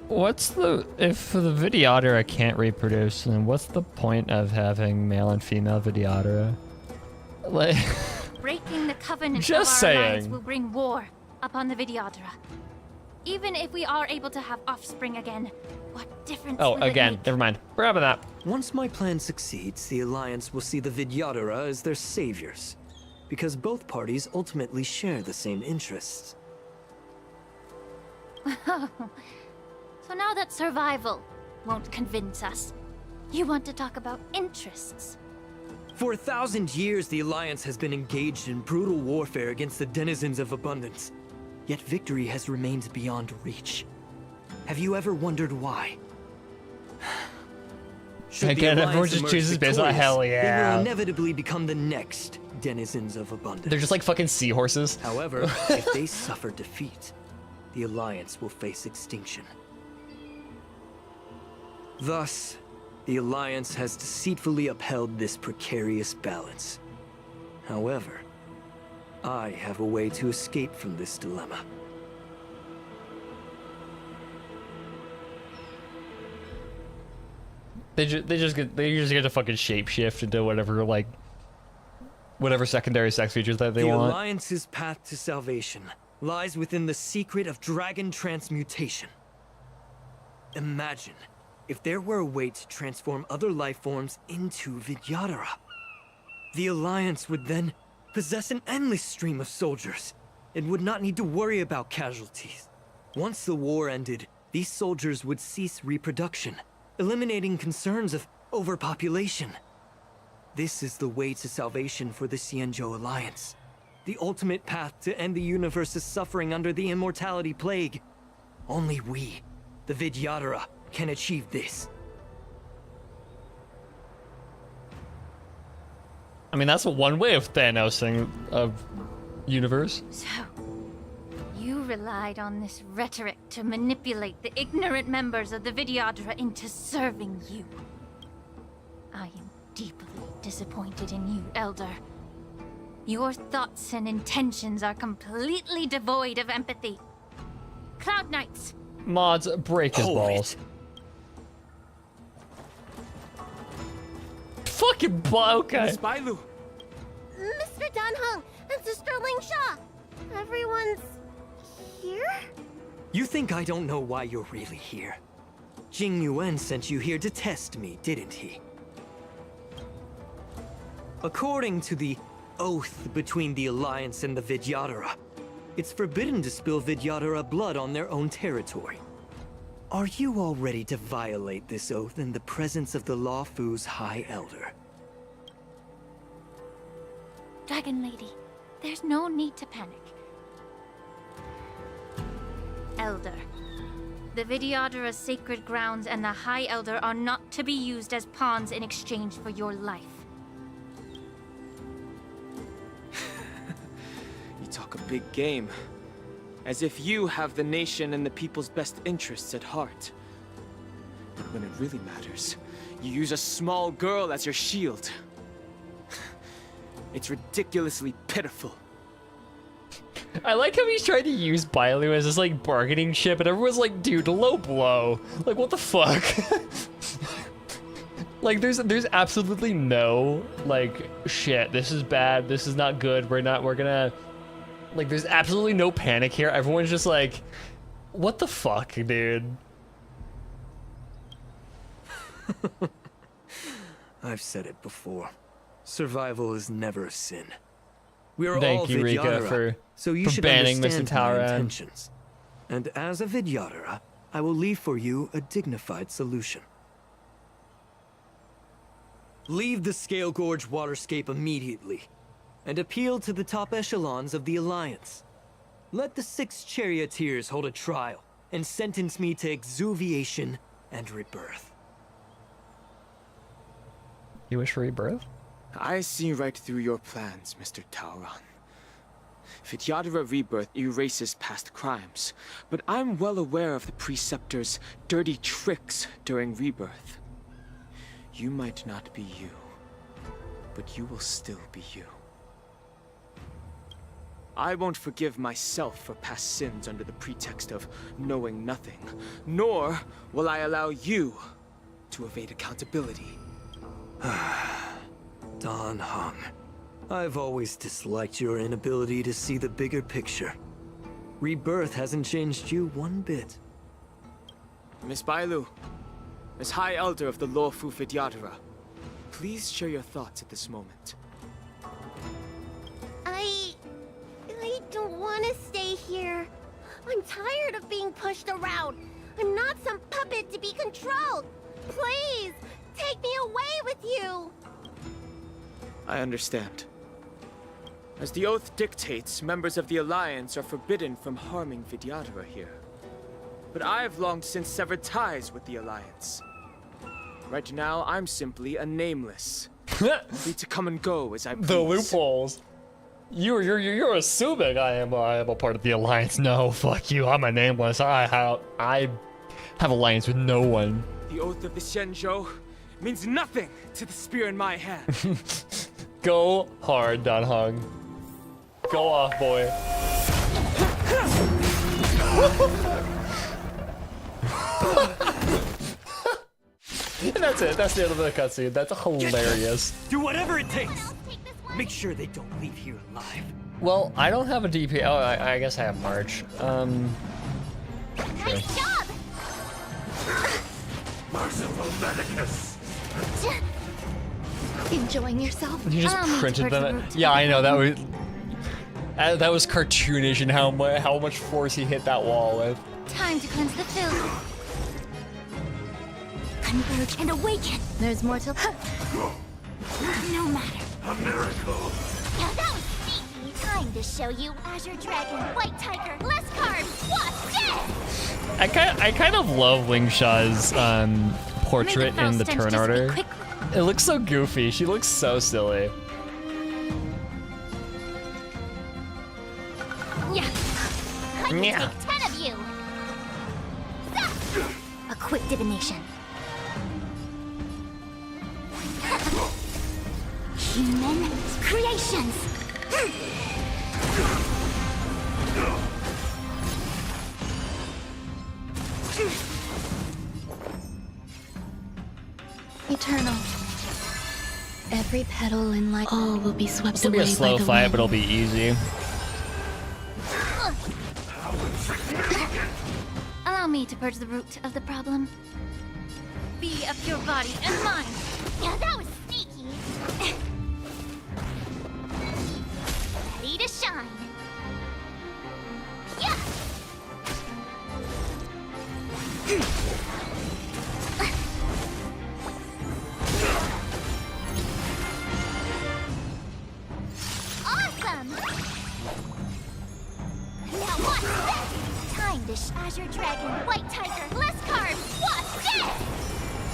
if the Vidyadhara can't reproduce, then what's the point of having male and female Vidyadhara? Like, Breaking the covenant Just of our alliance saying. will bring war upon the Vidyadhara. Even if we are able to have offspring again, what difference will it make? Never mind. We're having that. Once my plan succeeds, the Alliance will see the Vidyadhara as their saviors, because both parties ultimately share the same interests. So now that survival won't convince us, you want to talk about interests. For 1,000 years, the Alliance has been engaged in brutal warfare against the denizens of abundance. Yet victory has remained beyond reach. Have you ever wondered why? Should Again, the everyone Alliance just emerge chooses based on victorious, hell they yeah. will inevitably become the next denizens of abundance. They're just like fucking seahorses. However, if they suffer defeat, the Alliance will face extinction. Thus, the Alliance has deceitfully upheld this precarious balance. However, I have a way to escape from this dilemma. They just get to fucking shapeshift into whatever secondary sex features that they the want. The Alliance's path to salvation lies within the secret of dragon transmutation. Imagine if there were a way to transform other life forms into Vidyadhara. The Alliance would then possess an endless stream of soldiers and would not need to worry about casualties. Once the war ended, these soldiers would cease reproduction, eliminating concerns of overpopulation. This is the way to salvation for the Xianzhou Alliance. The ultimate path to end the universe's suffering under the immortality plague. Only we, the Vidyadhara, can achieve this. I mean, that's one way of Thanosing a universe. So, you relied on this rhetoric to manipulate the ignorant members of the Vidyadhara into serving you. I am deeply disappointed in you, Elder. Your thoughts and intentions are completely devoid of empathy. Cloud Knights. Mods, break his balls. Fucking okay. Miss Bailu. Mr. Danheng and Sister Ling Sha. Everyone's here? You think I don't know why you're really here? Jing Yuan sent you here to test me, didn't he? According to the oath between the Alliance and the Vidyadhara, it's forbidden to spill Vidyadhara blood on their own territory. Are you all ready to violate this oath in the presence of the Luofu's High Elder? Dragon Lady, there's no need to panic. Elder. The Vidyadhara's sacred grounds and the High Elder are not to be used as pawns in exchange for your life. You talk a big game. As if you have the nation and the people's best interests at heart. But when it really matters, you use a small girl as your shield. It's ridiculously pitiful. I like how he's trying to use Bailu as this like bargaining chip, and everyone's like, dude, low blow. Like, what the fuck? Like, there's absolutely no, like, shit, this is bad, this is not good, we're gonna... Like, there's absolutely no panic here. Everyone's just like, what the fuck, dude? I've said it before. Survival is never a sin. We are Thank all you, Rika, Vidyadhara, so you for should banning understand Mr. my Talran. intentions. And as a Vidyadhara, I will leave for you a dignified solution. Leave the Scale Gorge waterscape immediately, and appeal to the top echelons of the Alliance. Let the 6 charioteers hold a trial, and sentence me to exuviation and rebirth. You wish for rebirth? I see right through your plans, Mr. Talran. Vidyadhara rebirth erases past crimes, but I'm well aware of the Preceptor's dirty tricks during rebirth. You might not be you, but you will still be you. I won't forgive myself for past sins under the pretext of knowing nothing, nor will I allow you to evade accountability. Danheng, I've always disliked your inability to see the bigger picture. Rebirth hasn't changed you one bit. Miss Bailu, as High Elder of the Luofu Vidyadhara, please share your thoughts at this moment. I don't want to stay here. I'm tired of being pushed around. I'm not some puppet to be controlled. Please, take me away with you. I understand. As the oath dictates, members of the Alliance are forbidden from harming Vidyadhara here. But I've long since severed ties with the Alliance. Right now, I'm simply a nameless. Free to come and go as I please. The loopholes. You're assuming I am a part of the Alliance. No, fuck you. I'm a nameless. I have alliance with no one. The oath of the Xianzhou means nothing to the spear in my hand. Go hard, Danheng. Go off, boy. And that's it. That's the end of the cutscene. That's hilarious. Do whatever it takes. Make sure they don't leave here alive. Well, I don't have a DP. Oh, I guess I have March. Nice job! Merciful Medicus! Enjoying yourself? You just printed them. Yeah, I know that was cartoonish and how much force he hit that wall with. Time to cleanse the filth. Converge and awaken. There's more to... No matter. A miracle! Now that was sneaky. Time to show you Azure Dragon, White Tiger, less carbs, what's dead? I kind of love Ling Sha's portrait in the turn order. It looks so goofy. She looks so silly. Yeah. I can Yeah. take 10 of you. A quick divination. Human creations. Eternal. Every petal in life, all will be swept This will be away a slow by the fight, wind. but it'll be easy. Allow me to purge the root of the problem. Be of your body and mind. Yeah, that was sneaky. Ready to shine. Yeah. Awesome. Now watch this. Time to Azure Dragon, White Tiger, less carbs. Watch this.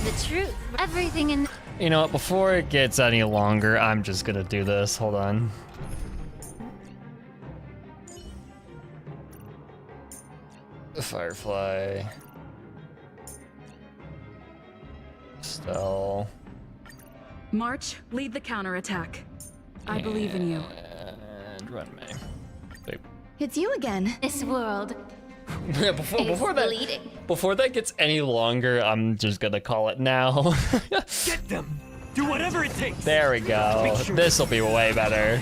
The truth. Everything in. You know what? Before it gets any longer, I'm just gonna do this. Hold on. Firefly. Stell. March, lead the counterattack. I believe in you. And run me. Wait. It's you again. This world. Before that gets any longer, I'm just gonna call it now. Get them! Do whatever it takes! There we go. This'll be way better.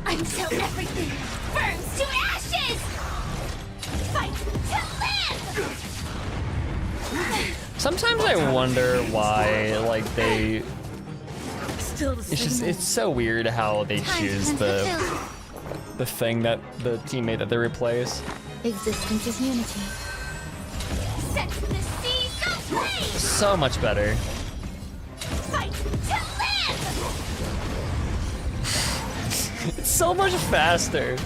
Until everything burns to ashes! Fight to live! Sometimes I wonder why, like, they... Still the same. It's so weird how they choose the thing that the teammate that they replace. Existence is unity. Set the seas ablaze! So much better. Fight to live! It's so much faster.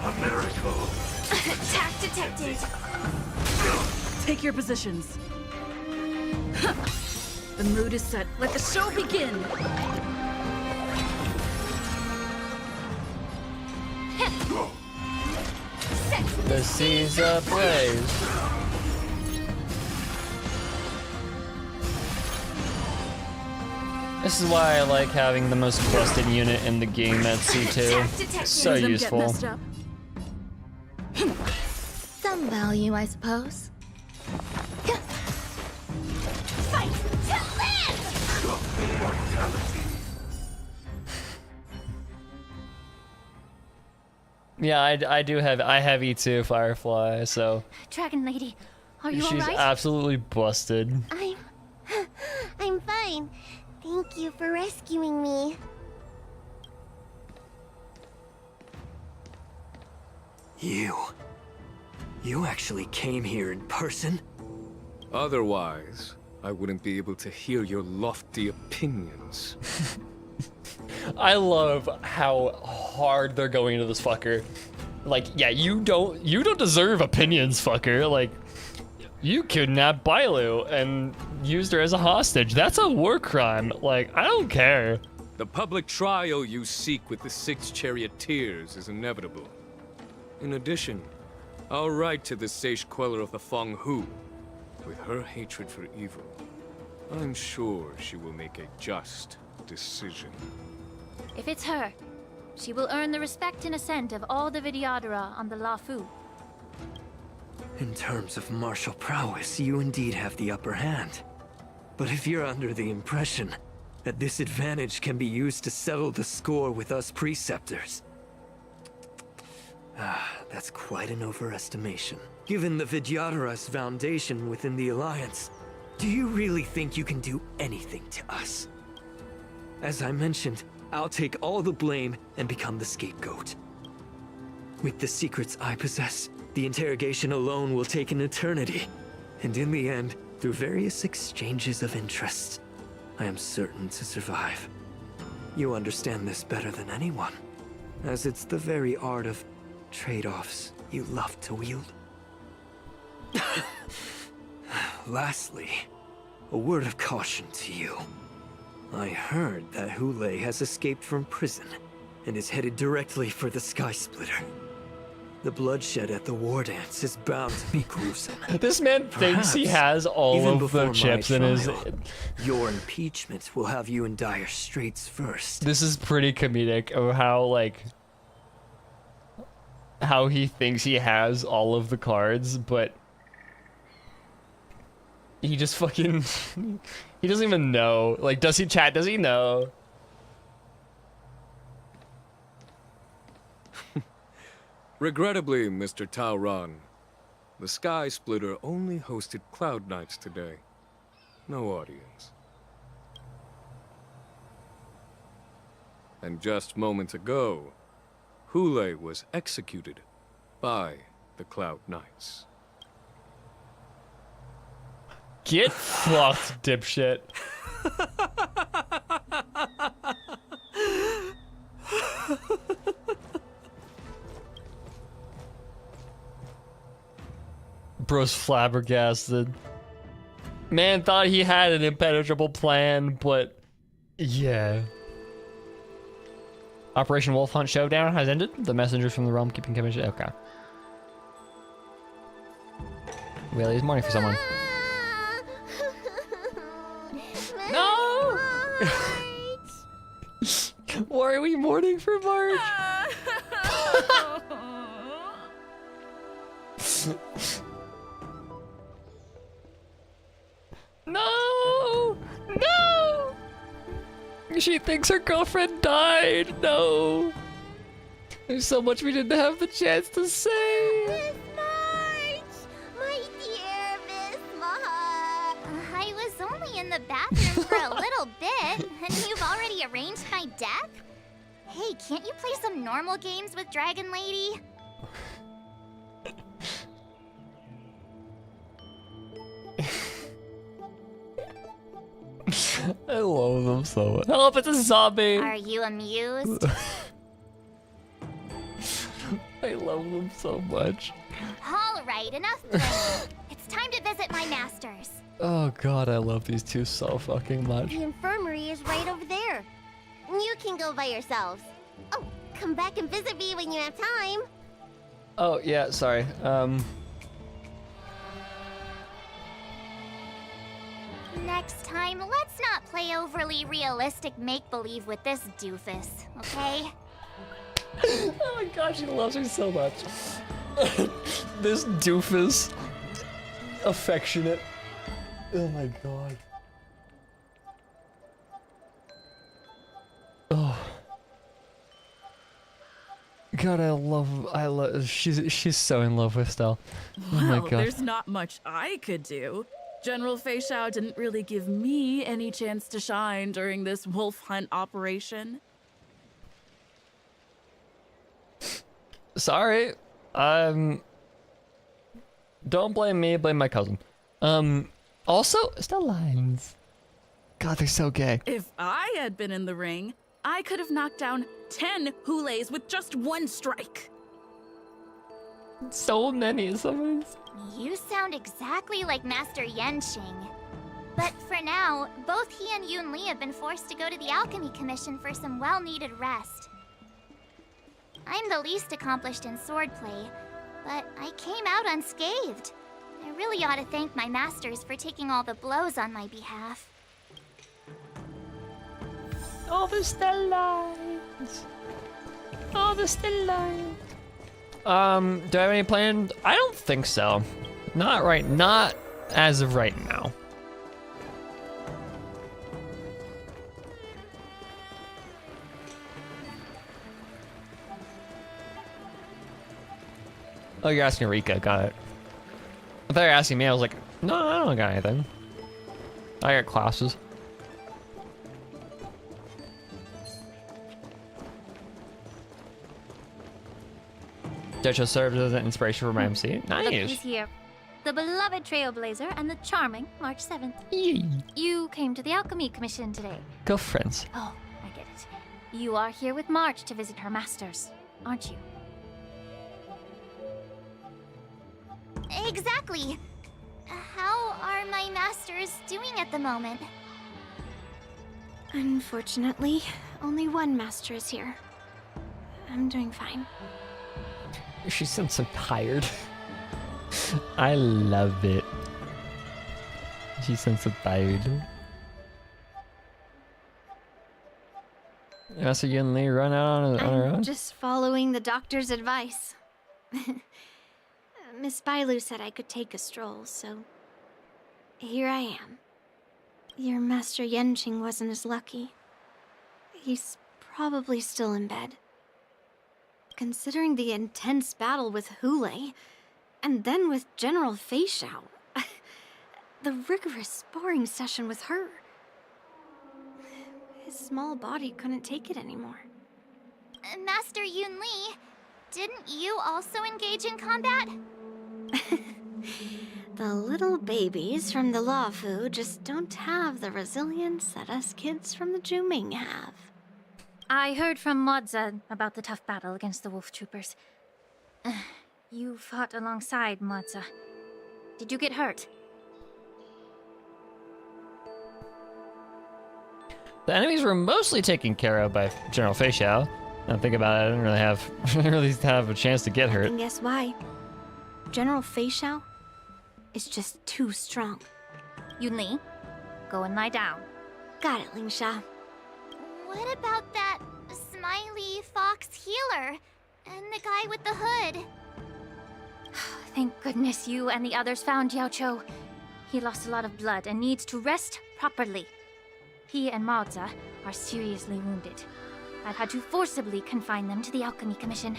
A miracle. Attack detected. Take your positions. The mood is set. Let the show begin. The seas ablaze. This is why I like having the most busted unit in the game at C2. So useful. Some value, I suppose. Fight to live! Yeah, I do have E2 Firefly, so Dragon Lady, are you she's alright? absolutely busted. I'm fine. Thank you for rescuing me. You actually came here in person? Otherwise, I wouldn't be able to hear your lofty opinions. I love how hard they're going into this fucker. Like, yeah, you don't deserve opinions, fucker. Like, you kidnapped Bailu and used her as a hostage. That's a war crime. Like, I don't care. The public trial you seek with the 6 charioteers is inevitable. In addition, I'll write to the sage queller of the Feng Hu. With her hatred for evil, I'm sure she will make a just decision. If it's her, she will earn the respect and assent of all the Vidyadhara on the Lafu. In terms of martial prowess, you indeed have the upper hand. But if you're under the impression that this advantage can be used to settle the score with us preceptors, that's quite an overestimation. Given the Vidyadhara's foundation within the Alliance, do you really think you can do anything to us? As I mentioned, I'll take all the blame and become the scapegoat. With the secrets I possess, the interrogation alone will take an eternity. And in the end, through various exchanges of interest, I am certain to survive. You understand this better than anyone, as it's the very art of trade-offs you love to wield. Lastly, a word of caution to you. I heard that Hule has escaped from prison and is headed directly for the Sky Splitter. The bloodshed at the war dance is bound to be gruesome. This man thinks he has all even of before the my chips in his. trial, your impeachment will have you in dire straits first. This is pretty comedic of how he thinks he has all of the cards, but he just fucking he doesn't even know. Like, does he chat? Does he know? Regrettably, Mr. Tauron, the Sky Splitter only hosted Cloud Knights today. No audience. And just moments ago, Hule was executed by the Cloud Knights. Get fucked, dipshit. Bro's flabbergasted. Man thought he had an impenetrable plan, but yeah. Operation Wolf Hunt Showdown has ended. The messengers from the realm keeping commission. Okay. Really, it's morning for someone. No! Why are we mourning for March? No! No! She thinks her girlfriend died. No. There's so much we didn't have the chance to say. Miss March! My dear Miss March! I was only in the bathroom for a little bit, and you've already arranged my death? Hey, can't you play some normal games with Dragon Lady? I love them so much. Help, it's a zombie! Are you amused? I love them so much. All right, enough playing. It's time to visit my masters. Oh god, I love these two so fucking much. The infirmary is right over there. You can go by yourselves. Oh, come back and visit me when you have time. Oh, yeah, sorry. Next time, let's not play overly realistic make-believe with this doofus, okay? Oh my god, she loves her so much. This doofus. Affectionate. Oh my god. Oh. God, I love, she's so in love with Stell. Oh my Well, god. there's not much I could do. General Fei Xiao didn't really give me any chance to shine during this wolf hunt operation. Sorry. Don't blame me, blame my cousin. Also, Stell lines. God, they're so gay. If I had been in the ring, I could have knocked down 10 Hules with just one strike. So many summons. You sound exactly like Master Yenqing. But for now, both he and Yun Li have been forced to go to the Alchemy Commission for some well-needed rest. I'm the least accomplished in swordplay, but I came out unscathed. I really ought to thank my masters for taking all the blows on my behalf. All the Stell lines. All the Stell lines. Do I have any plans? I don't think so. Not as of right now. Oh, you're asking Rika, got it. I thought you were asking me, I was like, no, I don't got anything. I got classes. Dojo serves as an inspiration for my MC. Look Nice. who's here. The beloved Trailblazer and the charming March 7th. You came to the Alchemy Commission today. Go friends. Oh, I get it. You are here with March to visit her masters, aren't you? Exactly. How are my masters doing at the moment? Unfortunately, only one master is here. I'm doing fine. She sounds so tired. I love it. She sounds so tired. Yeah, so you and Lee run out on her own? I'm just following the doctor's advice. Miss Bailu said I could take a stroll, so here I am. Your Master Yenching wasn't as lucky. He's probably still in bed. Considering the intense battle with Hule, and then with General Fei Xiao, the rigorous sparring session with her. His small body couldn't take it anymore. Master Yun Li, didn't you also engage in combat? The little babies from the Luofu just don't have the resilience that us kids from the Zhuming have. I heard from Moza about the tough battle against the wolf troopers. You fought alongside Moza. Did you get hurt? The enemies were mostly taken care of by General Fei Xiao. Now think about it, I didn't really have a chance to get hurt. And guess why? General Fei Xiao is just too strong. Yun Li, go and lie down. Got it, Lingsha. What about that smiley fox healer? And the guy with the hood? Thank goodness you and the others found Yaoqiu. He lost a lot of blood and needs to rest properly. He and Maoza are seriously wounded. I've had to forcibly confine them to the Alchemy Commission.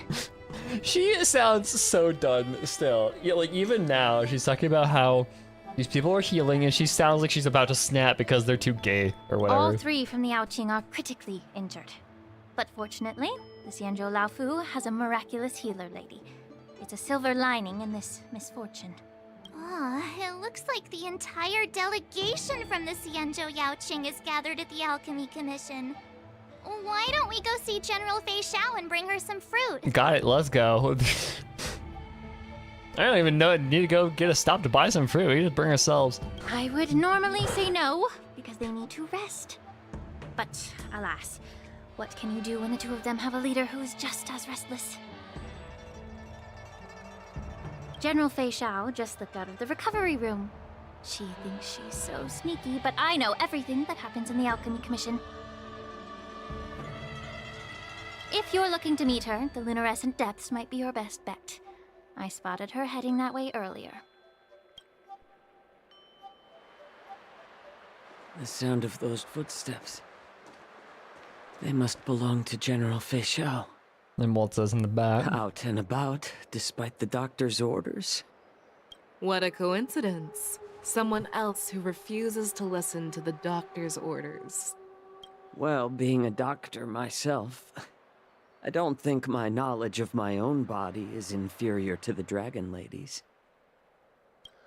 She sounds so done still. Yeah, like even now, she's talking about how these people are healing and she sounds like she's about to snap because they're too gay or whatever. All three from the Yaoqing are critically injured. But fortunately, the Xianzhou Laofu has a miraculous healer lady. It's a silver lining in this misfortune. It looks like the entire delegation from the Xianzhou Yaoqing is gathered at the Alchemy Commission. Why don't we go see General Fei Xiao and bring her some fruit? Got it, let's go. I don't even need to go get a stop to buy some fruit. We just bring ourselves. I would normally say no, because they need to rest. But alas, what can you do when the two of them have a leader who is just as restless? General Fei Xiao just slipped out of the recovery room. She thinks she's so sneaky, but I know everything that happens in the Alchemy Commission. If you're looking to meet her, the luminescent depths might be your best bet. I spotted her heading that way earlier. The sound of those footsteps. They must belong to General Fei Xiao. And Waltz in the back. Out and about, despite the doctor's orders. What a coincidence. Someone else who refuses to listen to the doctor's orders. Well, being a doctor myself, I don't think my knowledge of my own body is inferior to the Dragon Lady's.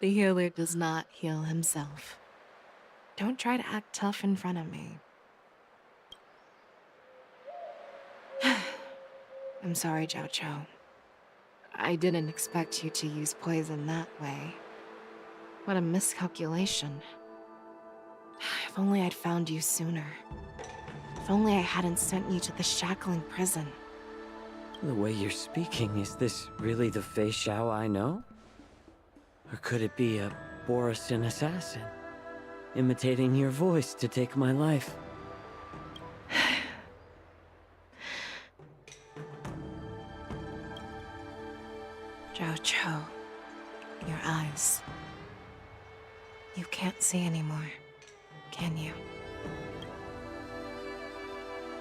The healer does not heal himself. Don't try to act tough in front of me. I'm sorry, Jiao. I didn't expect you to use poison that way. What a miscalculation. If only I'd found you sooner. If only I hadn't sent you to the shackling prison. The way you're speaking, is this really the Fei Xiao I know? Or could it be a Borisin assassin, imitating your voice to take my life? Jiao, your eyes. You can't see anymore, can you?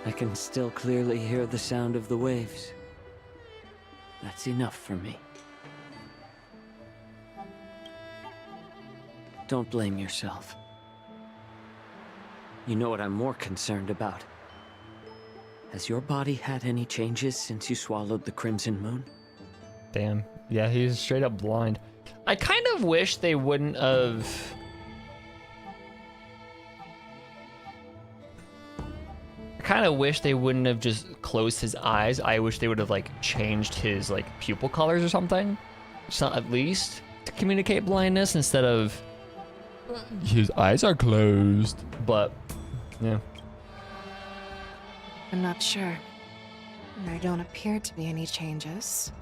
I can still clearly hear the sound of the waves. That's enough for me. Don't blame yourself. You know what I'm more concerned about? Has your body had any changes since you swallowed the Crimson Moon? Damn. Yeah, he's straight up blind. I kind of wish they wouldn't have... I kind of wish they wouldn't have just closed his eyes. I wish they would have like changed his like pupil colors or something. At least to communicate blindness instead of his eyes are closed. But yeah. I'm not sure. There don't appear to be any changes.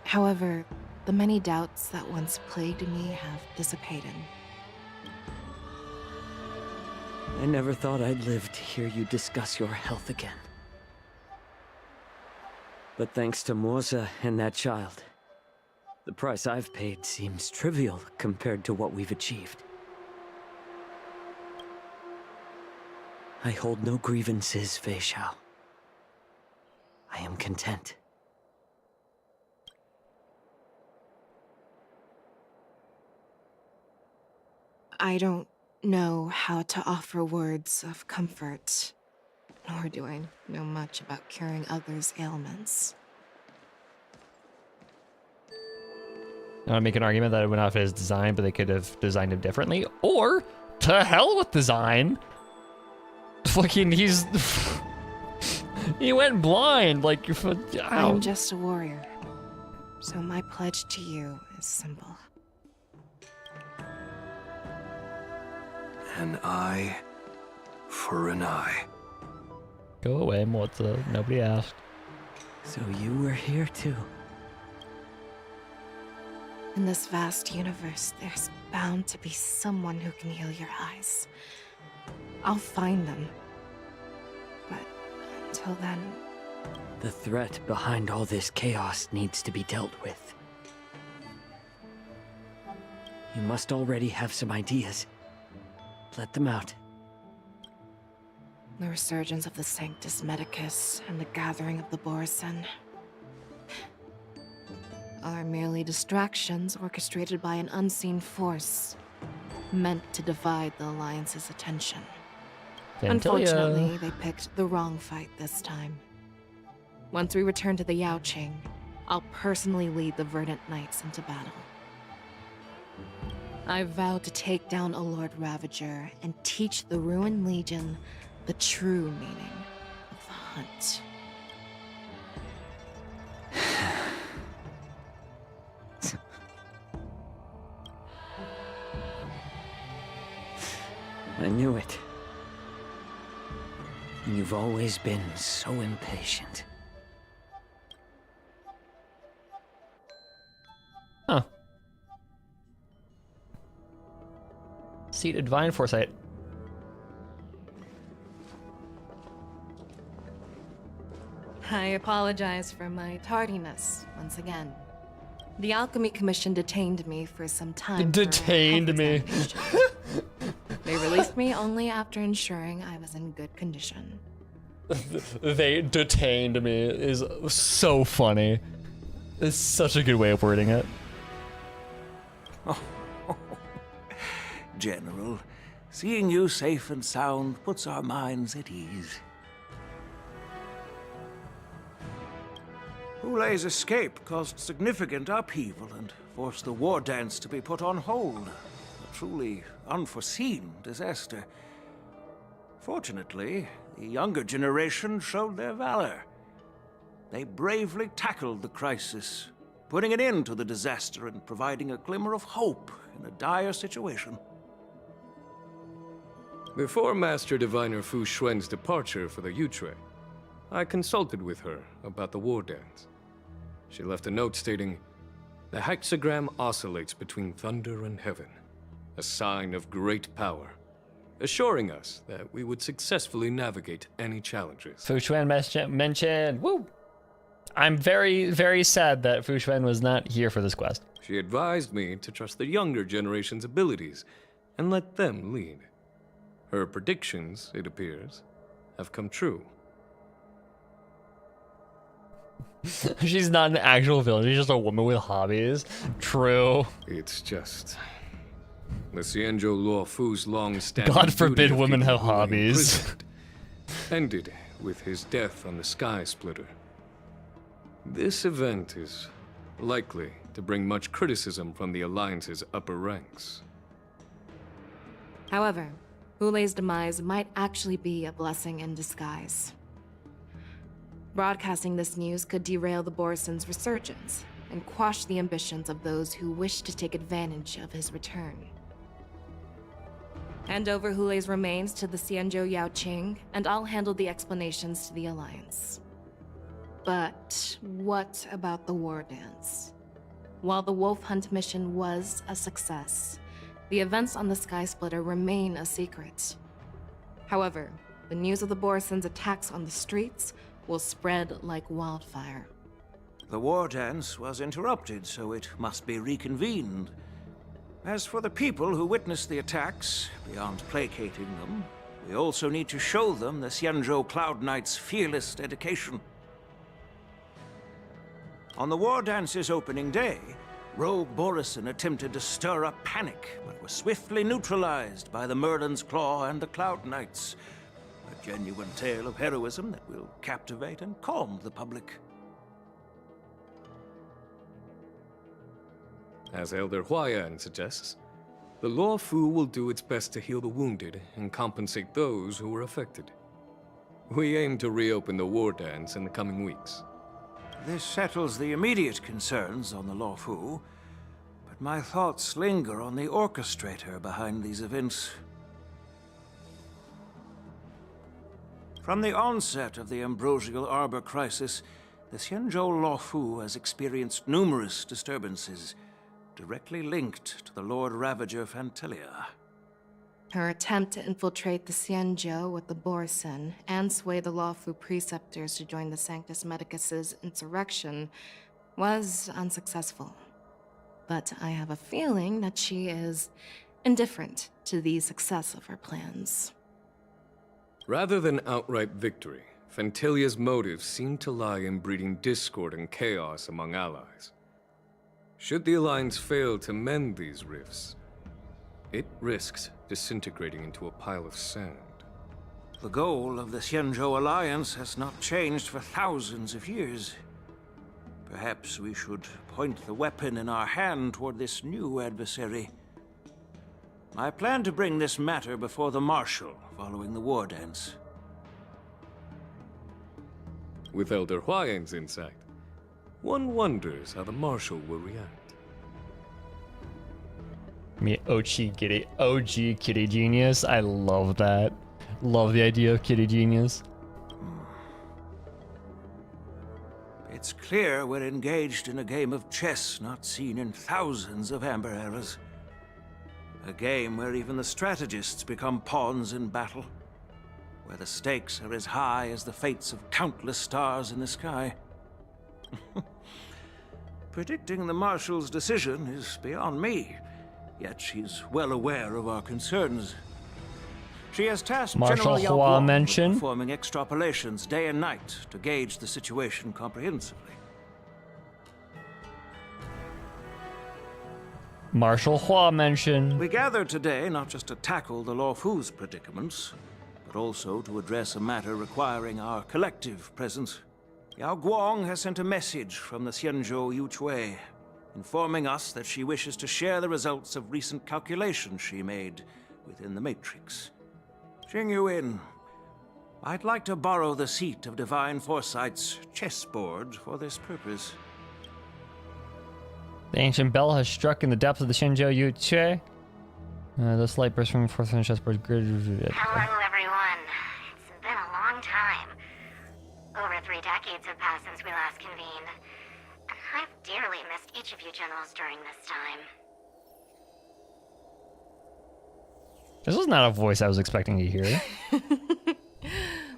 However, the many doubts that once plagued me have dissipated. I never thought I'd live to hear you discuss your health again. But thanks to Morza and that child, the price I've paid seems trivial compared to what we've achieved. I hold no grievances, Fei Xiao. I am content. I don't know how to offer words of comfort, nor do I know much about curing others' ailments. I want to make an argument that it went off his design, but they could have designed him differently. Or, to hell with design! Fucking, he's... he went blind, like... I'm just a warrior, so my pledge to you is simple. An eye for an eye. Go away, Morza. Nobody asked. So you were here too. In this vast universe, there's bound to be someone who can heal your eyes. I'll find them. But until then... The threat behind all this chaos needs to be dealt with. You must already have some ideas. Let them out. The resurgence of the Sanctus Medicus and the gathering of the Borison are merely distractions orchestrated by an unseen force, meant to divide the Alliance's attention. Unfortunately, they picked the wrong fight this time. Once we return to the Yaoqing, I'll personally lead the Verdant Knights into battle. I vow to take down a Lord Ravager and teach the Ruined Legion the true meaning of the hunt. I knew it. You've always been so impatient. Huh. Seat of Divine Foresight. I apologize for my tardiness once again. The Alchemy Commission detained me for some time. Detained me. They released me only after ensuring I was in good condition. They detained me is so funny. It's such a good way of wording it. General, seeing you safe and sound puts our minds at ease. Hulei's escape caused significant upheaval and forced the war dance to be put on hold. A truly unforeseen disaster. Fortunately, the younger generation showed their valor. They bravely tackled the crisis, putting an end to the disaster and providing a glimmer of hope in a dire situation. Before Master Diviner Fu Xuan's departure for the Yutre, I consulted with her about the war dance. She left a note stating, "The hexagram oscillates between thunder and heaven, a sign of great power, assuring us that we would successfully navigate any challenges." Fu Xuan mentioned, woo! I'm very, very sad that Fu Xuan was not here for this quest. She advised me to trust the younger generation's abilities and let them lead. Her predictions, it appears, have come true. She's not an actual villain, she's just a woman with hobbies. True. It's just... the Xianzhou Luo Fu's long-standing God forbid duty of women keeping have Wu hobbies. imprisoned ended with his death on the Sky Splitter. This event is likely to bring much criticism from the Alliance's upper ranks. However, Hulei's demise might actually be a blessing in disguise. Broadcasting this news could derail the Borison's resurgence and quash the ambitions of those who wish to take advantage of his return. Hand over Hulei's remains to the Xianzhou Yaoqing, and I'll handle the explanations to the Alliance. But what about the war dance? While the wolf hunt mission was a success, the events on the Sky Splitter remain a secret. However, the news of the Borison's attacks on the streets will spread like wildfire. The war dance was interrupted, so it must be reconvened. As for the people who witnessed the attacks, beyond placating them, we also need to show them the Xianzhou Cloud Knight's fearless dedication. On the war dance's opening day, Rogue Borison attempted to stir up panic, but was swiftly neutralized by the Merlin's Claw and the Cloud Knights. A genuine tale of heroism that will captivate and calm the public. As Elder Huayan suggests, the Law Fu will do its best to heal the wounded and compensate those who were affected. We aim to reopen the war dance in the coming weeks. This settles the immediate concerns on the Law Fu, but my thoughts linger on the orchestrator behind these events. From the onset of the Ambrosial Arbor crisis, the Xianzhou Law Fu has experienced numerous disturbances, directly linked to the Lord Ravager Fantelia. Her attempt to infiltrate the Xianzhou with the Borison and sway the Lawfu preceptors to join the Sanctus Medicus's insurrection was unsuccessful. But I have a feeling that she is indifferent to the success of her plans. Rather than outright victory, Fantelia's motives seem to lie in breeding discord and chaos among allies. Should the Alliance fail to mend these rifts, it risks disintegrating into a pile of sand. The goal of the Xianzhou Alliance has not changed for thousands of years. Perhaps we should point the weapon in our hand toward this new adversary. I plan to bring this matter before the Marshal following the war dance. With Elder Huayan's insight, one wonders how the Marshal will react. Me OG kitty genius. I love that. Love the idea of kitty genius. It's clear we're engaged in a game of chess not seen in thousands of Amber eras. A game where even the strategists become pawns in battle. Where the stakes are as high as the fates of countless stars in the sky. Predicting the Marshal's decision is beyond me. Yet she's well aware of our concerns. She has tasked Marshal General Hua Yao Guang mention? with performing extrapolations day and night to gauge the situation comprehensively. Marshal Hua mention. We gathered today not just to tackle the Law Fu's predicaments, but also to address a matter requiring our collective presence. Yao Guang has sent a message from the Xianzhou Yuchui, informing us that she wishes to share the results of recent calculations she made within the Matrix. Jing Yuin, I'd like to borrow the seat of Divine Foresight's chessboard for this purpose. The ancient bell has struck in the depths of the Shenzhou Yuche. The slight burst from the fourth on the chessboard grid. Hello, everyone. It's been a long time. Over 3 decades have passed since we last convened. And I've dearly missed each of you generals during this time. This was not a voice I was expecting to hear.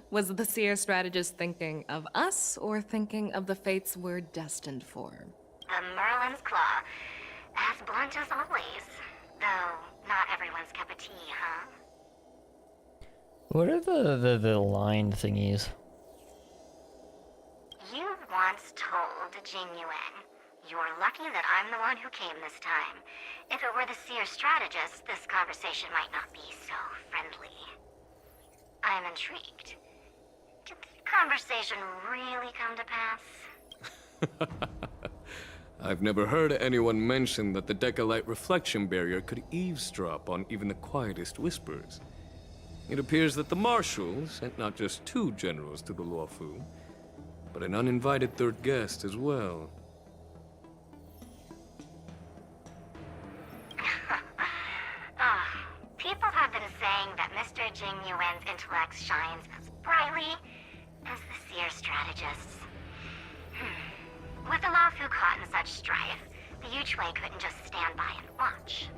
Was the seer strategist thinking of us or thinking of the fates we're destined for? The Merlin's Claw. As blunt as always. Though, not everyone's cup of tea, huh? What are the line thingies? You once told Jing Yuan, "You're lucky that I'm the one who came this time. If it were the seer strategist, this conversation might not be so friendly." I'm intrigued. Did the conversation really come to pass? I've never heard anyone mention that the Decalite reflection barrier could eavesdrop on even the quietest whispers. It appears that the Marshal sent not just 2 generals to the Luofu, but an uninvited 3rd guest as well. People have been saying that Mr. Jing Yuan's intellect shines as brightly as the seer strategist's. With the Laofu caught in such strife, The Yuchwei couldn't just stand by and watch.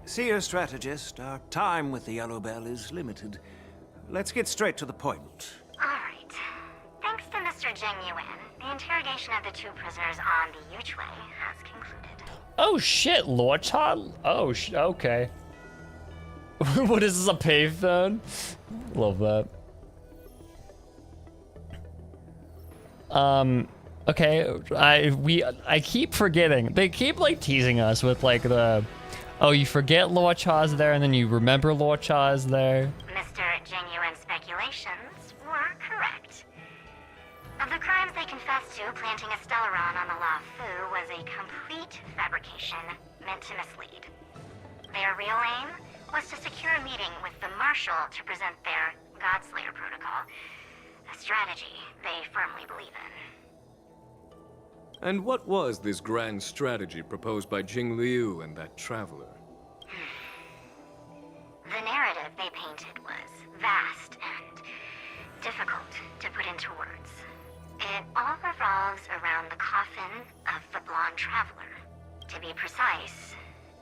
Seer strategist, our time with the Yellow Bell is limited. Let's get straight to the point. Alright. Thanks to Mr. Jing Yuan, the interrogation of the two prisoners on the Yuchwei has concluded. Oh shit, Lord Child. Oh, okay. What is this, a payphone? Love that. Okay, I keep forgetting. They keep like teasing us with like the, oh, you forget Lord Chaw's there and then you remember Lord Chaw's there. Mr. Jing Yuan's speculations were correct. Of the crimes they confessed to, planting a Stellaron on the La Fu was a complete fabrication meant to mislead. Their real aim was to secure a meeting with the Marshal to present their Godslayer protocol, a strategy they firmly believe in. And what was this grand strategy proposed by Jing Liu and that traveler? The narrative they painted was vast and difficult to put into words. It all revolves around the coffin of the blonde traveler. To be precise,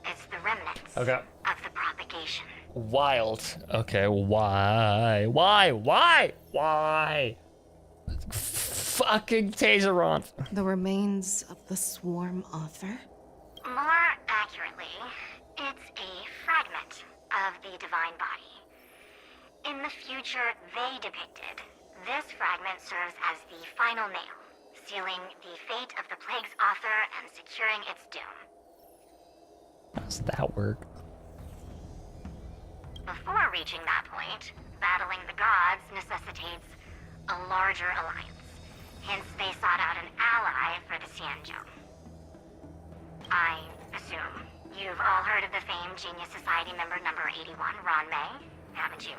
it's the remnants of the propagation. Wild. Okay, why? Why? Fucking Taseron. The remains of the swarm author? More accurately, it's a fragment of the divine body. In the future they depicted, this fragment serves as the final nail, sealing the fate of the plague's author and securing its doom. How does that work? Before reaching that point, battling the gods necessitates a larger alliance. Hence, they sought out an ally for the Xianzhou. I assume you've all heard of the famed Genius Society member number 81, Ron Mei, haven't you?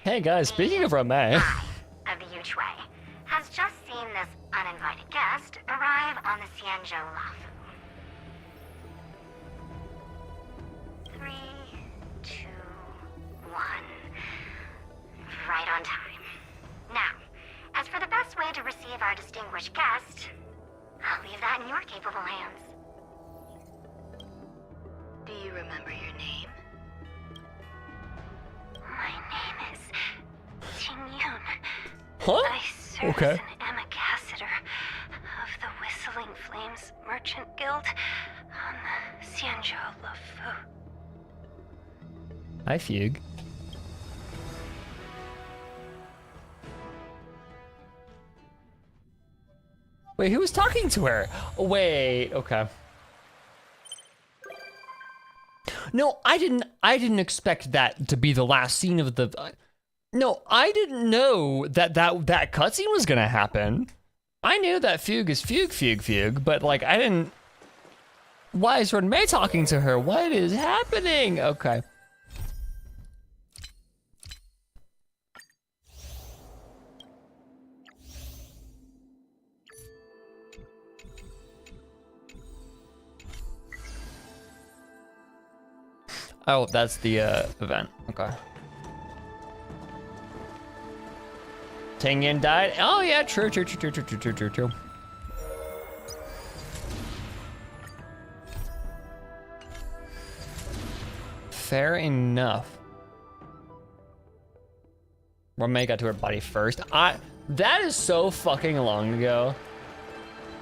Hey guys, speaking of Rame. Of the Yuchwei has just seen this uninvited guest arrive on the Xianzhou Lafu. 3, 2, 1. Right on time. Now, as for the best way to receive our distinguished guest, I'll leave that in your capable hands. Do you remember your name? My name is Ting Yun. Huh? I serve Okay. as an ambassador of the Whistling Flames Merchant Guild on the Xianzhou Lafu. Hi, Fugue. Wait, who was talking to her? Wait, okay. No, I didn't expect that to be the last scene of the. No, I didn't know that cutscene was gonna happen. I knew that Fugue is Fugue, but like I didn't. Why is Ren Mei talking to her? What is happening? Okay. Oh, that's the event. Okay. Ting Yin died. Oh yeah, true. Fair enough. Romei got to her body first. That is so fucking long ago.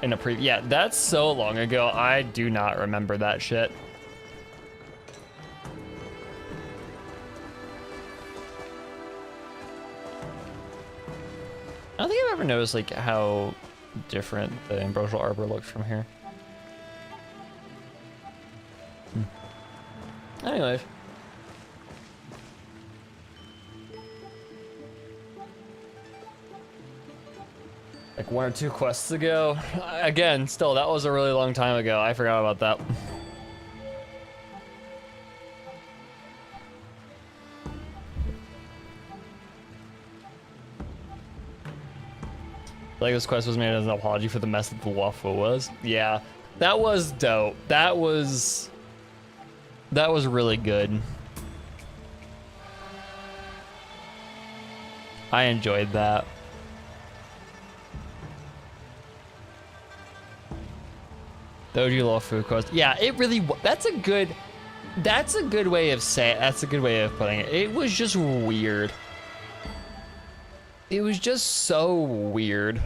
In a yeah, that's so long ago. I do not remember that shit. I don't think I've ever noticed like how different the Ambrosial Arbor looks from here. Anyways. Like 1 or 2 quests ago. Again, still, that was a really long time ago. I forgot about that. Like this quest was made as an apology for the mess that the waffle was. Yeah, that was dope. That was really good. I enjoyed that. The OG Lawfu quest. Yeah, it really. That's a good way of saying. That's a good way of putting it. It was just weird. It was just so weird.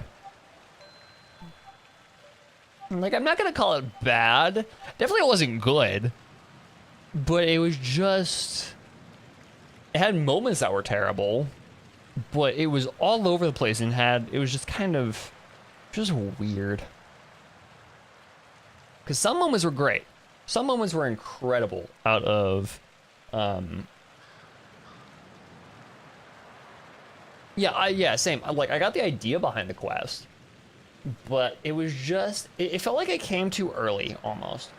Like, I'm not gonna call it bad. Definitely wasn't good. But it was just... It had moments that were terrible. But it was all over the place and it was just kind of... just weird. Because some moments were great. Some moments were incredible out of... Yeah, same. Like, I got the idea behind the quest. But it was just... It felt like it came too early, almost.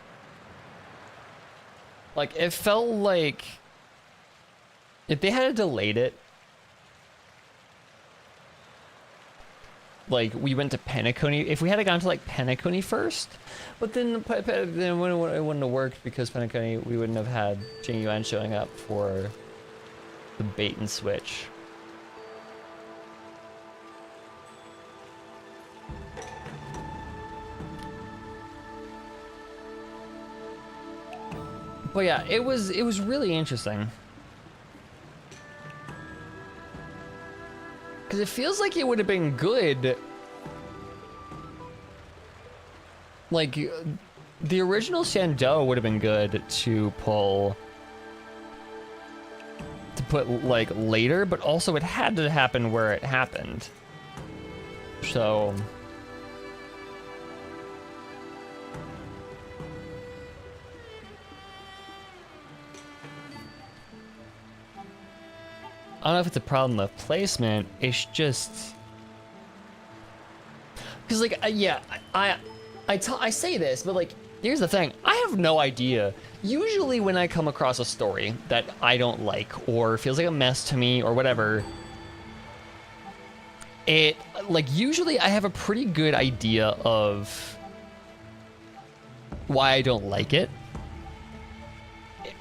Like, it felt like... If they had delayed it... Like, we went to Penacony... If we had gone to, like, Penacony first... But then it wouldn't have worked because Penacony... We wouldn't have had Jing Yuan showing up for... the bait and switch. But yeah, it was really interesting. Because it feels like it would have been good. Like, the original Shenzhou would have been good to pull... to put, like, later, but also it had to happen where it happened. So... I don't know if it's a problem of placement. It's just because, like, yeah, I say this, but like, here's the thing: I have no idea. Usually, when I come across a story that I don't like or feels like a mess to me or whatever, usually I have a pretty good idea of why I don't like it.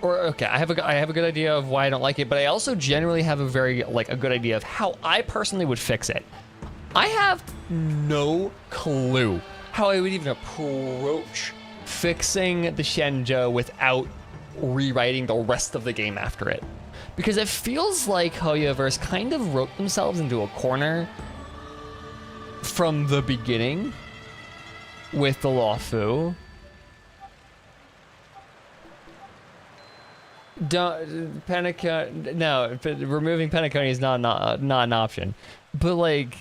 Or, okay, I have a good idea of why I don't like it, but I also generally have a good idea of how I personally would fix it. I have no clue how I would even approach fixing the Shenzhou without rewriting the rest of the game after it. Because it feels like Hoyoverse kind of wrote themselves into a corner from the beginning with the Lawfu. Removing Penacony is not an option. But like,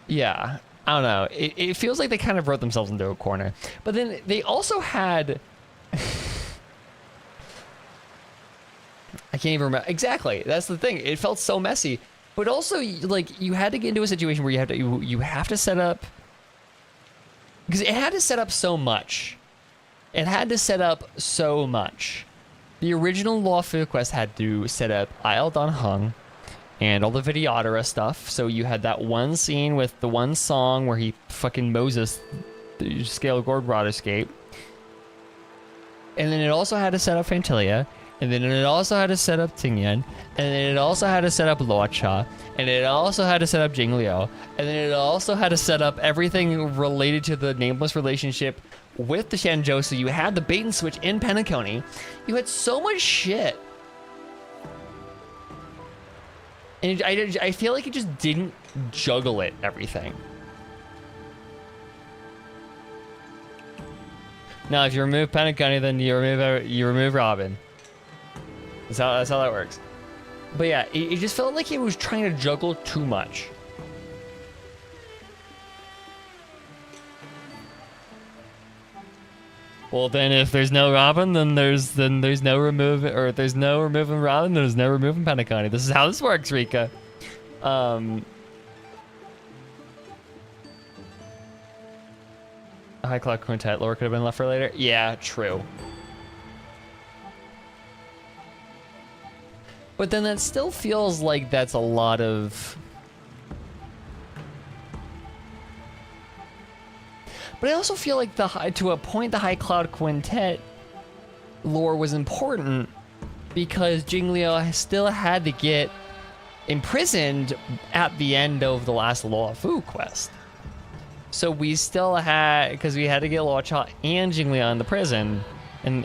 yeah, I don't know. It feels like they kind of wrote themselves into a corner. But then they also had I can't even remember exactly. That's the thing. It felt so messy. But also, like, you had to get into a situation where you have to set up. Because it had to set up so much. It had to set up so much. The original Lawfu quest had to set up Isle Don Hung and all the Vidyadhara stuff. So you had that one scene with the one song where he fucking Moses the Scale Gourd Rod Escape. And then it also had to set up Fantilia. And then it also had to set up Tingyan. And then it also had to set up Luocha. And it also had to set up Jingliu. And then it also had to set up everything related to the nameless relationship with the Shenzhou. So you had the bait and switch in Penacony. You had so much shit. And I feel like it just didn't juggle it, everything. Now, if you remove Penacony, then you remove Robin. That's how that works. But yeah, it just felt like it was trying to juggle too much. Well, then if there's no Robin, then there's no removing, or if there's no removing Robin, then there's no removing Penacony. This is how this works, Rika. High Cloud Quintet lore could have been left for later. Yeah, true. But then that still feels like that's a lot of... But I also feel like to a point the High Cloud Quintet lore was important because Jingliu still had to get imprisoned at the end of the last Law Fu quest. So we still had, because we had to get Luo Cha and Jinglia in the prison, and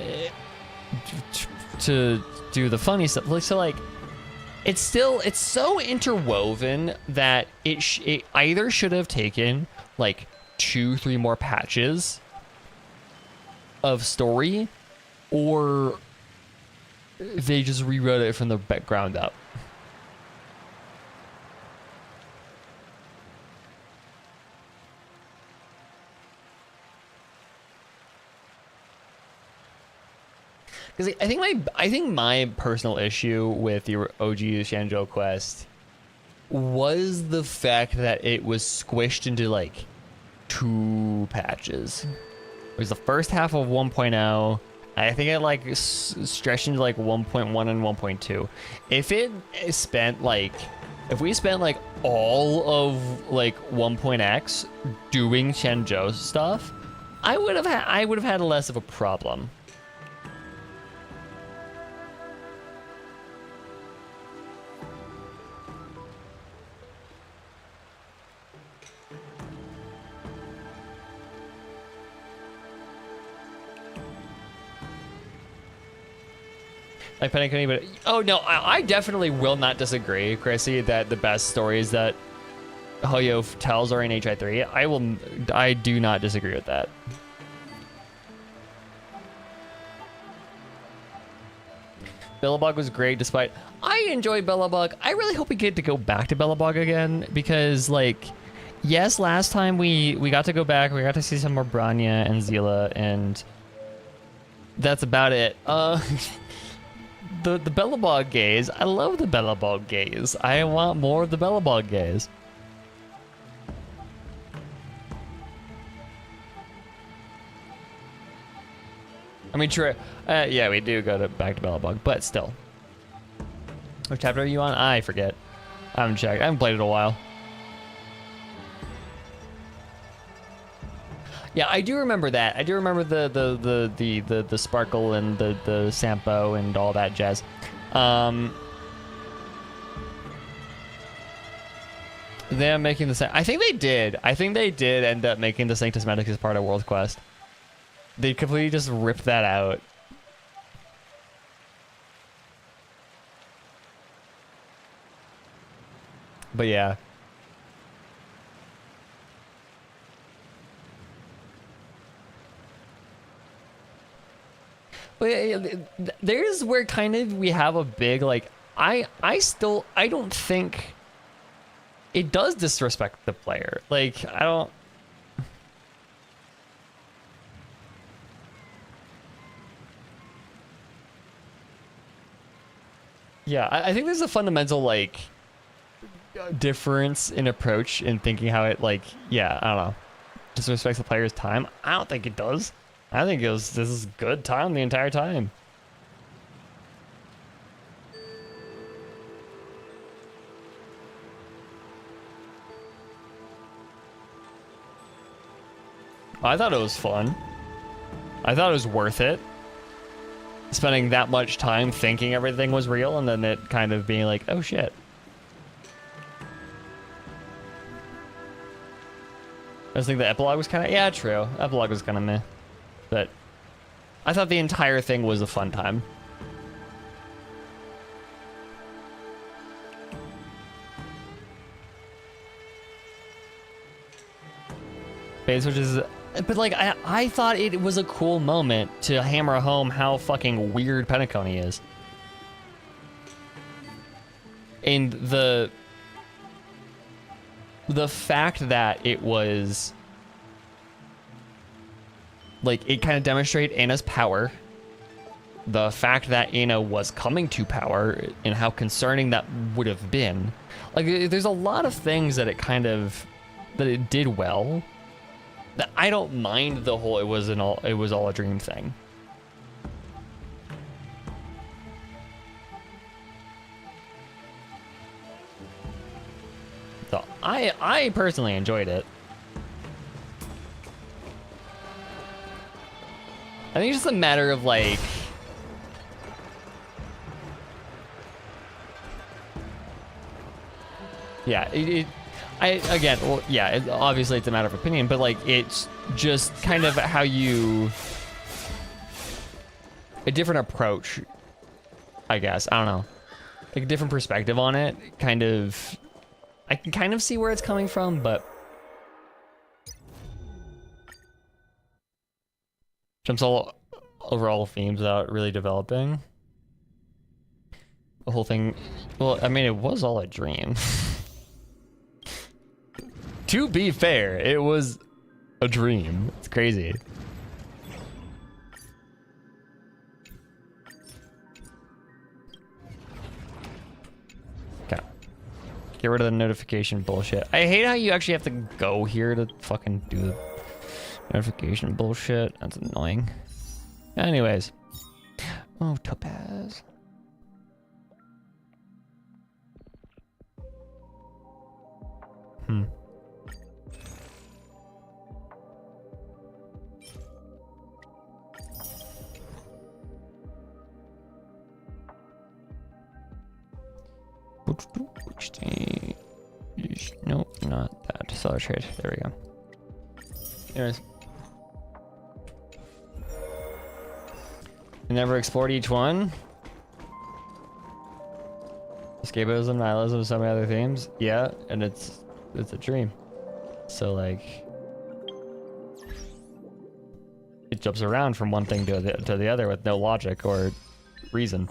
to do the funny stuff. Like, so like, it's so interwoven that it either should have taken like 2-3 more patches of story, or they just rewrote it from the ground up. Because I think my personal issue with the OG Shenzhou quest was the fact that it was squished into like 2 patches. It was the first half of 1.0. I think it like stretched into like 1.1 and 1.2. If we spent like all of like 1.x doing Shenzhou stuff, I would have had less of a problem. Like Penny, but oh no, I definitely will not disagree, Chrissy, that the best stories that Hoyo tells are in HI3. I do not disagree with that. Billabog was great, despite I enjoyed Billabog. I really hope we get to go back to Billabog again, because like, yes, last time we got to go back, we got to see some more Branya and Zila, and that's about it. The Bellabog gaze. I love the Bellabog gaze. I want more of the Bellabog gaze. I mean, true. Yeah, we do go back to Bellabog, but still. What chapter are you on? I forget. I haven't checked. I haven't played it in a while. Yeah, I do remember that. I do remember the sparkle and the Sampo and all that jazz. They're making the I think they did. I think they did end up making the Sanctus Medicus part of World Quest. They completely just ripped that out. But yeah. But there's where kind of we have a big like I don't think it does disrespect the player. Like I don't. Yeah, I think there's a fundamental like difference in approach in thinking how it like I don't know, disrespects the player's time. I don't think it does. I think this is good time the entire time. I thought it was fun. I thought it was worth it. Spending that much time thinking everything was real and then it kind of being like, oh shit. I just think the epilogue was kind of, yeah, true. Epilogue was kind of meh. But I thought the entire thing was a fun time. Base, which is, but like I thought it was a cool moment to hammer home how fucking weird Penacony is. And the fact that it was like it kind of demonstrated Anna's power, the fact that Anna was coming to power and how concerning that would have been. Like there's a lot of things that it did well. That I don't mind the whole it was all a dream thing. So I personally enjoyed it. I think it's just a matter of like Yeah, again, well, yeah, obviously it's a matter of opinion, but like it's just kind of how you, a different approach, I guess. I don't know, like a different perspective on it. Kind of, I can kind of see where it's coming from, but jumps all over all themes without really developing the whole thing. Well, I mean, it was all a dream. To be fair, it was a dream. It's crazy. Okay. Get rid of the notification bullshit. I hate how you actually have to go here to fucking do the notification bullshit. That's annoying. Anyways. Oh, Topaz. Nope, not that. Seller trade. There we go. Anyways. You never explored each one? Escapism, nihilism, so many other themes. Yeah, and it's a dream. So like it jumps around from one thing to the other with no logic or reason.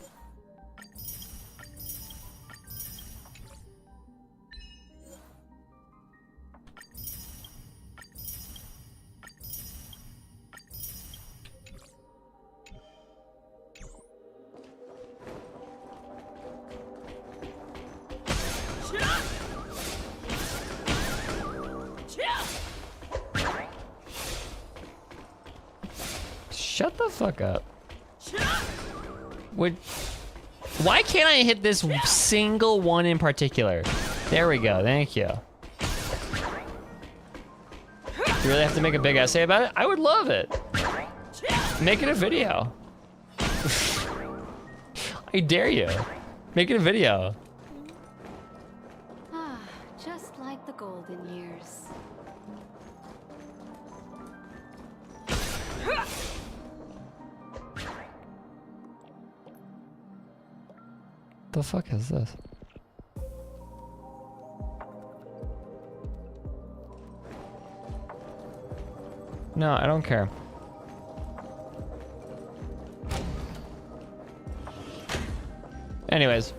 Shut the fuck up. Why can't I hit this single one in particular? There we go, thank you. You really have to make a big essay about it? I would love it. Make it a video. I dare you. Make it a video. Ah, just like the golden years. The fuck is this? No, I don't care. Anyways.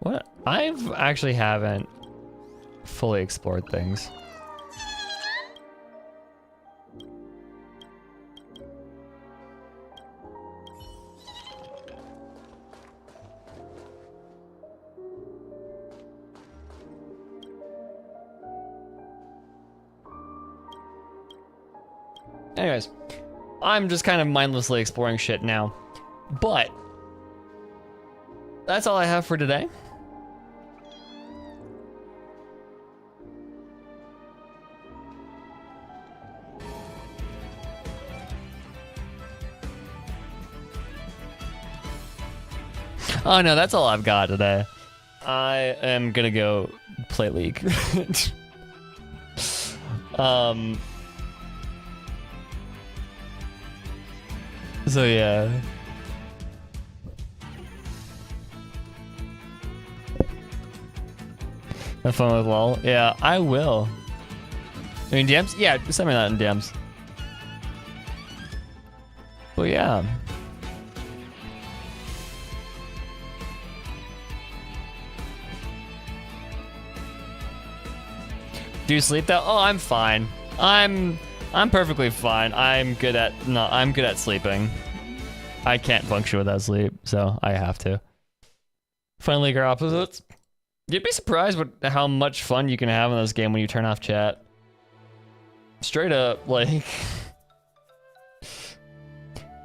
What? I've actually haven't fully explored things. Anyways, I'm just kind of mindlessly exploring shit now. But that's all I have for today. Oh no, that's all I've got today. I am gonna go play League. So yeah. Have fun with LOL. Yeah, I will. I mean, DMs? Yeah, send me that in DMs. Well, yeah. Do you sleep though? Oh, I'm fine. I'm perfectly fine. I'm good at sleeping. I can't function without sleep, so I have to. Fun League or opposites? You'd be surprised how much fun you can have in this game when you turn off chat. Straight up, like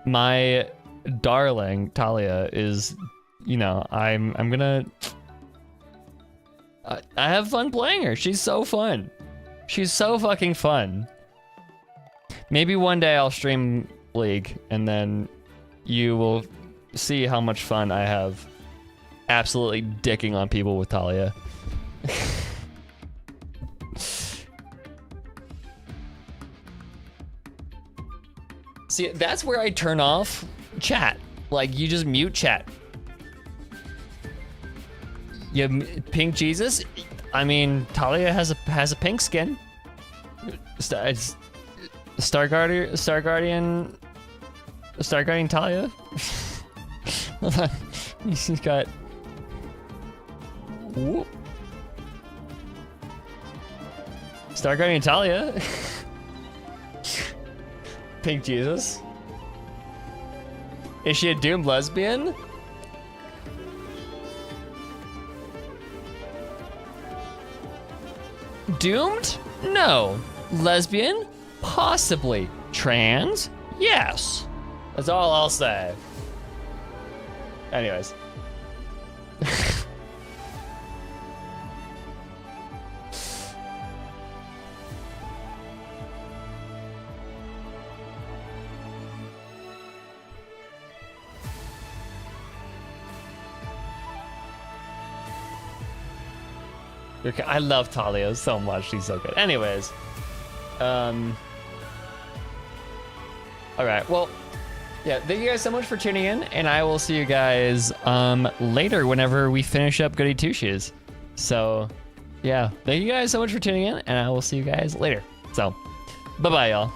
my darling Talia is, you know, I'm gonna. I have fun playing her. She's so fun. She's so fucking fun. Maybe one day I'll stream League, and then you will see how much fun I have absolutely dicking on people with Talia. See, that's where I turn off chat. Like, you just mute chat. You pink Jesus? I mean, Talia has a pink skin. Star Guardian Talia. Hold on. He's got. Whoop. Star Guardian Talia. Pink Jesus. Is she a doomed lesbian? Doomed? No. Lesbian? Possibly. Trans? Yes. That's all I'll say. Anyways. I love Talia so much. She's so good. Anyways. Alright, well, yeah, thank you guys so much for tuning in, and I will see you guys later whenever we finish up Goody Two Shoes. So, yeah, thank you guys so much for tuning in, and I will see you guys later. So, bye-bye, y'all.